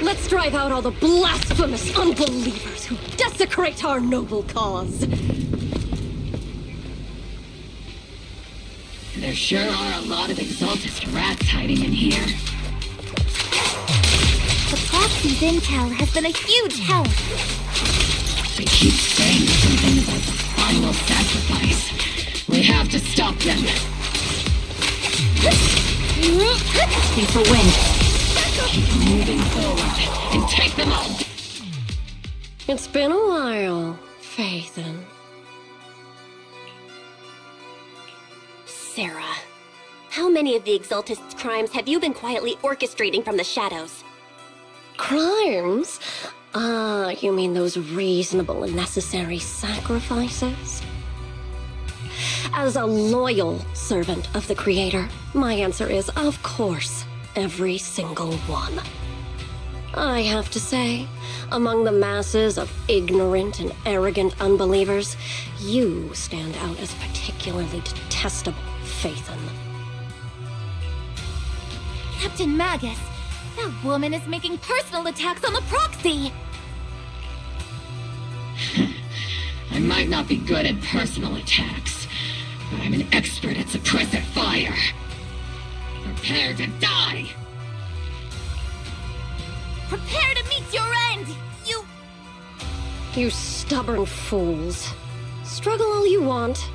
let's drive out all the blasphemous unbelievers who desecrate our noble cause. There sure are a lot of Exaltist rats hiding in here. The Proxy's intel has been a huge help. They keep saying something about the final sacrifice. We have to stop them. Aim for wind. Keep moving forward and take them out. It's been a while, Phaethon. Sarah, how many of the Exaltist's crimes have you been quietly orchestrating from the shadows? Crimes? Ah, you mean those reasonable and necessary sacrifices? As a loyal servant of the Creator, my answer is, of course, every single one. I have to say, among the masses of ignorant and arrogant unbelievers, you stand out as particularly detestable, Phaethon. Captain Magus, that woman is making personal attacks on the Proxy! I might not be good at personal attacks, but I'm an expert at suppressive fire. Prepare to die! Prepare to meet your end! You stubborn fools. Struggle all you want.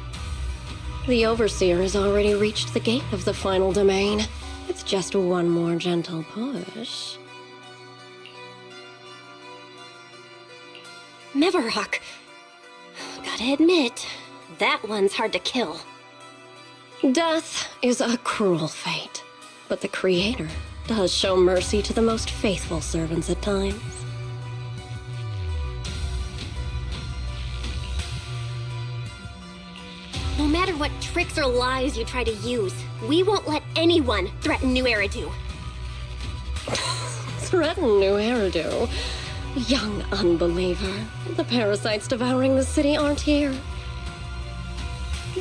The Overseer has already reached the gate of the final domain. It's just one more gentle push. Meverok. Gotta admit, that one's hard to kill. Death is a cruel fate, but the Creator does show mercy to the most faithful servants at times. No matter what tricks or lies you try to use, we won't let anyone threaten New Eridu. Threaten New Eridu? Young unbeliever. The parasites devouring the city aren't here.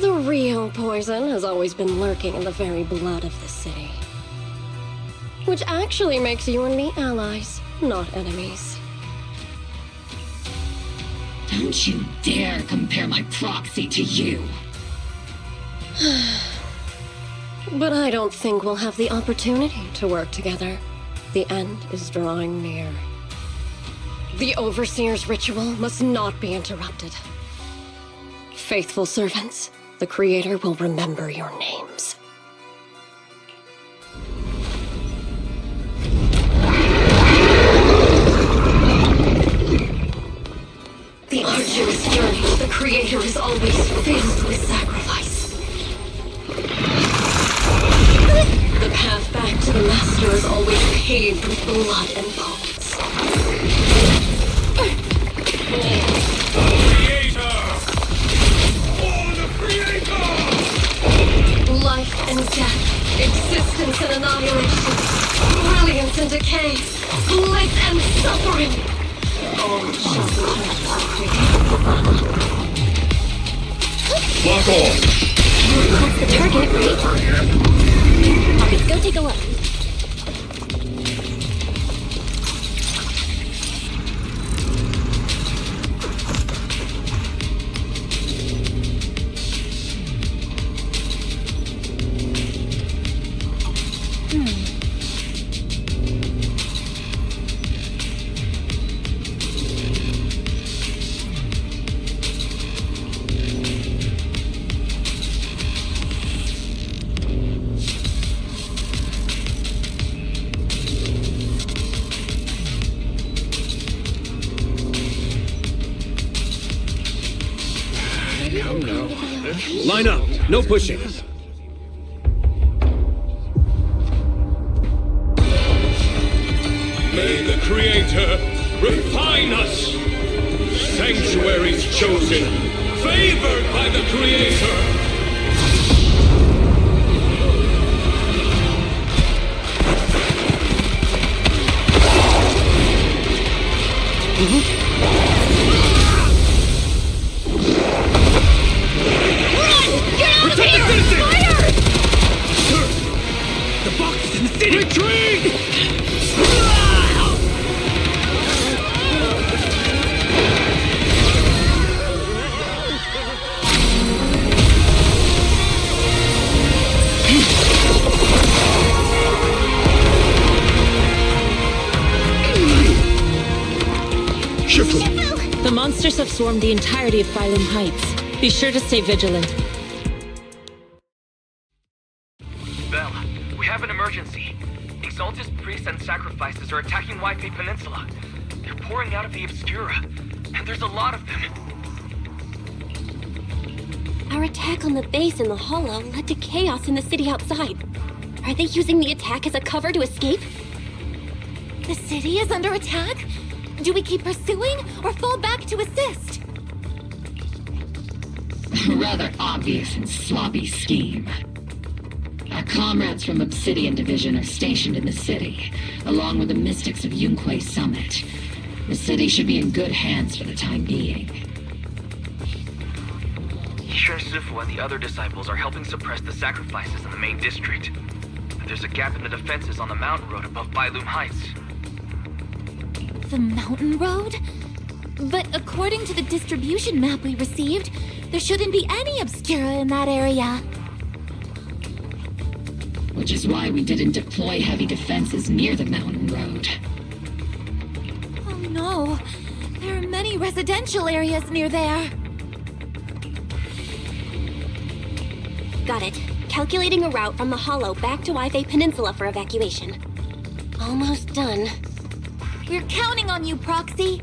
The real poison has always been lurking in the very blood of the city. Which actually makes you and me allies, not enemies. Don't you dare compare my proxy to you! But I don't think we'll have the opportunity to work together. The end is drawing near. The Overseer's ritual must not be interrupted. Faithful servants, the Creator will remember your names. The arduous journey to the Creator is always filled with sacrifice. The path back to the Master is always paved with blood and bones. Creator! For the Creator! Life and death, existence and annihilation, brilliance and decay, bliss and suffering. All shall return to the Creator. Lock on! That's the target, right? Okay, go take a look. Line up. No pushing. May the Creator refine us! Sanctuaries chosen, favored by the Creator! The monsters have swarmed the entirety of Phylum Heights. Be sure to stay vigilant. Belle, we have an emergency. Isolde's priests and sacrifices are attacking Wi-Fi Peninsula. They're pouring out of the Obscura, and there's a lot of them. Our attack on the base in the Hollow led to chaos in the city outside. Are they using the attack as a cover to escape? The city is under attack? Do we keep pursuing or fall back to assist? A rather obvious and sloppy scheme. Our comrades from Obsidian Division are stationed in the city, along with the mystics of Yunque Summit. The city should be in good hands for the time being. Yishun Sifu and the other disciples are helping suppress the sacrifices in the main district. But there's a gap in the defenses on the mountain road above Phylum Heights. The mountain road? But according to the distribution map we received, there shouldn't be any Obscura in that area. Which is why we didn't deploy heavy defenses near the mountain road. no. There are many residential areas near there. Got it. Calculating a route from the Hollow back to Wi-Fi Peninsula for evacuation. Almost done. We're counting on you, Proxy.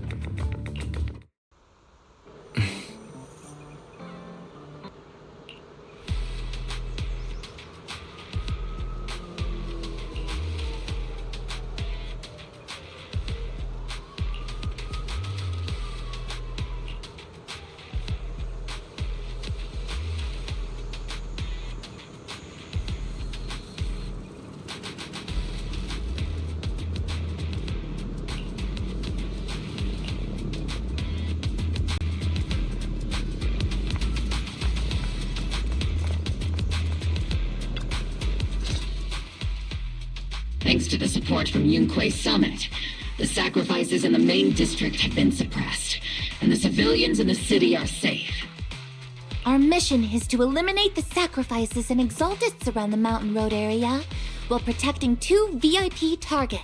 Thanks to the support from Yunque's summit, the sacrifices in the main district have been suppressed, and the civilians in the city are safe. Our mission is to eliminate the sacrifices and exaltists around the Mountain Road area, while protecting 2 VIP targets.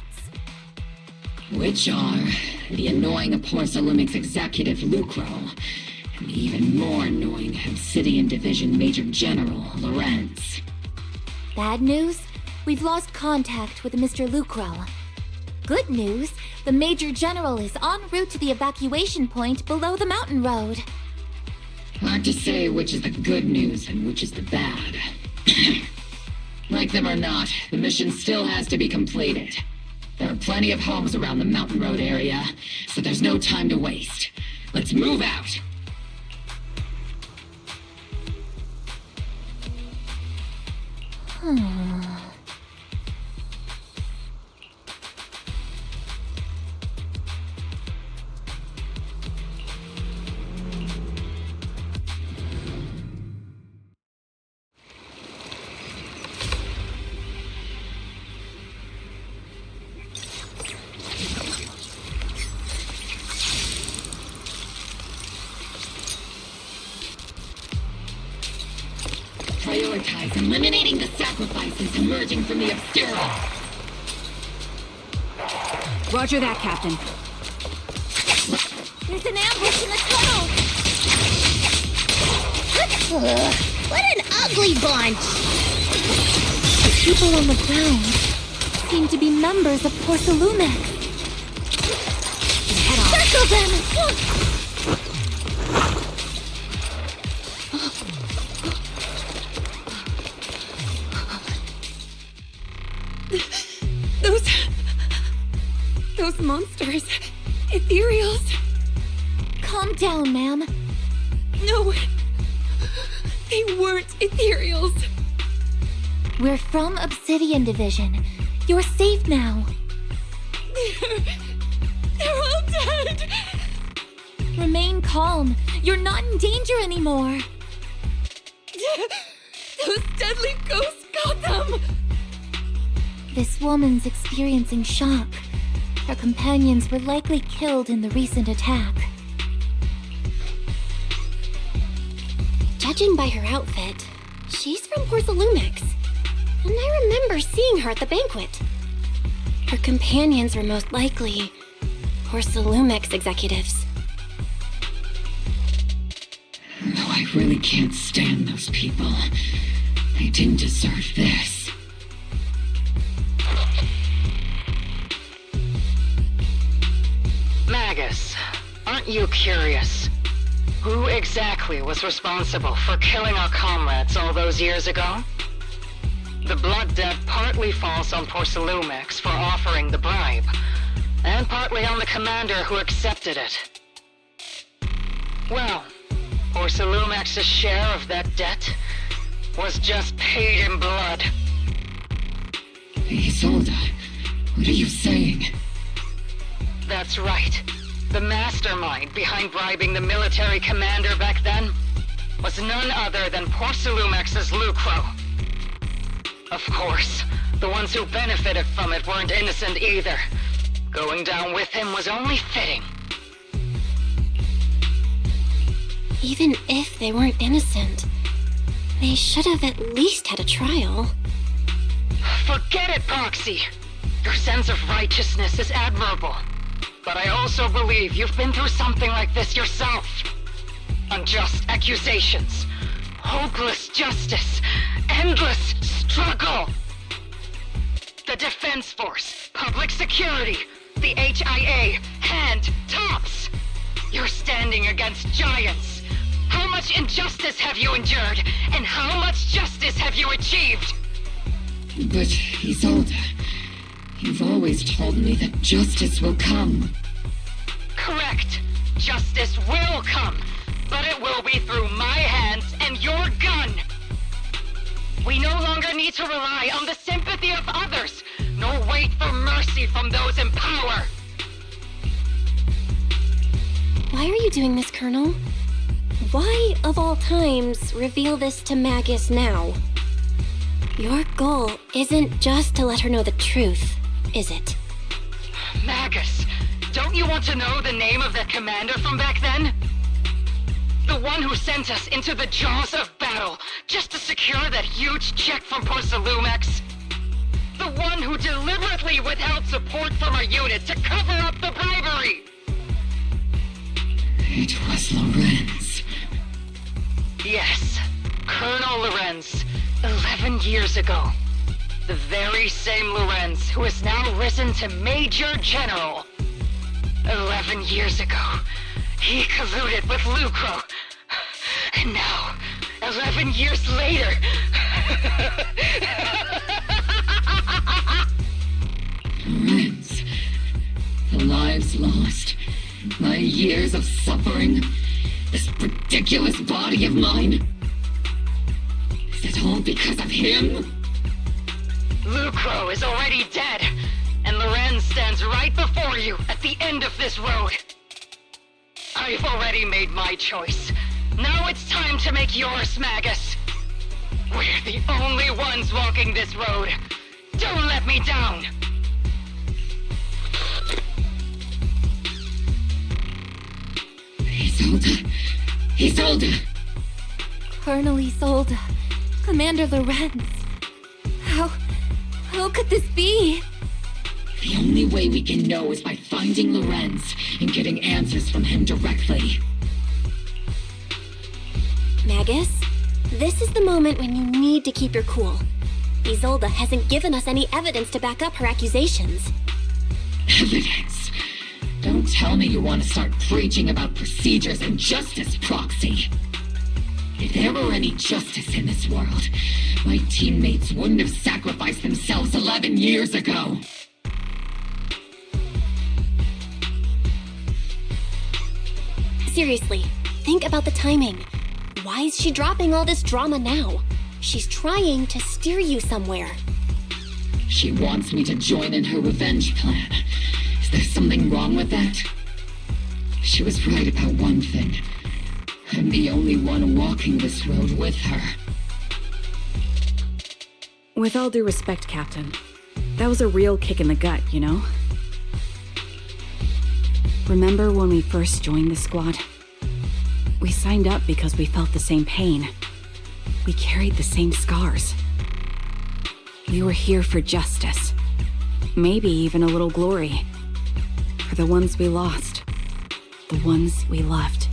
Which are the annoying Porcelumix executive Lucro, and the even more annoying Obsidian Division Major General Lorenz. Bad news? We've lost contact with Mr. Lucro. Good news, the Major General is en route to the evacuation point below the mountain road. Hard to say which is the good news and which is the bad. Like them or not, the mission still has to be completed. There are plenty of homes around the mountain road area, so there's no time to waste. Let's move out! Prioritize eliminating the sacrifices emerging from the obscura. Roger that, Captain. There's an ambush in the tunnel! What an ugly bunch! The people on the ground seem to be members of Porcelumix. Circle them! Those monsters. Ethereals. Calm down, ma'am. No. They weren't ethereals. We're from Obsidian Division. You're safe now. They're all dead. Remain calm. You're not in danger anymore. Those deadly ghosts got them. This woman's experiencing shock. Her companions were likely killed in the recent attack. Judging by her outfit, she's from Porcelumix. And I remember seeing her at the banquet. Her companions were most likely Porcelumix executives. No, I really can't stand those people. They didn't deserve this. Magus, aren't you curious? Who exactly was responsible for killing our comrades all those years ago? The blood debt partly falls on Porcelumix for offering the bribe, and partly on the commander who accepted it. Well, Porcelumix's share of that debt was just paid in blood. Isolde, what are you saying? That's right. The mastermind behind bribing the military commander back then was none other than Porcelumix's Lucro. Of course, the ones who benefited from it weren't innocent either. Going down with him was only fitting. Even if they weren't innocent, they should have at least had a trial. Forget it, Proxy! Your sense of righteousness is admirable. But I also believe you've been through something like this yourself. Unjust accusations, hopeless justice, endless struggle. The Defense Force, public security, the HIA, hand tops. You're standing against giants. How much injustice have you endured, and how much justice have you achieved? But, Isolde, you've always told me that justice will come. Correct. Justice will come, but it will be through my hands and your gun. We no longer need to rely on the sympathy of others, nor wait for mercy from those in power. Why are you doing this, Colonel? Why, of all times, reveal this to Magus now? Your goal isn't just to let her know the truth, is it? Magus, don't you want to know the name of the commander from back then? The one who sent us into the jaws of battle just to secure that huge check from Porsalumex? The one who deliberately withheld support from our unit to cover up the bribery? It was Lorenz. Yes, Colonel Lorenz, 11 years ago. The very same Lorenz who has now risen to Major General. 11 years ago, he colluded with Lucro. And now, 11 years later... Lorenz, the lives lost, my years of suffering, this ridiculous body of mine. Is it all because of him? Lucro is already dead, and Lorenz stands right before you at the end of this road. I've already made my choice. Now it's time to make yours, Magus. We're the only ones walking this road. Don't let me down. Isolde! Colonel Isolde. Commander Lorenz. How could this be? The only way we can know is by finding Lorenz and getting answers from him directly. Magus, this is the moment when you need to keep your cool. Isolde hasn't given us any evidence to back up her accusations. Evidence? Don't tell me you want to start preaching about procedures and justice, Proxy. If there were any justice in this world, my teammates wouldn't have sacrificed themselves 11 years ago. Seriously, think about the timing. Why is she dropping all this drama now? She's trying to steer you somewhere. She wants me to join in her revenge plan. Is there something wrong with that? She was right about one thing. I'm the only one walking this road with her. With all due respect, Captain, that was a real kick in the gut, you know? Remember when we first joined the squad? We signed up because we felt the same pain. We carried the same scars. We were here for justice. Maybe even a little glory. For the ones we lost. The ones we loved.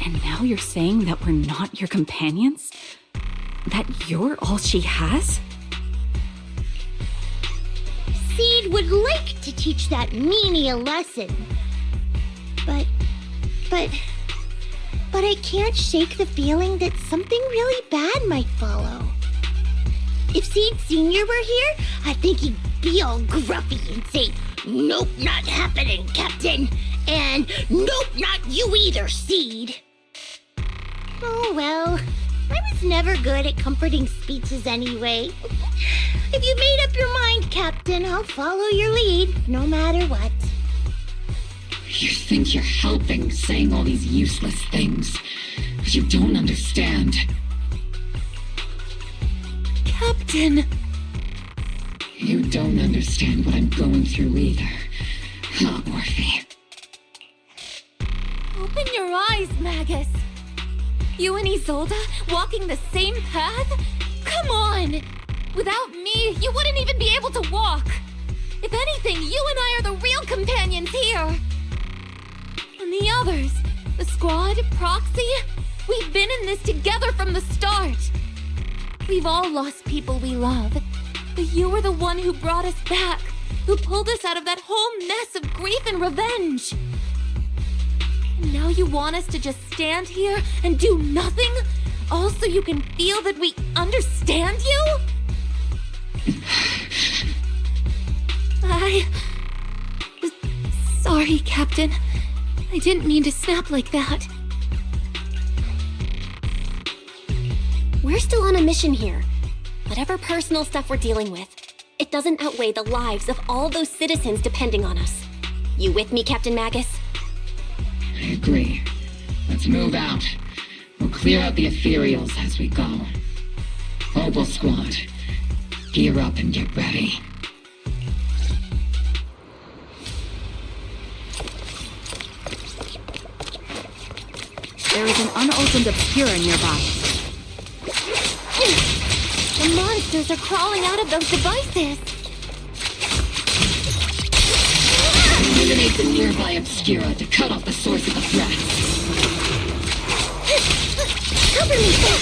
And now you're saying that we're not your companions? That you're all she has? Seed would like to teach that meanie a lesson. But I can't shake the feeling that something really bad might follow. If Seed Sr. were here, I think he'd be all gruffy and say, "Nope, not happening, Captain." And "Nope, not you either, Seed." Oh well, I was never good at comforting speeches anyway. If you made up your mind, Captain, I'll follow your lead, no matter what. You think you're helping saying all these useless things, but you don't understand. Captain! You don't understand what I'm going through either, huh, Morphe? Open your eyes, Magus. You and Isolde walking the same path? Come on! Without me, you wouldn't even be able to walk. If anything, you and I are the real companions here. others. The squad, Proxy. We've been in this together from the start. We've all lost people we love. But you were the one who brought us back, who pulled us out of that whole mess of grief and revenge. And now you want us to just stand here and do nothing? All so you can feel that we understand you? Sorry, Captain. I didn't mean to snap like that. We're still on a mission here. Whatever personal stuff we're dealing with, it doesn't outweigh the lives of all those citizens depending on us. You with me, Captain Magus? I agree. Let's move out. We'll clear out the ethereals as we go. Obol squad, gear up and get ready. There is an unopened obscura nearby. The monsters are crawling out of those devices. Eliminate the nearby obscura to cut off the source of the threat. Cover me, Belle.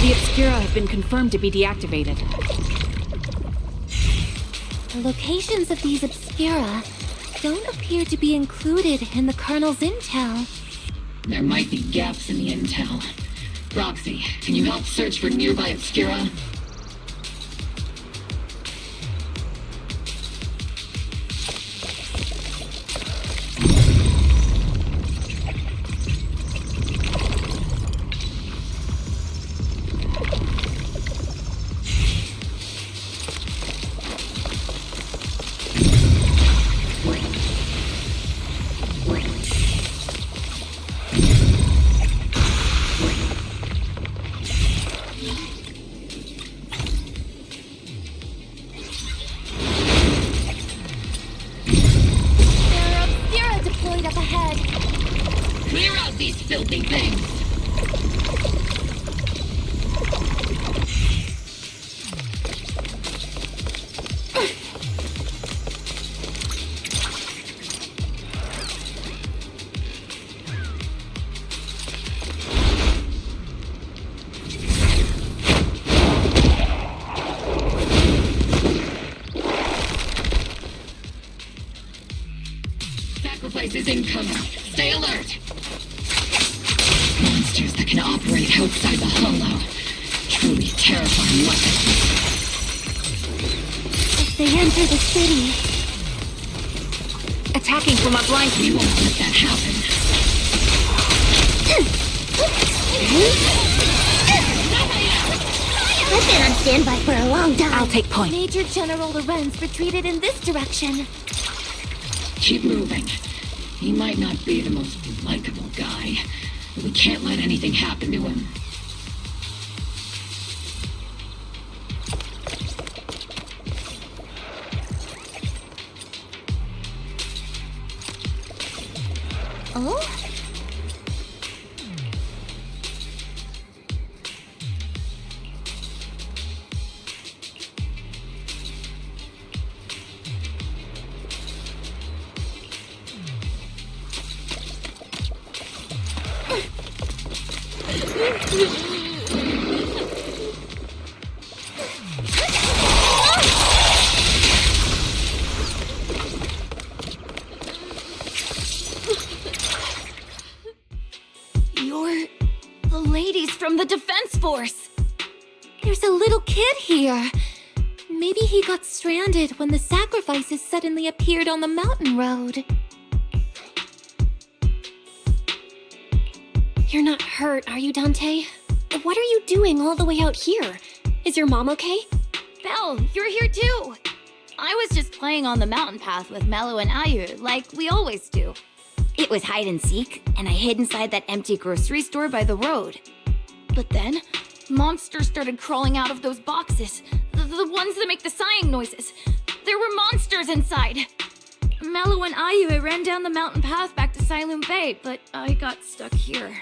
The obscura have been confirmed to be deactivated. The locations of these obscura don't appear to be included in the Colonel's intel. There might be gaps in the intel. Roxy, can you help search for nearby obscura? Filthy things! Sacrifice is incoming. Stay alert! Monsters that can operate outside the hollow. Truly terrifying weapons. If they enter the city... Attacking from a blind... We won't let that happen. I've been on standby for a long time. I'll take point. Major General Lorenz retreated in this direction. Keep moving. He might not be the most likable guy. We can't let anything happen to him. Oh? You're the ladies from the Defense Force. There's a little kid here. Maybe he got stranded when the sacrifices suddenly appeared on the mountain road. You're not hurt, are you, Dante? What are you doing all the way out here? Is your mom okay? Belle, you're here too. I was just playing on the mountain path with Mello and Ayu, like we always do. It was hide and seek, and I hid inside that empty grocery store by the road. But then, monsters started crawling out of those boxes. The ones that make the sighing noises. There were monsters inside. Colonel and Ayu ran down the mountain path back to Silum Bay, but I got stuck here.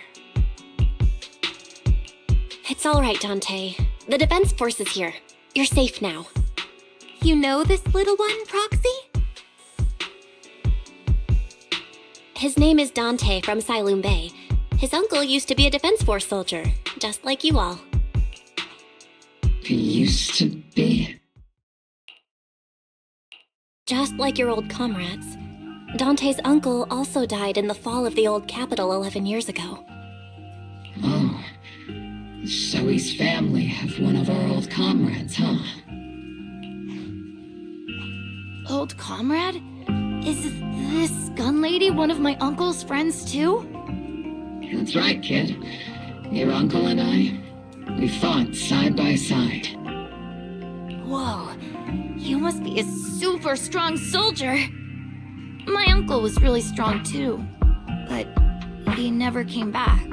It's all right, Dante. The defense force is here. You're safe now. You know this little one, Proxy? His name is Dante from Silum Bay. His uncle used to be a defense force soldier, just like you all. He used to be? Just like your old comrades. Dante's uncle also died in the fall of the old capital 11 years ago. Oh. So his family have one of our old comrades, huh? Old comrade? Is this gun lady one of my uncle's friends too? That's right, kid. Your uncle and I, we fought side by side. Whoa, you must be a super strong soldier. My uncle was really strong too, but he never came back.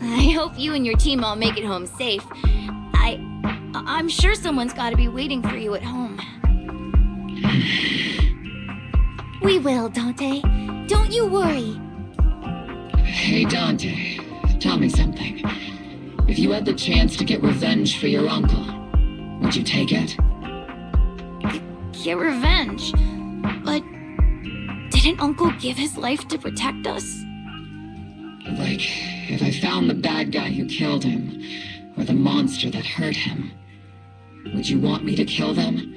I hope you and your team all make it home safe. I'm sure someone's gotta be waiting for you at home. We will, Dante. Don't you worry. Hey, Dante, tell me something. If you had the chance to get revenge for your uncle, would you take it? Get revenge? But didn't Uncle give his life to protect us? Like, if I found the bad guy who killed him, or the monster that hurt him, would you want me to kill them?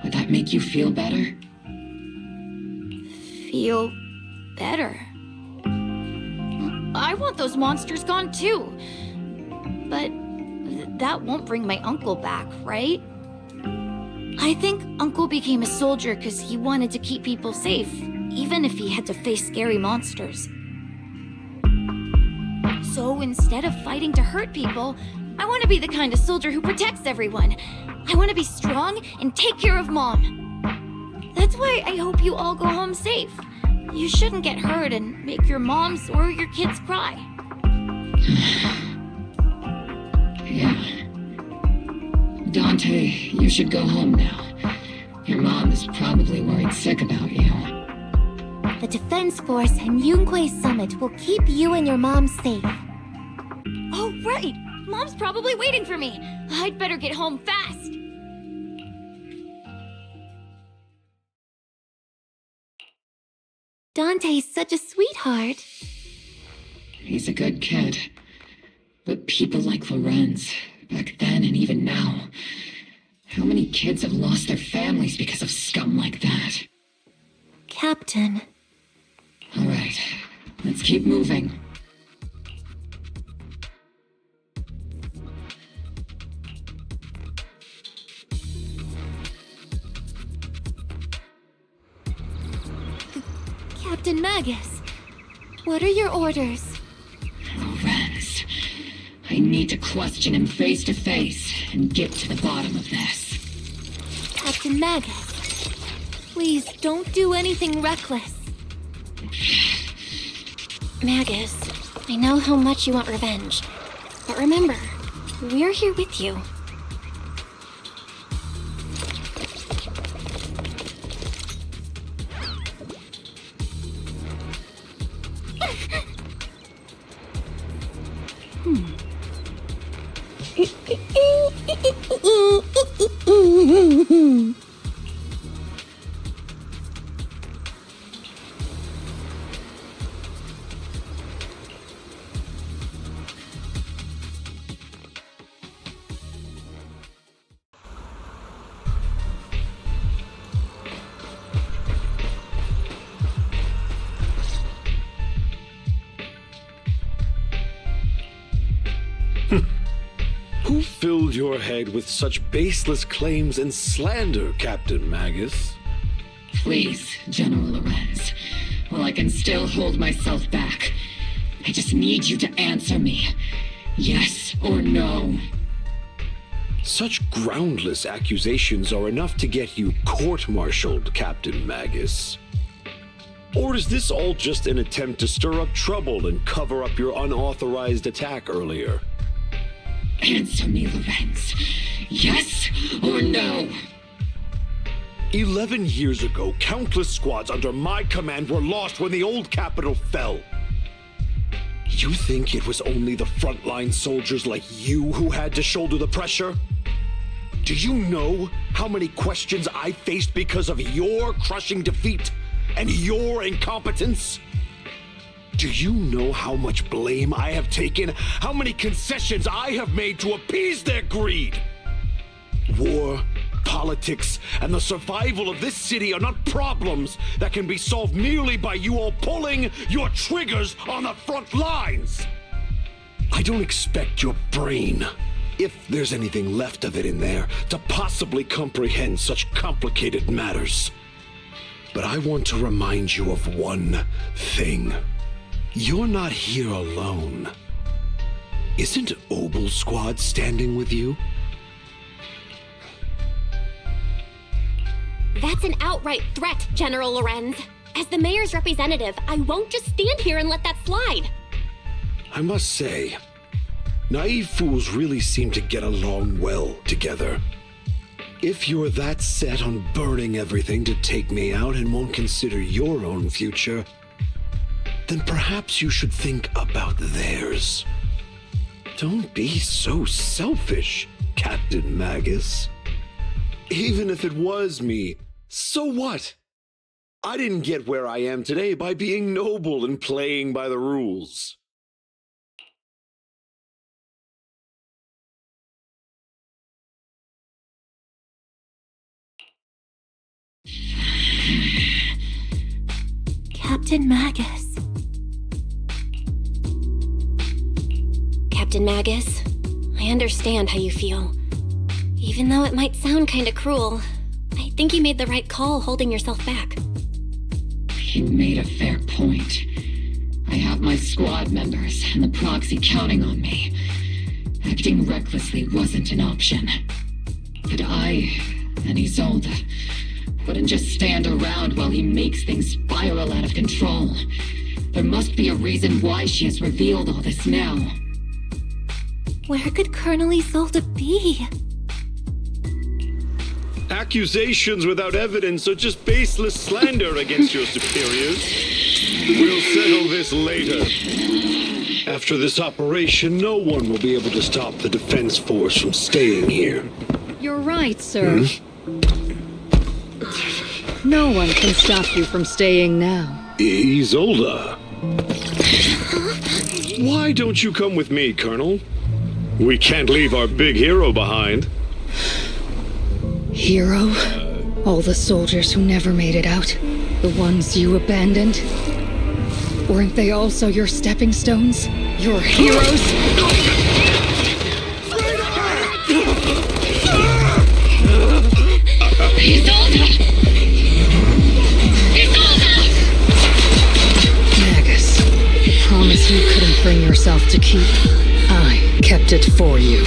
Would that make you feel better? Feel better? I want those monsters gone too. But that won't bring my uncle back, right? I think Uncle became a soldier because he wanted to keep people safe, even if he had to face scary monsters. So instead of fighting to hurt people, I want to be the kind of soldier who protects everyone. I want to be strong and take care of Mom. That's why I hope you all go home safe. You shouldn't get hurt and make your moms or your kids cry. Yeah. Dante, you should go home now. Your mom is probably worried sick about you. The Defense Force and Yunquei Summit will keep you and your mom safe. Oh, right! Mom's probably waiting for me. I'd better get home fast. Dante's such a sweetheart. He's a good kid. But people like Lorenz, back then and even now, how many kids have lost their families because of scum like that? Captain. All right, let's keep moving. Captain Magus, what are your orders? Lorenz, I need to question him face to face and get to the bottom of this. Captain Magus, please don't do anything reckless. Magus, I know how much you want revenge. But remember, we're here with you. Who filled your head with such baseless claims and slander, Captain Magus? Please, General Lorenz, while I can still hold myself back, I just need you to answer me. Yes or no? Such groundless accusations are enough to get you court-martialed, Captain Magus. Or is this all just an attempt to stir up trouble and cover up your unauthorized attack earlier? Answer me, Lorenz. Yes or no? 11 years ago, countless squads under my command were lost when the old capital fell. You think it was only the frontline soldiers like you who had to shoulder the pressure? Do you know how many questions I faced because of your crushing defeat and your incompetence? Do you know how much blame I have taken? How many concessions I have made to appease their greed? War, politics, and the survival of this city are not problems that can be solved merely by you all pulling your triggers on the front lines. I don't expect your brain, if there's anything left of it in there, to possibly comprehend such complicated matters. But I want to remind you of one thing. You're not here alone. Isn't Obol Squad standing with you? That's an outright threat, General Lorenz. As the mayor's representative, I won't just stand here and let that slide. I must say, naive fools really seem to get along well together. If you're that set on burning everything to take me out and won't consider your own future, then perhaps you should think about theirs. Don't be so selfish, Captain Magus. Even if it was me, so what? I didn't get where I am today by being noble and playing by the rules. Captain Magus. Captain Magus, I understand how you feel. Even though it might sound kinda cruel, I think you made the right call holding yourself back. You made a fair point. I have my squad members and the proxy counting on me. Acting recklessly wasn't an option. But I and Isolde wouldn't just stand around while he makes things spiral out of control. There must be a reason why she has revealed all this now. Where could Colonel Isolde be? Accusations without evidence are just baseless slander against your superiors. We'll settle this later. After this operation, no one will be able to stop the defense force from staying here. You're right, sir. No one can stop you from staying now. Isolde. Why don't you come with me, Colonel? We can't leave our big hero behind. Hero? All the soldiers who never made it out? The ones you abandoned? Weren't they also your stepping stones? Your heroes? Magus, promise you couldn't bring yourself to keep. I kept it for you.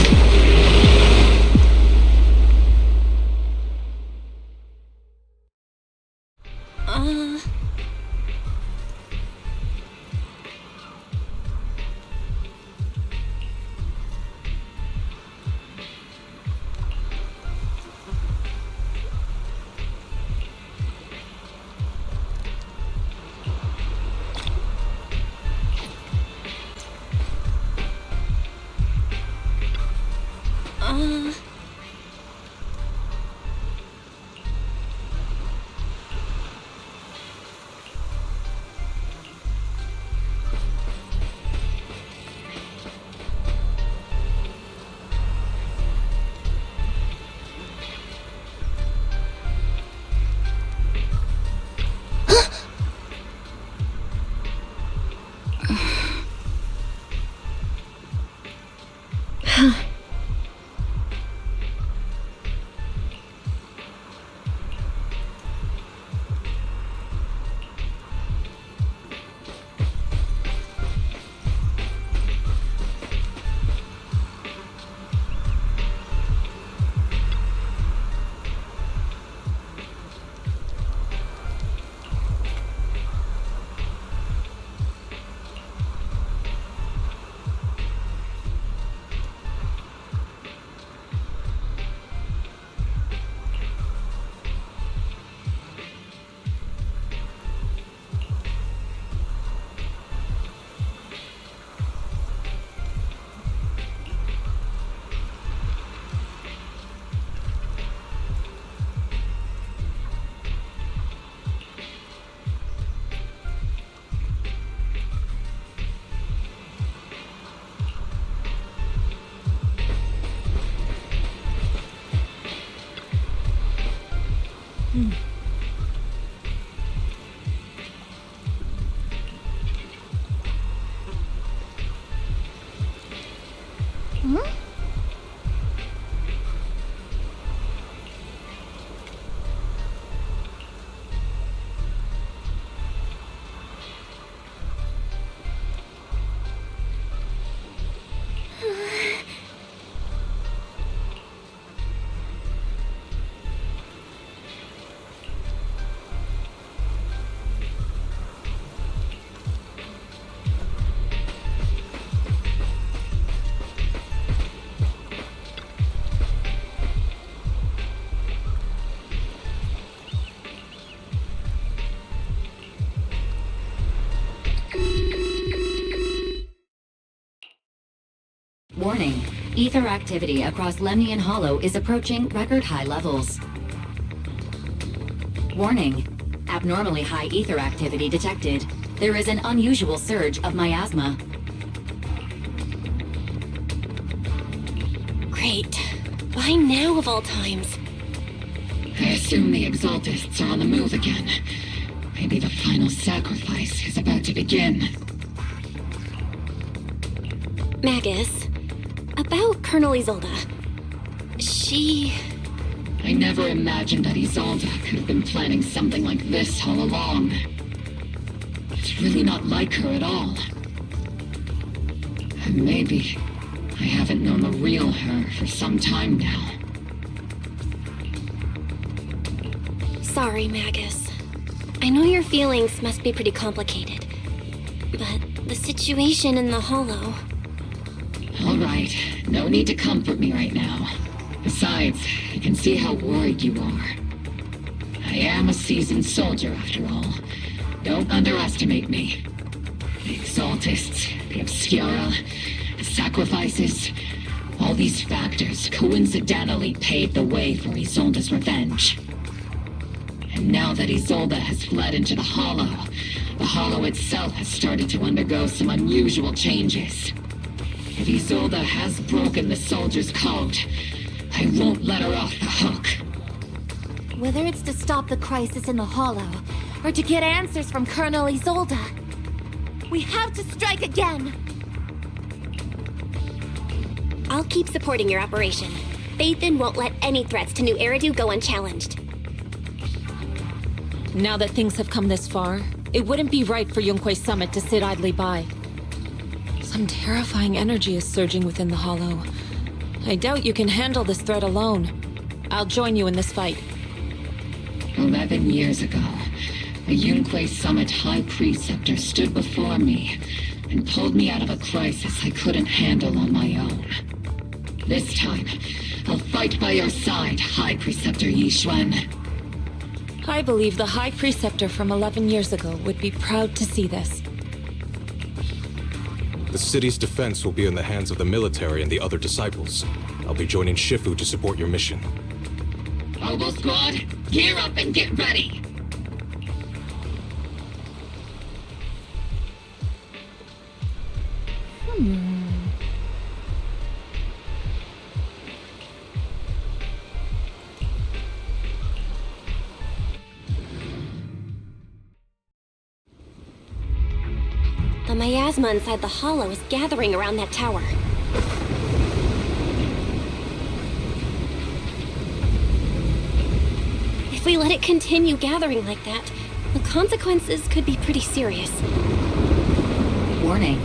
Warning. Ether activity across Lemnian Hollow is approaching record high levels. Warning. Abnormally high ether activity detected. There is an unusual surge of miasma. Great. Why now of all times? I assume the Exaltists are on the move again. Maybe the final sacrifice is about to begin. Magus, about Colonel Isolde. I never imagined that Isolde could have been planning something like this all along. It's really not like her at all. And maybe I haven't known the real her for some time now. Sorry, Magus. I know your feelings must be pretty complicated, but the situation in the Hollow... All right, no need to comfort me right now. Besides, I can see how worried you are. I am a seasoned soldier, after all. Don't underestimate me. The Exaltists, the Obscura, the sacrifices, all these factors coincidentally paved the way for Isolde's revenge. And now that Isolde has fled into the Hollow itself has started to undergo some unusual changes. If Isolde has broken the soldier's code, I won't let her off the hook. Whether it's to stop the crisis in the Hollow, or to get answers from Colonel Isolde, we have to strike again! I'll keep supporting your operation. Phaethon won't let any threats to New Eridu go unchallenged. Now that things have come this far, it wouldn't be right for Yunque's summit to sit idly by. Some terrifying energy is surging within the Hollow. I doubt you can handle this threat alone. I'll join you in this fight. 11 years ago, the Yunque Summit High Preceptor stood before me and pulled me out of a crisis I couldn't handle on my own. This time, I'll fight by your side, High Preceptor Yixuan. I believe the High Preceptor from 11 years ago would be proud to see this. The city's defense will be in the hands of the military and the other disciples. I'll be joining Shifu to support your mission. Obol Squad, gear up and get ready! The miasma inside the Hollow is gathering around that tower. If we let it continue gathering like that, the consequences could be pretty serious. Warning.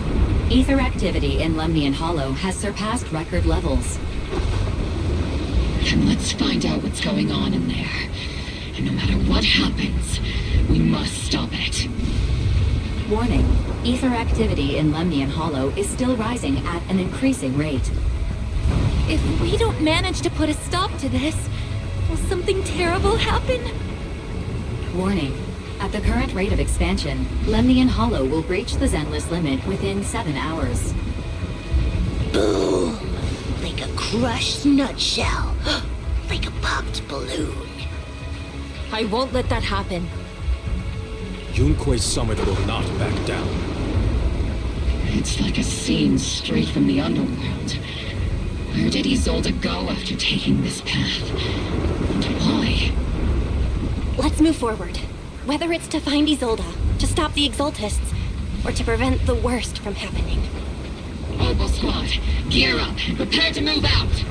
Ether activity in Lemnian Hollow has surpassed record levels. Then let's find out what's going on in there. And no matter what happens, we must stop it. Warning. Ether activity in Lemnian Hollow is still rising at an increasing rate. If we don't manage to put a stop to this, will something terrible happen? Warning. At the current rate of expansion, Lemnian Hollow will breach the Zenless limit within 7 hours. Boom! Like a crushed nutshell. Like a popped balloon. I won't let that happen. Yunque's summit will not back down. It's like a scene straight from the underworld. Where did Isolde go after taking this path? And why? Let's move forward. Whether it's to find Isolde, to stop the Exaltists, or to prevent the worst from happening. Obol Squad, gear up and prepare to move out!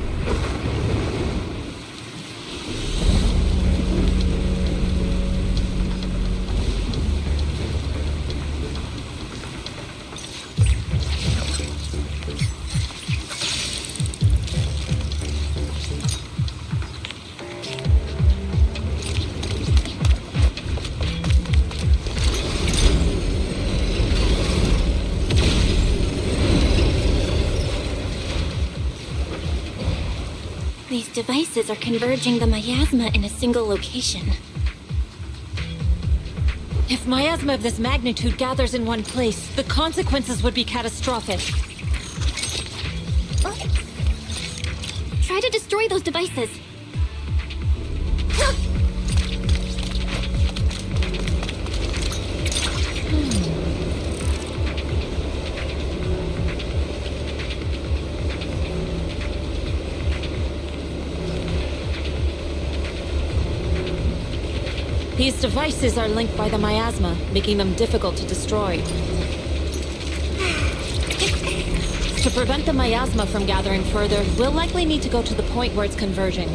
These devices are converging the miasma in a single location. If miasma of this magnitude gathers in one place, the consequences would be catastrophic. try to destroy those devices. These devices are linked by the miasma, making them difficult to destroy. To prevent the miasma from gathering further, we'll likely need to go to the point where it's converging.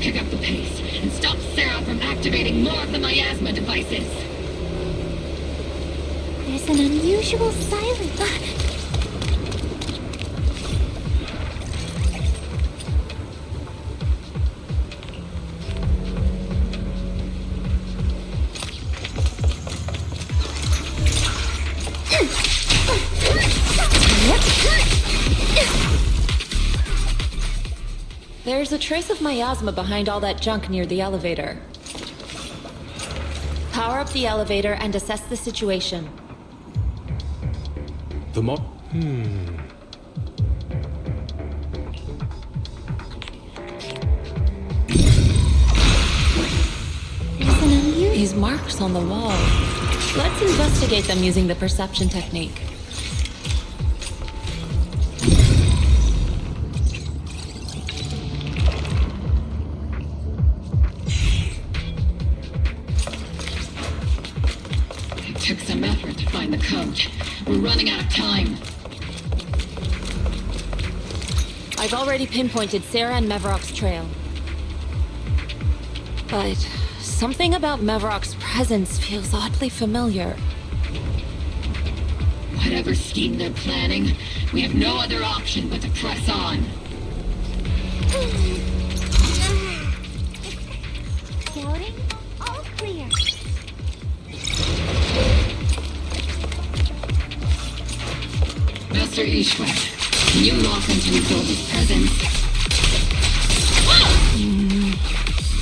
Pick up the pace and stop Sarah from activating more of the miasma devices. There's an unusual silence. There's a trace of miasma behind all that junk near the elevator. Power up the elevator and assess the situation. These marks on the wall. Let's investigate them using the perception technique. Took some effort to find the code. We're running out of time. I've already pinpointed Sarah and Mevarok's trail. But something about Mevarok's presence feels oddly familiar. Whatever scheme they're planning, we have no other option but to press on. Scouting, all clear. Master Ishwek, can you lock into Isolde's presence?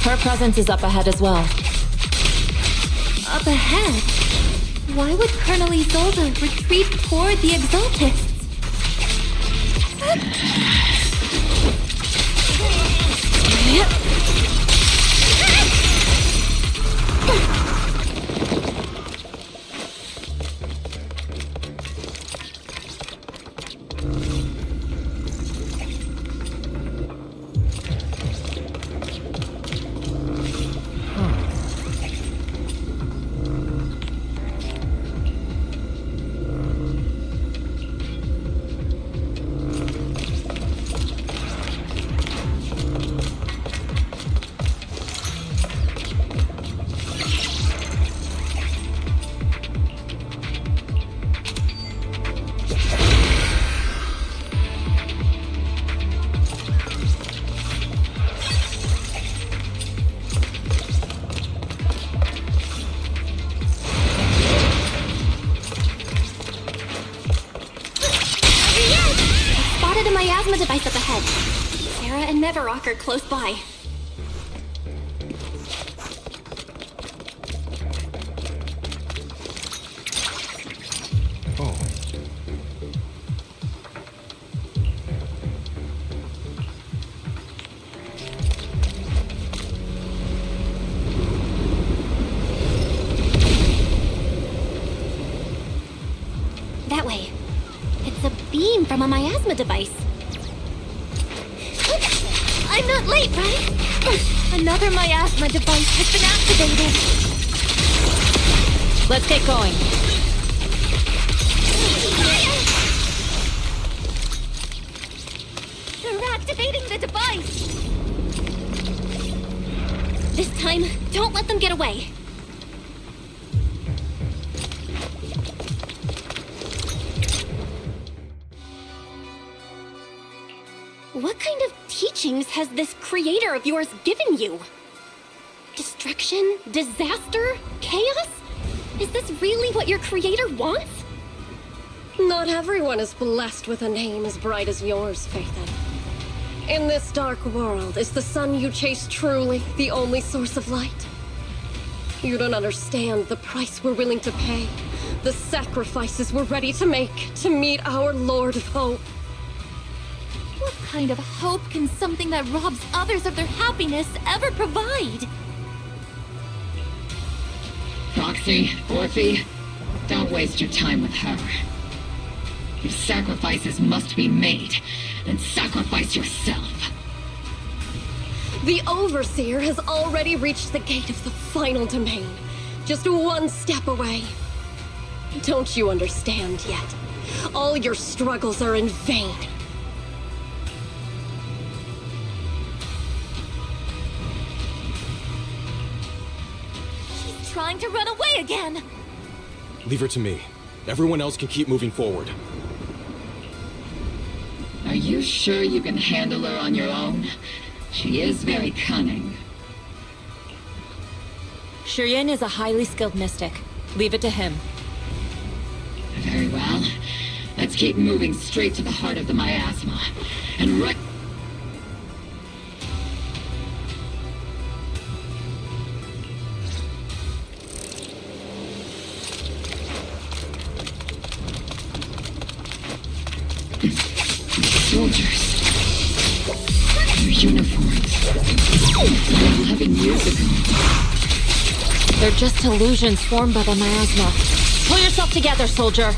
Her presence is up ahead as well. Up ahead? Why would Colonel Isolde retreat toward the Exaltists? Device up ahead. Sarah and Mevarok are close by. That way. It's a beam from a miasma device. I'm not late, right? Another miasma device has been activated. Let's get going. They're activating the device. This time, don't let them get away. What kind of teachings has this creator of yours given you? Destruction? Disaster? Chaos? Is this really what your creator wants? Not everyone is blessed with a name as bright as yours, Faithen. In this dark world, is the sun you chase truly the only source of light? You don't understand the price we're willing to pay The sacrifices we're ready to make to meet our Lord of Hope. What kind of hope can something that robs others of their happiness ever provide? Roxy, Orphe, don't waste your time with her. If sacrifices must be made, then sacrifice yourself. The Overseer has already reached the gate of the final domain. Just one step away. Don't you understand yet? All your struggles are in vain. She's trying to run away again! Leave her to me. Everyone else can keep moving forward. Are you sure you can handle her on your own? She is very cunning. Shiryen is a highly skilled mystic. Leave it to him. Very well. Let's keep moving straight to the heart of the miasma. And right... Soldiers. Their uniforms. 11 years ago. They're just illusions formed by the miasma. Pull yourself together, soldier.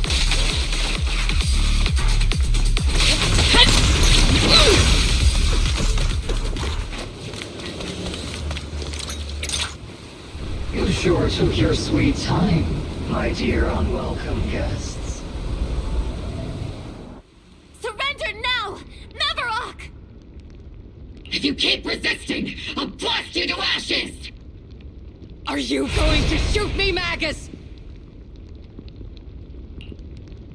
You sure took your sweet time, my dear unwelcome guests. Surrender now! Neverok! If you keep resisting, I'll blast you to ashes! Are you going to shoot me, Magus?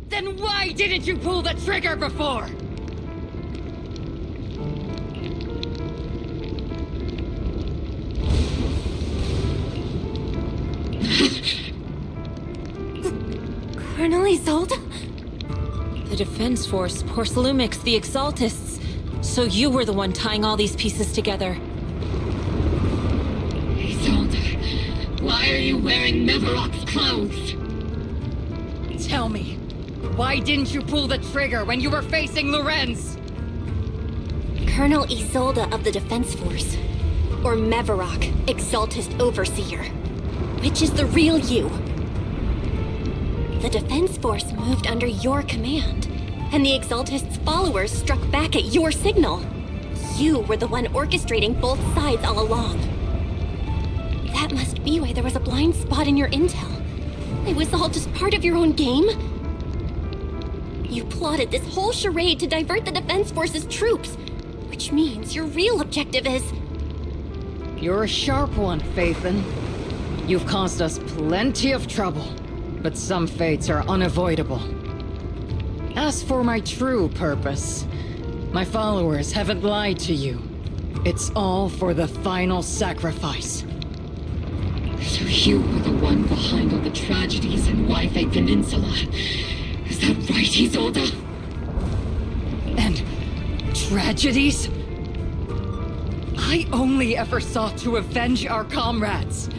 Then why didn't you pull the trigger before? Colonel Isolde? The Defense Force, Porcelumix, the Exaltists. So you were the one tying all these pieces together. Isolde, why are you wearing Neverok's clothes? Tell me, why didn't you pull the trigger when you were facing Lorenz? Colonel Isolde of the Defense Force. Or Meverok, Exaltist Overseer. Which is the real you? The Defense Force moved under your command, and the Exaltist's followers struck back at your signal. You were the one orchestrating both sides all along. That must be why there was a blind spot in your intel. It was all just part of your own game? You plotted this whole charade to divert the Defense Force's troops, which means your real objective is... You're a sharp one, Phaethon. You've caused us plenty of trouble, but some fates are unavoidable. As for my true purpose, my followers haven't lied to you. It's all for the final sacrifice. So you were the one behind all the tragedies in Wi-Fi Peninsula. Is that right, Isolde? And tragedies? I only ever sought to avenge our comrades.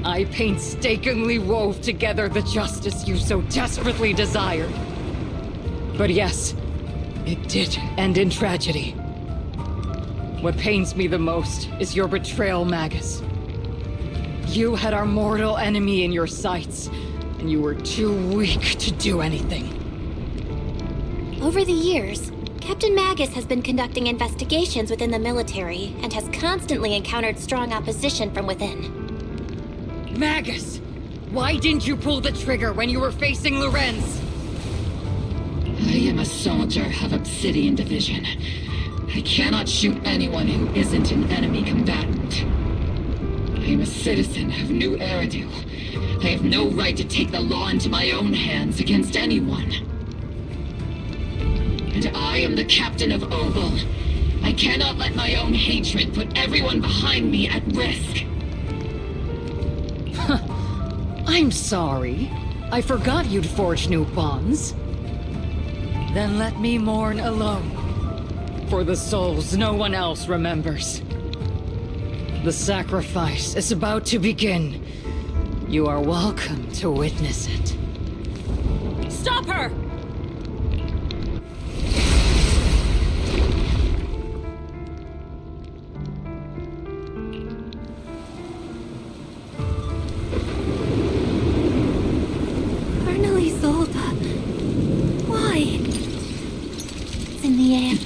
I painstakingly wove together the justice you so desperately desired. But yes, it did end in tragedy. What pains me the most is your betrayal, Magus. You had our mortal enemy in your sights, and you were too weak to do anything. Over the years, Captain Magus has been conducting investigations within the military and has constantly encountered strong opposition from within. Magus! Why didn't you pull the trigger when you were facing Lorenz? I am a soldier of Obsidian Division. I cannot shoot anyone who isn't an enemy combatant. I am a citizen of New Eridu. I have no right to take the law into my own hands against anyone. And I am the captain of Obol. I cannot let my own hatred put everyone behind me at risk. I'm sorry. I forgot you'd forged new bonds. Then let me mourn alone. For the souls no one else remembers. The sacrifice is about to begin. You are welcome to witness it. Stop her! Colonel Isolde. Why? It's in the air.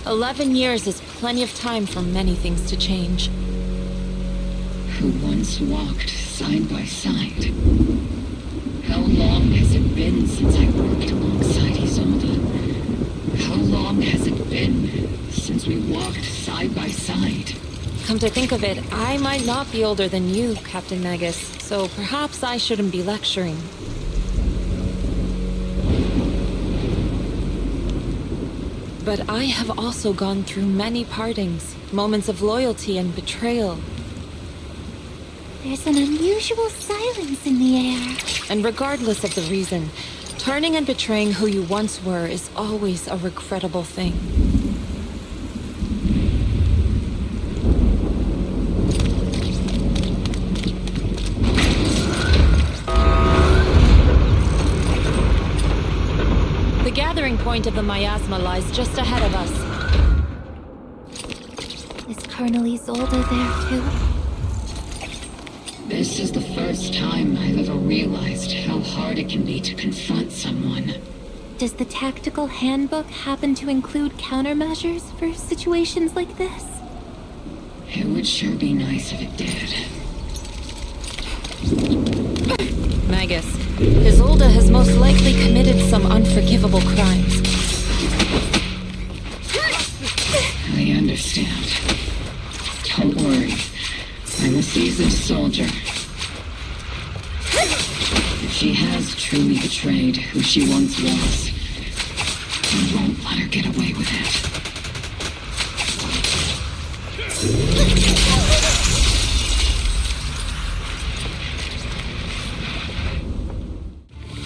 11 years is plenty of time for many things to change. Who once walked side by side. How long has it been since I worked alongside Isolde? How long has it been since we walked side by side? Come to think of it, I might not be older than you, Captain Magus, so perhaps I shouldn't be lecturing. But I have also gone through many partings, moments of loyalty and betrayal. There's an unusual silence in the air. And regardless of the reason, turning and betraying who you once were is always a regrettable thing. The gathering point of the miasma lies just ahead of us. Is Colonel Isolde there too? This is the first time I've ever realized how hard it can be to confront someone. Does the tactical handbook happen to include countermeasures for situations like this? It would sure be nice if it did. Magus, Isolde has most likely committed some unforgivable crimes. I understand. Don't worry. I'm a seasoned soldier. If she has truly betrayed who she once was, I won't let her get away with it.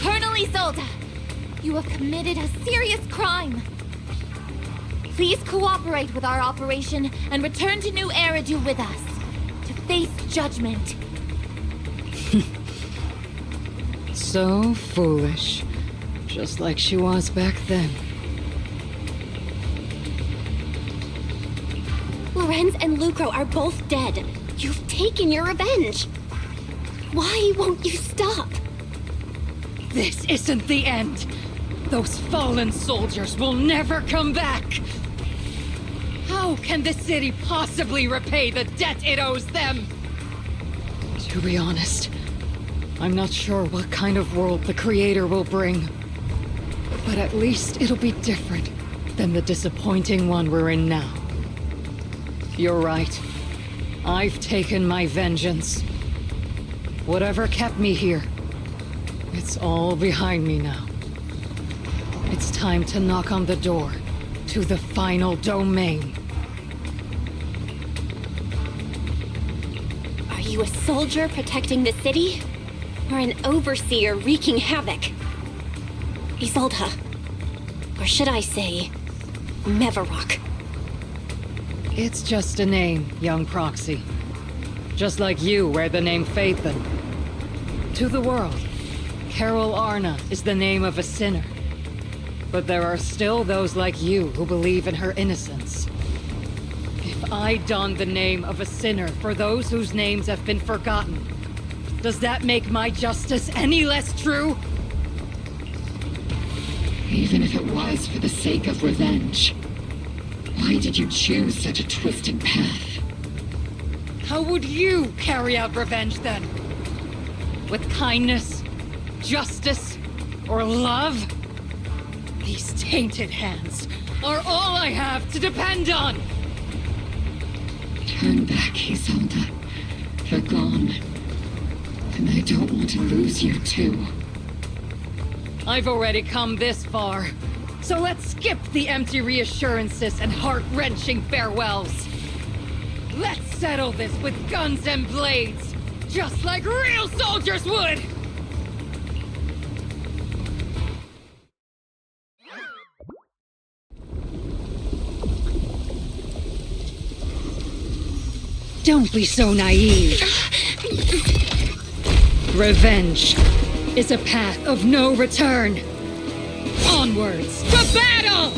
Colonel Isolde, you have committed a serious crime. Please cooperate with our operation and return to New Eridu with us. Face judgment. So foolish. Just like she was back then. Lorenz and Lucro are both dead. You've taken your revenge. Why won't you stop? This isn't the end. Those fallen soldiers will never come back. How can the city possibly repay the debt it owes them? To be honest, I'm not sure what kind of world the Creator will bring. But at least it'll be different than the disappointing one we're in now. You're right. I've taken my vengeance. Whatever kept me here, it's all behind me now. It's time to knock on the door to the final domain. Are you a soldier protecting the city? Or an overseer wreaking havoc? Isolde. Or should I say, Mevarok? It's just a name, young proxy. Just like you wear the name Phaethon. To the world, Carol Arna is the name of a sinner. But there are still those like you who believe in her innocence. If I don the name of a sinner for those whose names have been forgotten, does that make my justice any less true? Even if it was for the sake of revenge, why did you choose such a twisted path? How would you carry out revenge then? With kindness, justice, or love? These tainted hands are all I have to depend on! Turn back, Isolde. You're gone. And I don't want to lose you, too. I've already come this far. So let's skip the empty reassurances and heart-wrenching farewells. Let's settle this with guns and blades, just like real soldiers would! Don't be so naive. Revenge is a path of no return. Onwards to battle!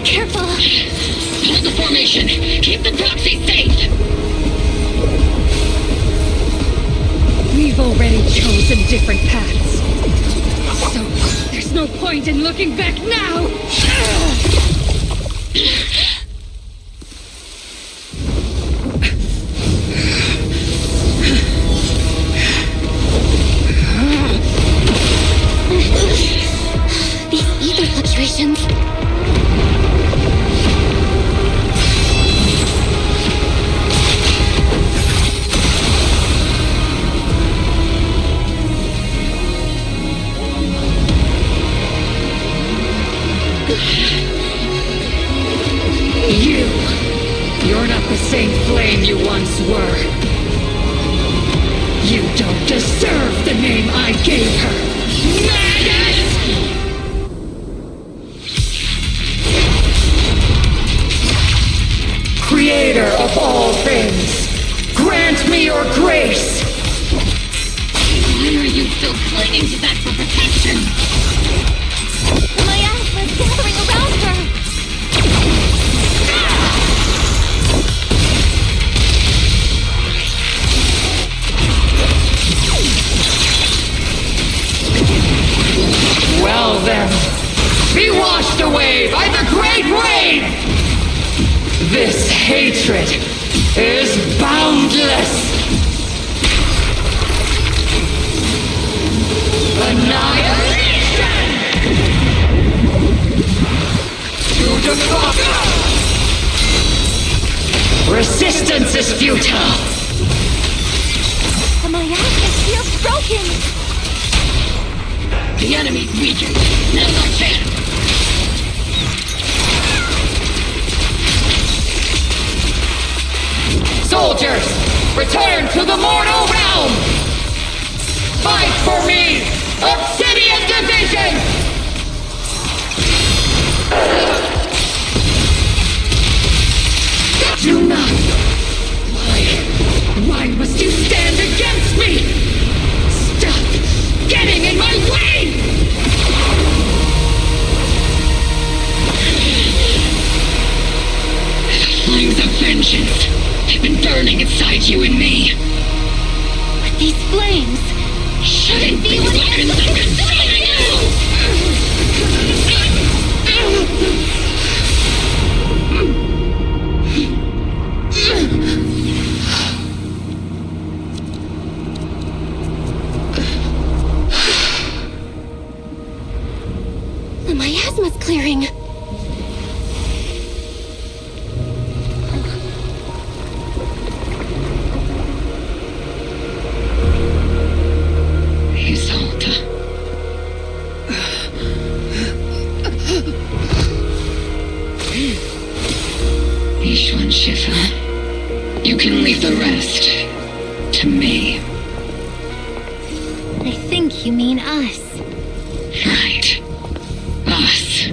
Careful! Hold the formation! Keep the proxy safe! We've already chosen different paths. So, there's no point in looking back now! These ether fluctuations. You're not the same flame you once were. You don't deserve the name I gave her. Magus! Creator of all things, grant me your grace! Why are you still clinging to that for protection? My asthma's gathering around her! Well then, be washed away by the great wave! This hatred is boundless! Annihilation! To defy! Resistance is futile! The miasma feels broken! The enemy's weakened. Now's our chance. Soldiers, return to the mortal realm! Fight for me! Obsidian Division! Do not! Why must you stand against me? Stop getting in my way! Flames of vengeance have been burning inside you and me. But these flames shouldn't be weapons that consume you! The miasma's clearing. Isolde. Ishwan Shifa, you can leave the rest to me. I think you mean us. Right. Us.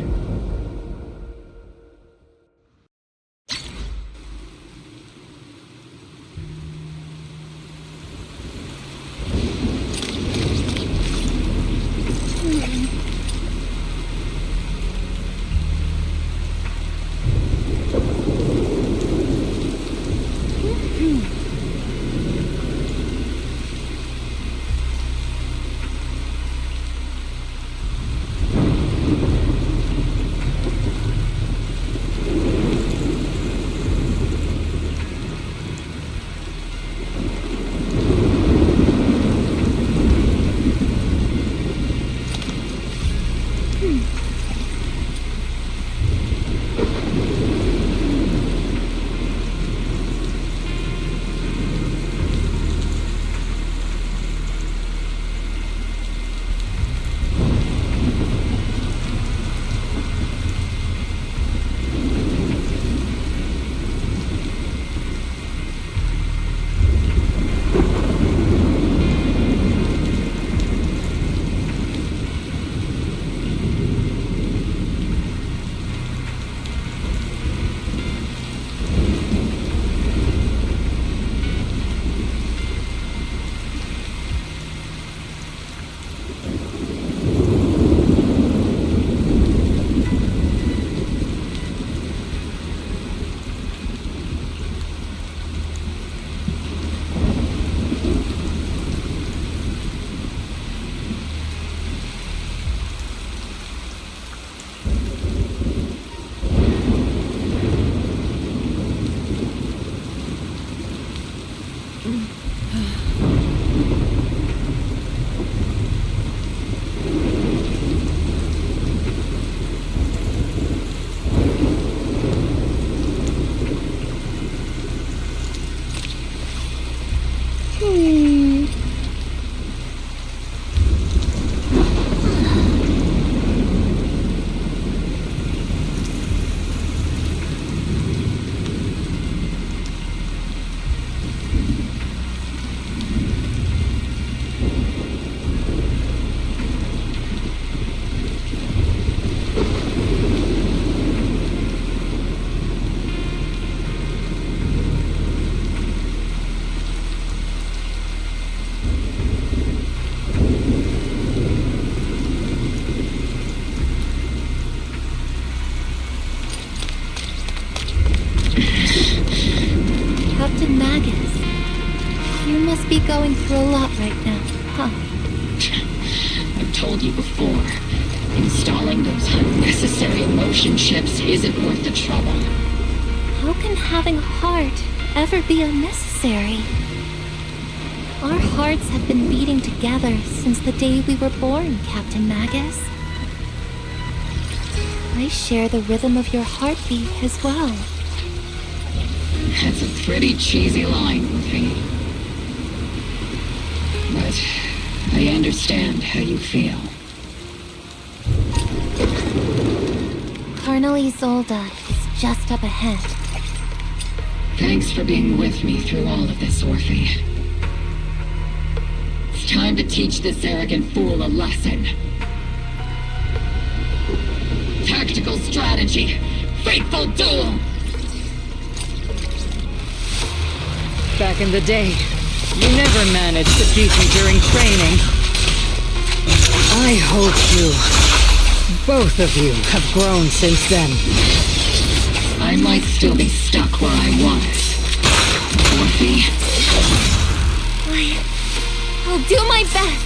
must be going through a lot right now, huh? I've told you before, installing those unnecessary emotion chips isn't worth the trouble. How can having a heart ever be unnecessary? Our hearts have been beating together since the day we were born, Captain Magus. I share the rhythm of your heartbeat as well. That's a pretty cheesy line, Luffy. But I understand how you feel. Colonel Isolde is just up ahead. Thanks for being with me through all of this, Orphe. It's time to teach this arrogant fool a lesson. Tactical strategy. Fateful duel. Back in the day, you never managed to beat me during training. I hope both of you, have grown since then. I might still be stuck where I was. Orphe. I'll do my best.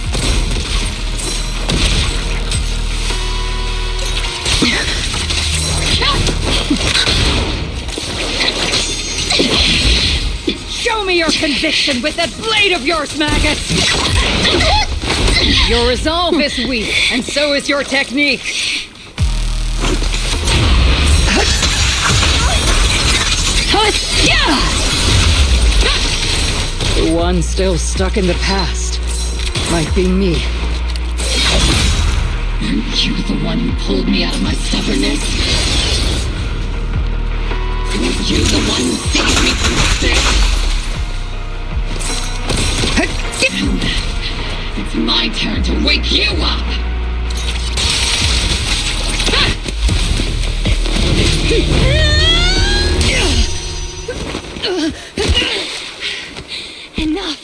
Show me your conviction with that blade of yours, Magus! Your resolve is weak, and so is your technique. The one still stuck in the past might be me. Aren't you the one who pulled me out of my stubbornness? Aren't you the one who saved me from this? It's my turn to wake you up! Enough,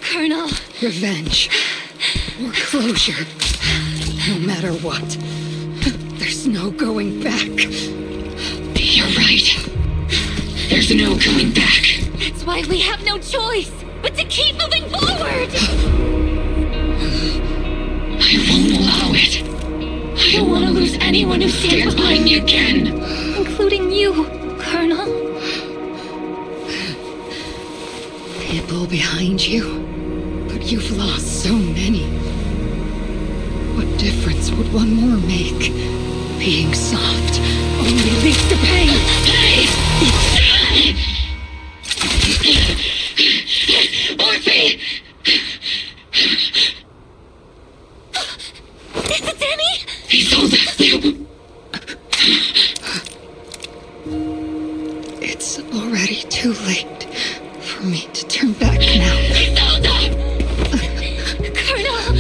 Colonel. Revenge. Or closure. No matter what. There's no going back. You're right. There's no going back. That's why we have no choice but to keep moving forward! I won't allow it. I don't want to lose anyone who stands behind me again. Including you, Colonel. People behind you, but you've lost so many. What difference would one more make? Being soft only leads to pain. Orphe! Is it Danny? Isolde! It's already too late for me to turn back now. Isolde! Colonel!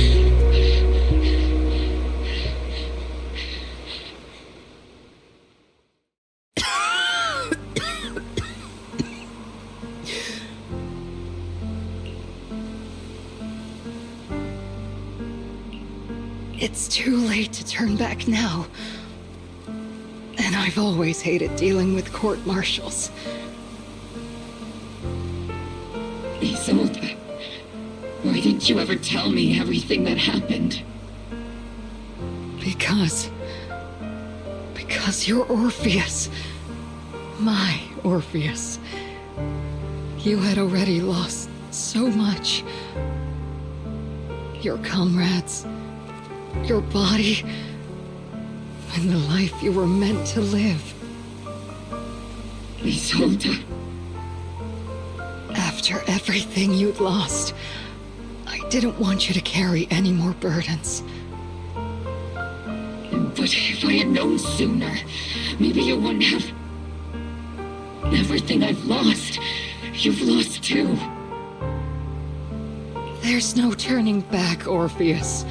It's too late to turn back now. And I've always hated dealing with court-martials. Isolde, why didn't you ever tell me everything that happened? Because you're Orpheus. My Orpheus. You had already lost so much. Your comrades, your body, and the life you were meant to live. Isolde. After everything you'd lost, I didn't want you to carry any more burdens. But if I had known sooner, maybe you wouldn't have... Everything I've lost, you've lost too. There's no turning back, Orpheus.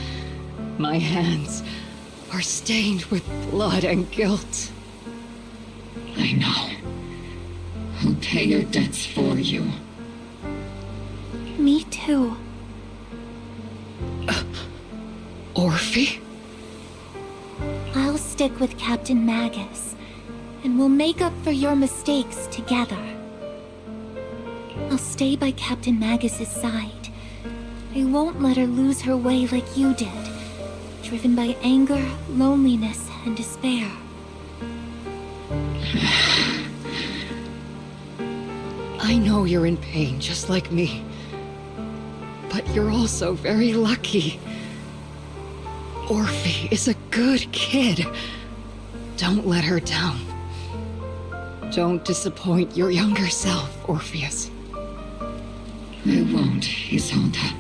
My hands are stained with blood and guilt. I know. I'll pay your debts for you. Me too. Orphe? I'll stick with Captain Magus, and we'll make up for your mistakes together. I'll stay by Captain Magus's side. I won't let her lose her way like you did, driven by anger, loneliness, and despair. I know you're in pain, just like me. But you're also very lucky. Orphe is a good kid. Don't let her down. Don't disappoint your younger self, Orpheus. I won't, Isolde.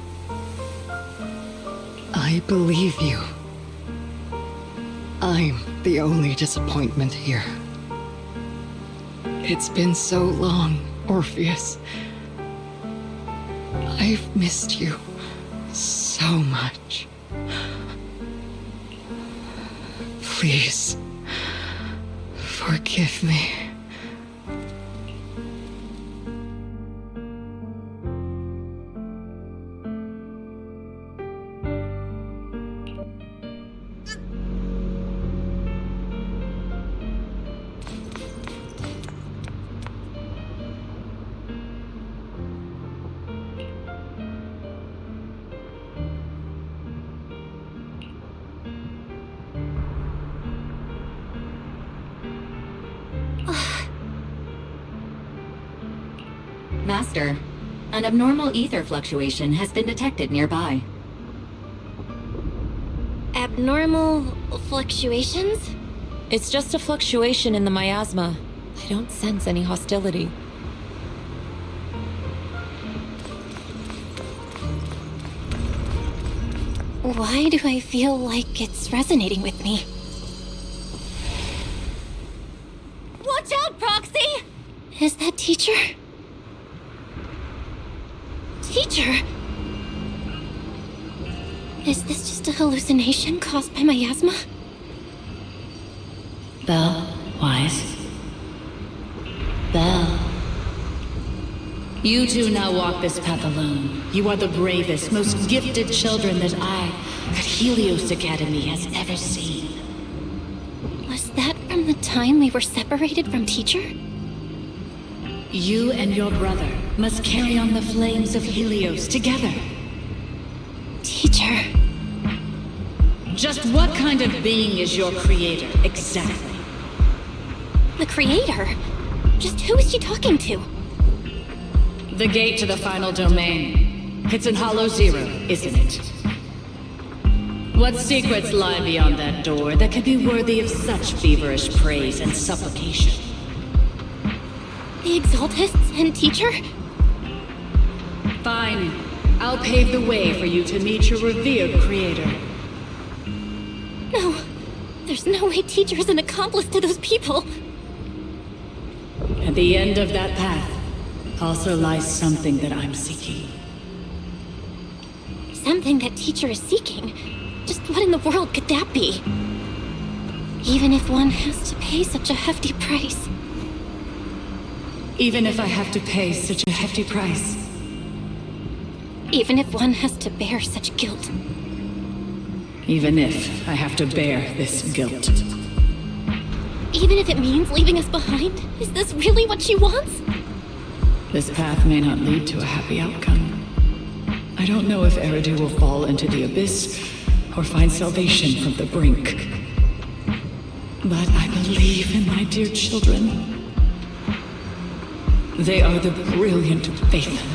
I believe you. I'm the only disappointment here. It's been so long, Orpheus. I've missed you so much. Please, forgive me. Master, an abnormal ether fluctuation has been detected nearby. Abnormal fluctuations? It's just a fluctuation in the miasma. I don't sense any hostility. Why do I feel like it's resonating with me? Watch out, Proxy! Is that teacher? Teacher? Is this just a hallucination caused by miasma? Belle, Wise. Belle. You two now walk this path alone. You are the bravest, most gifted children that Helios Academy has ever seen. Was that from the time we were separated from teacher? You and your brother must carry on the flames of Helios together. Teacher. Just what kind of being is your creator, exactly? The creator? Just who is she talking to? The gate to the final domain. It's in Hollow Zero, isn't it? What secrets lie beyond that door that could be worthy of such feverish praise and supplication? The Exaltists and teacher? Fine. I'll pave the way for you to meet your revered creator. No. There's no way teacher is an accomplice to those people. At the end of that path also lies something that I'm seeking. Something that teacher is seeking? Just what in the world could that be? Even if one has to pay such a hefty price. Even if I have to pay such a hefty price. Even if one has to bear such guilt. Even if I have to bear this guilt. Even if it means leaving us behind? Is this really what she wants? This path may not lead to a happy outcome. I don't know if Eridu will fall into the abyss or find salvation from the brink. But I believe in my dear children. They are the brilliant Faithen.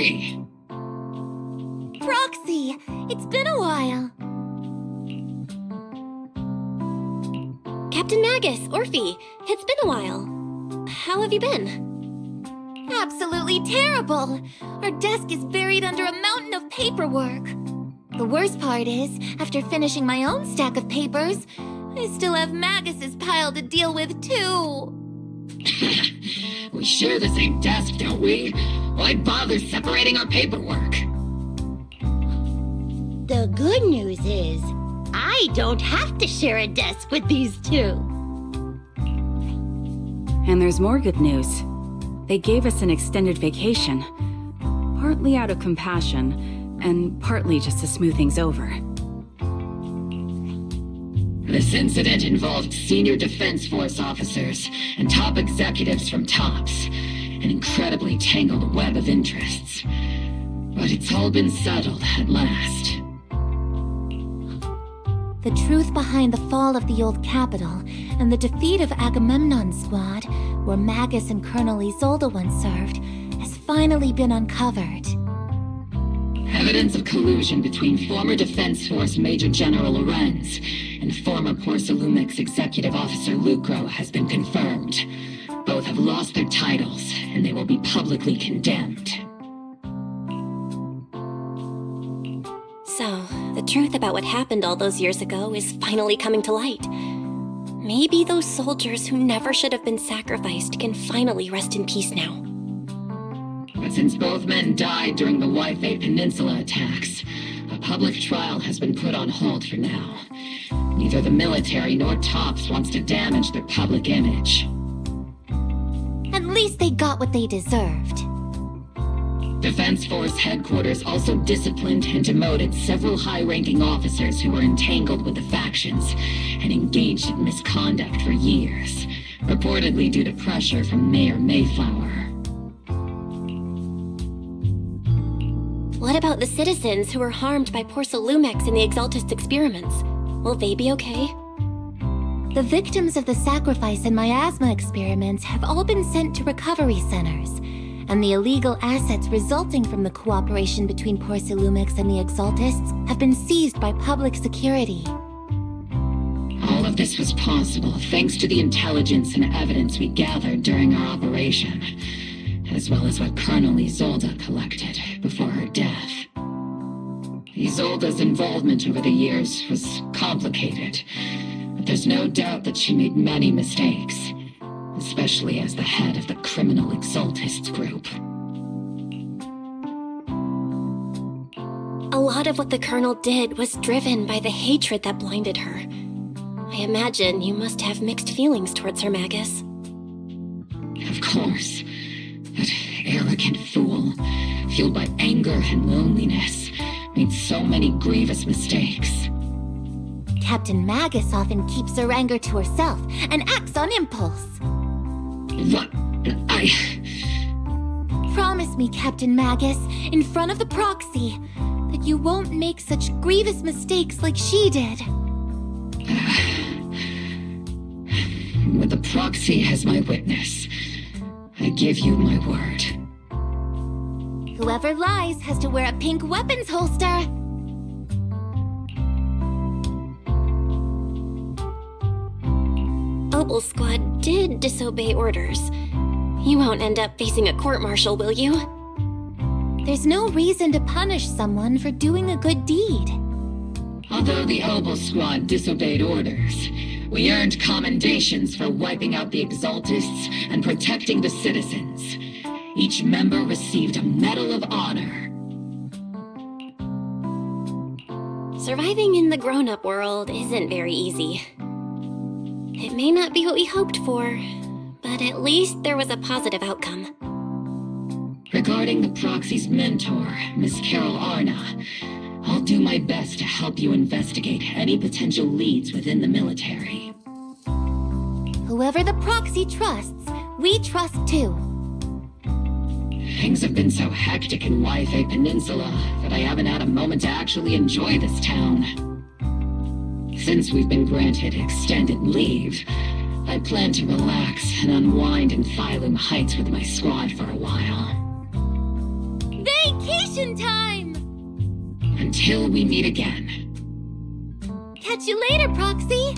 Hey! Proxy, it's been a while. Captain Magus, Orphe, it's been a while. How have you been? Absolutely terrible! Our desk is buried under a mountain of paperwork. The worst part is, after finishing my own stack of papers, I still have Magus's pile to deal with too. We share the same desk, don't we? Why bother separating our paperwork? The good news is, I don't have to share a desk with these two. And there's more good news. They gave us an extended vacation. Partly out of compassion, and partly just to smooth things over. This incident involved senior Defense Force officers and top executives from TOPS. An incredibly tangled web of interests. But it's all been settled at last. The truth behind the fall of the old capital and the defeat of Agamemnon's squad, where Magus and Colonel Isolde once served, has finally been uncovered. Evidence of collusion between former Defense Force Major General Lorenz and former Porcelumix Executive Officer Lucro has been confirmed. Both have lost their titles, and they will be publicly condemned. So, the truth about what happened all those years ago is finally coming to light. Maybe those soldiers who never should have been sacrificed can finally rest in peace now. But since both men died during the Waifei Peninsula attacks, a public trial has been put on hold for now. Neither the military nor TOPS wants to damage their public image. At least they got what they deserved. Defense Force headquarters also disciplined and demoted several high-ranking officers who were entangled with the factions and engaged in misconduct for years, reportedly due to pressure from Mayor Mayflower. What about the citizens who were harmed by Porcelumix and the Exaltist experiments? Will they be okay? The victims of the sacrifice and miasma experiments have all been sent to recovery centers, and the illegal assets resulting from the cooperation between Porcelumix and the Exaltists have been seized by public security. All of this was possible thanks to the intelligence and evidence we gathered during our operation, as well as what Colonel Isolde collected before her death. Isolde's involvement over the years was complicated, but there's no doubt that she made many mistakes, especially as the head of the criminal Exaltists group. A lot of what the Colonel did was driven by the hatred that blinded her. I imagine you must have mixed feelings towards her, Magus. Of course. That arrogant fool, fueled by anger and loneliness, made so many grievous mistakes. Captain Magus often keeps her anger to herself and acts on impulse. What? Promise me, Captain Magus, in front of the proxy, that you won't make such grievous mistakes like she did. With the proxy as my witness, I give you my word. Whoever lies has to wear a pink weapons holster. Obol squad did disobey orders. You won't end up facing a court-martial, will you? There's no reason to punish someone for doing a good deed. Although the Obol squad disobeyed orders, we earned commendations for wiping out the Exaltists and protecting the citizens. Each member received a Medal of Honor. Surviving in the grown-up world isn't very easy. It may not be what we hoped for, but at least there was a positive outcome. Regarding the proxy's mentor, Miss Carol Arna, I'll do my best to help you investigate any potential leads within the military. Whoever the proxy trusts, we trust too. Things have been so hectic in Waifei Peninsula that I haven't had a moment to actually enjoy this town. Since we've been granted extended leave, I plan to relax and unwind in Phylum Heights with my squad for a while. Thank celebration time! Until we meet again. Catch you later, Proxy!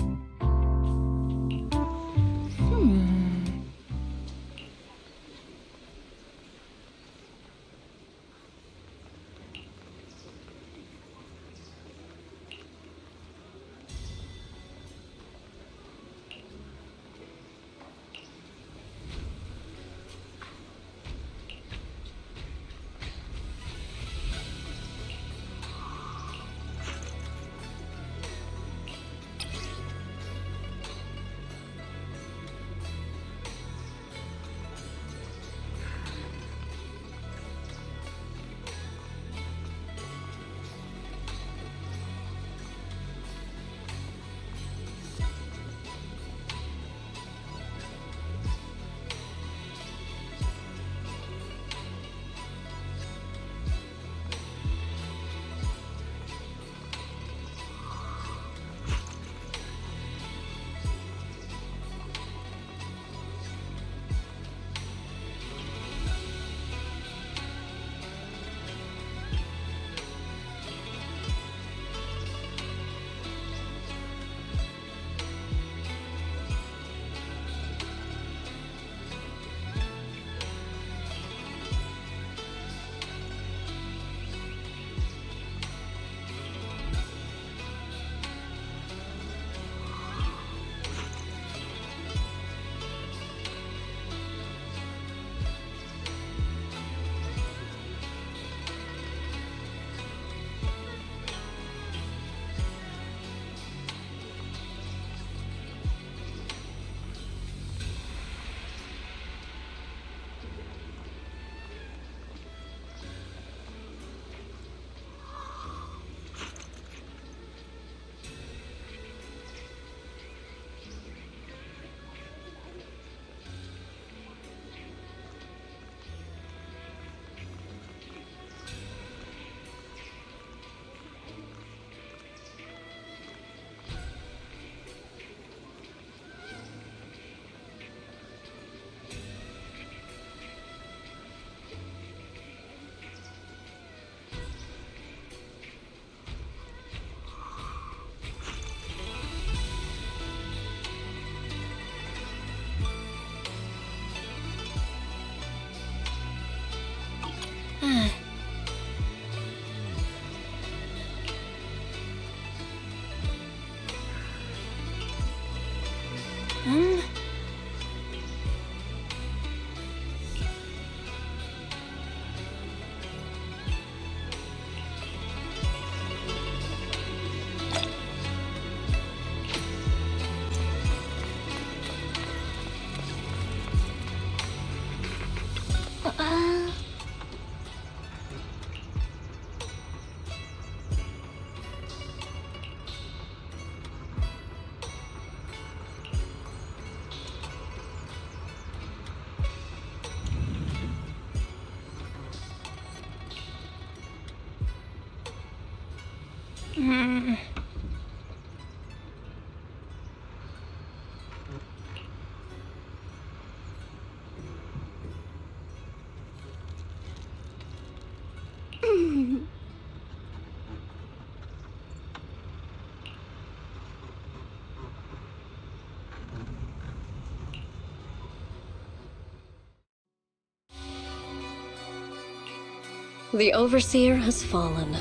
The Overseer has fallen.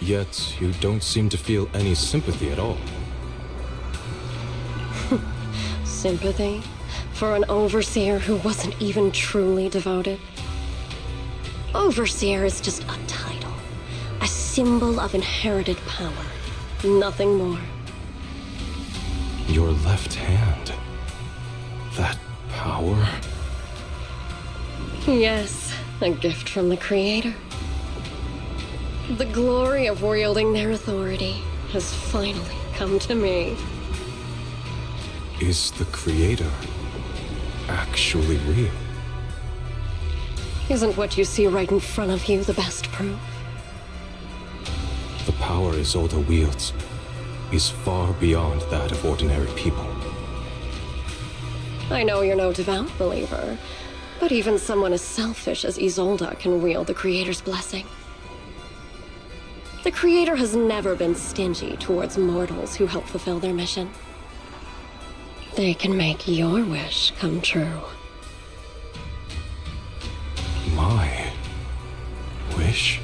Yet, you don't seem to feel any sympathy at all. Sympathy? For an Overseer who wasn't even truly devoted? Overseer is just a title. A symbol of inherited power. Nothing more. Your left hand. That power? Yes, a gift from the Creator. The glory of wielding their authority has finally come to me. Is the Creator actually real? Isn't what you see right in front of you the best proof? The power Isolde wields. is far beyond that of ordinary people. I know you're no devout believer, but even someone as selfish as Isolde can wield the Creator's blessing. The Creator has never been stingy towards mortals who help fulfill their mission. They can make your wish come true. My wish?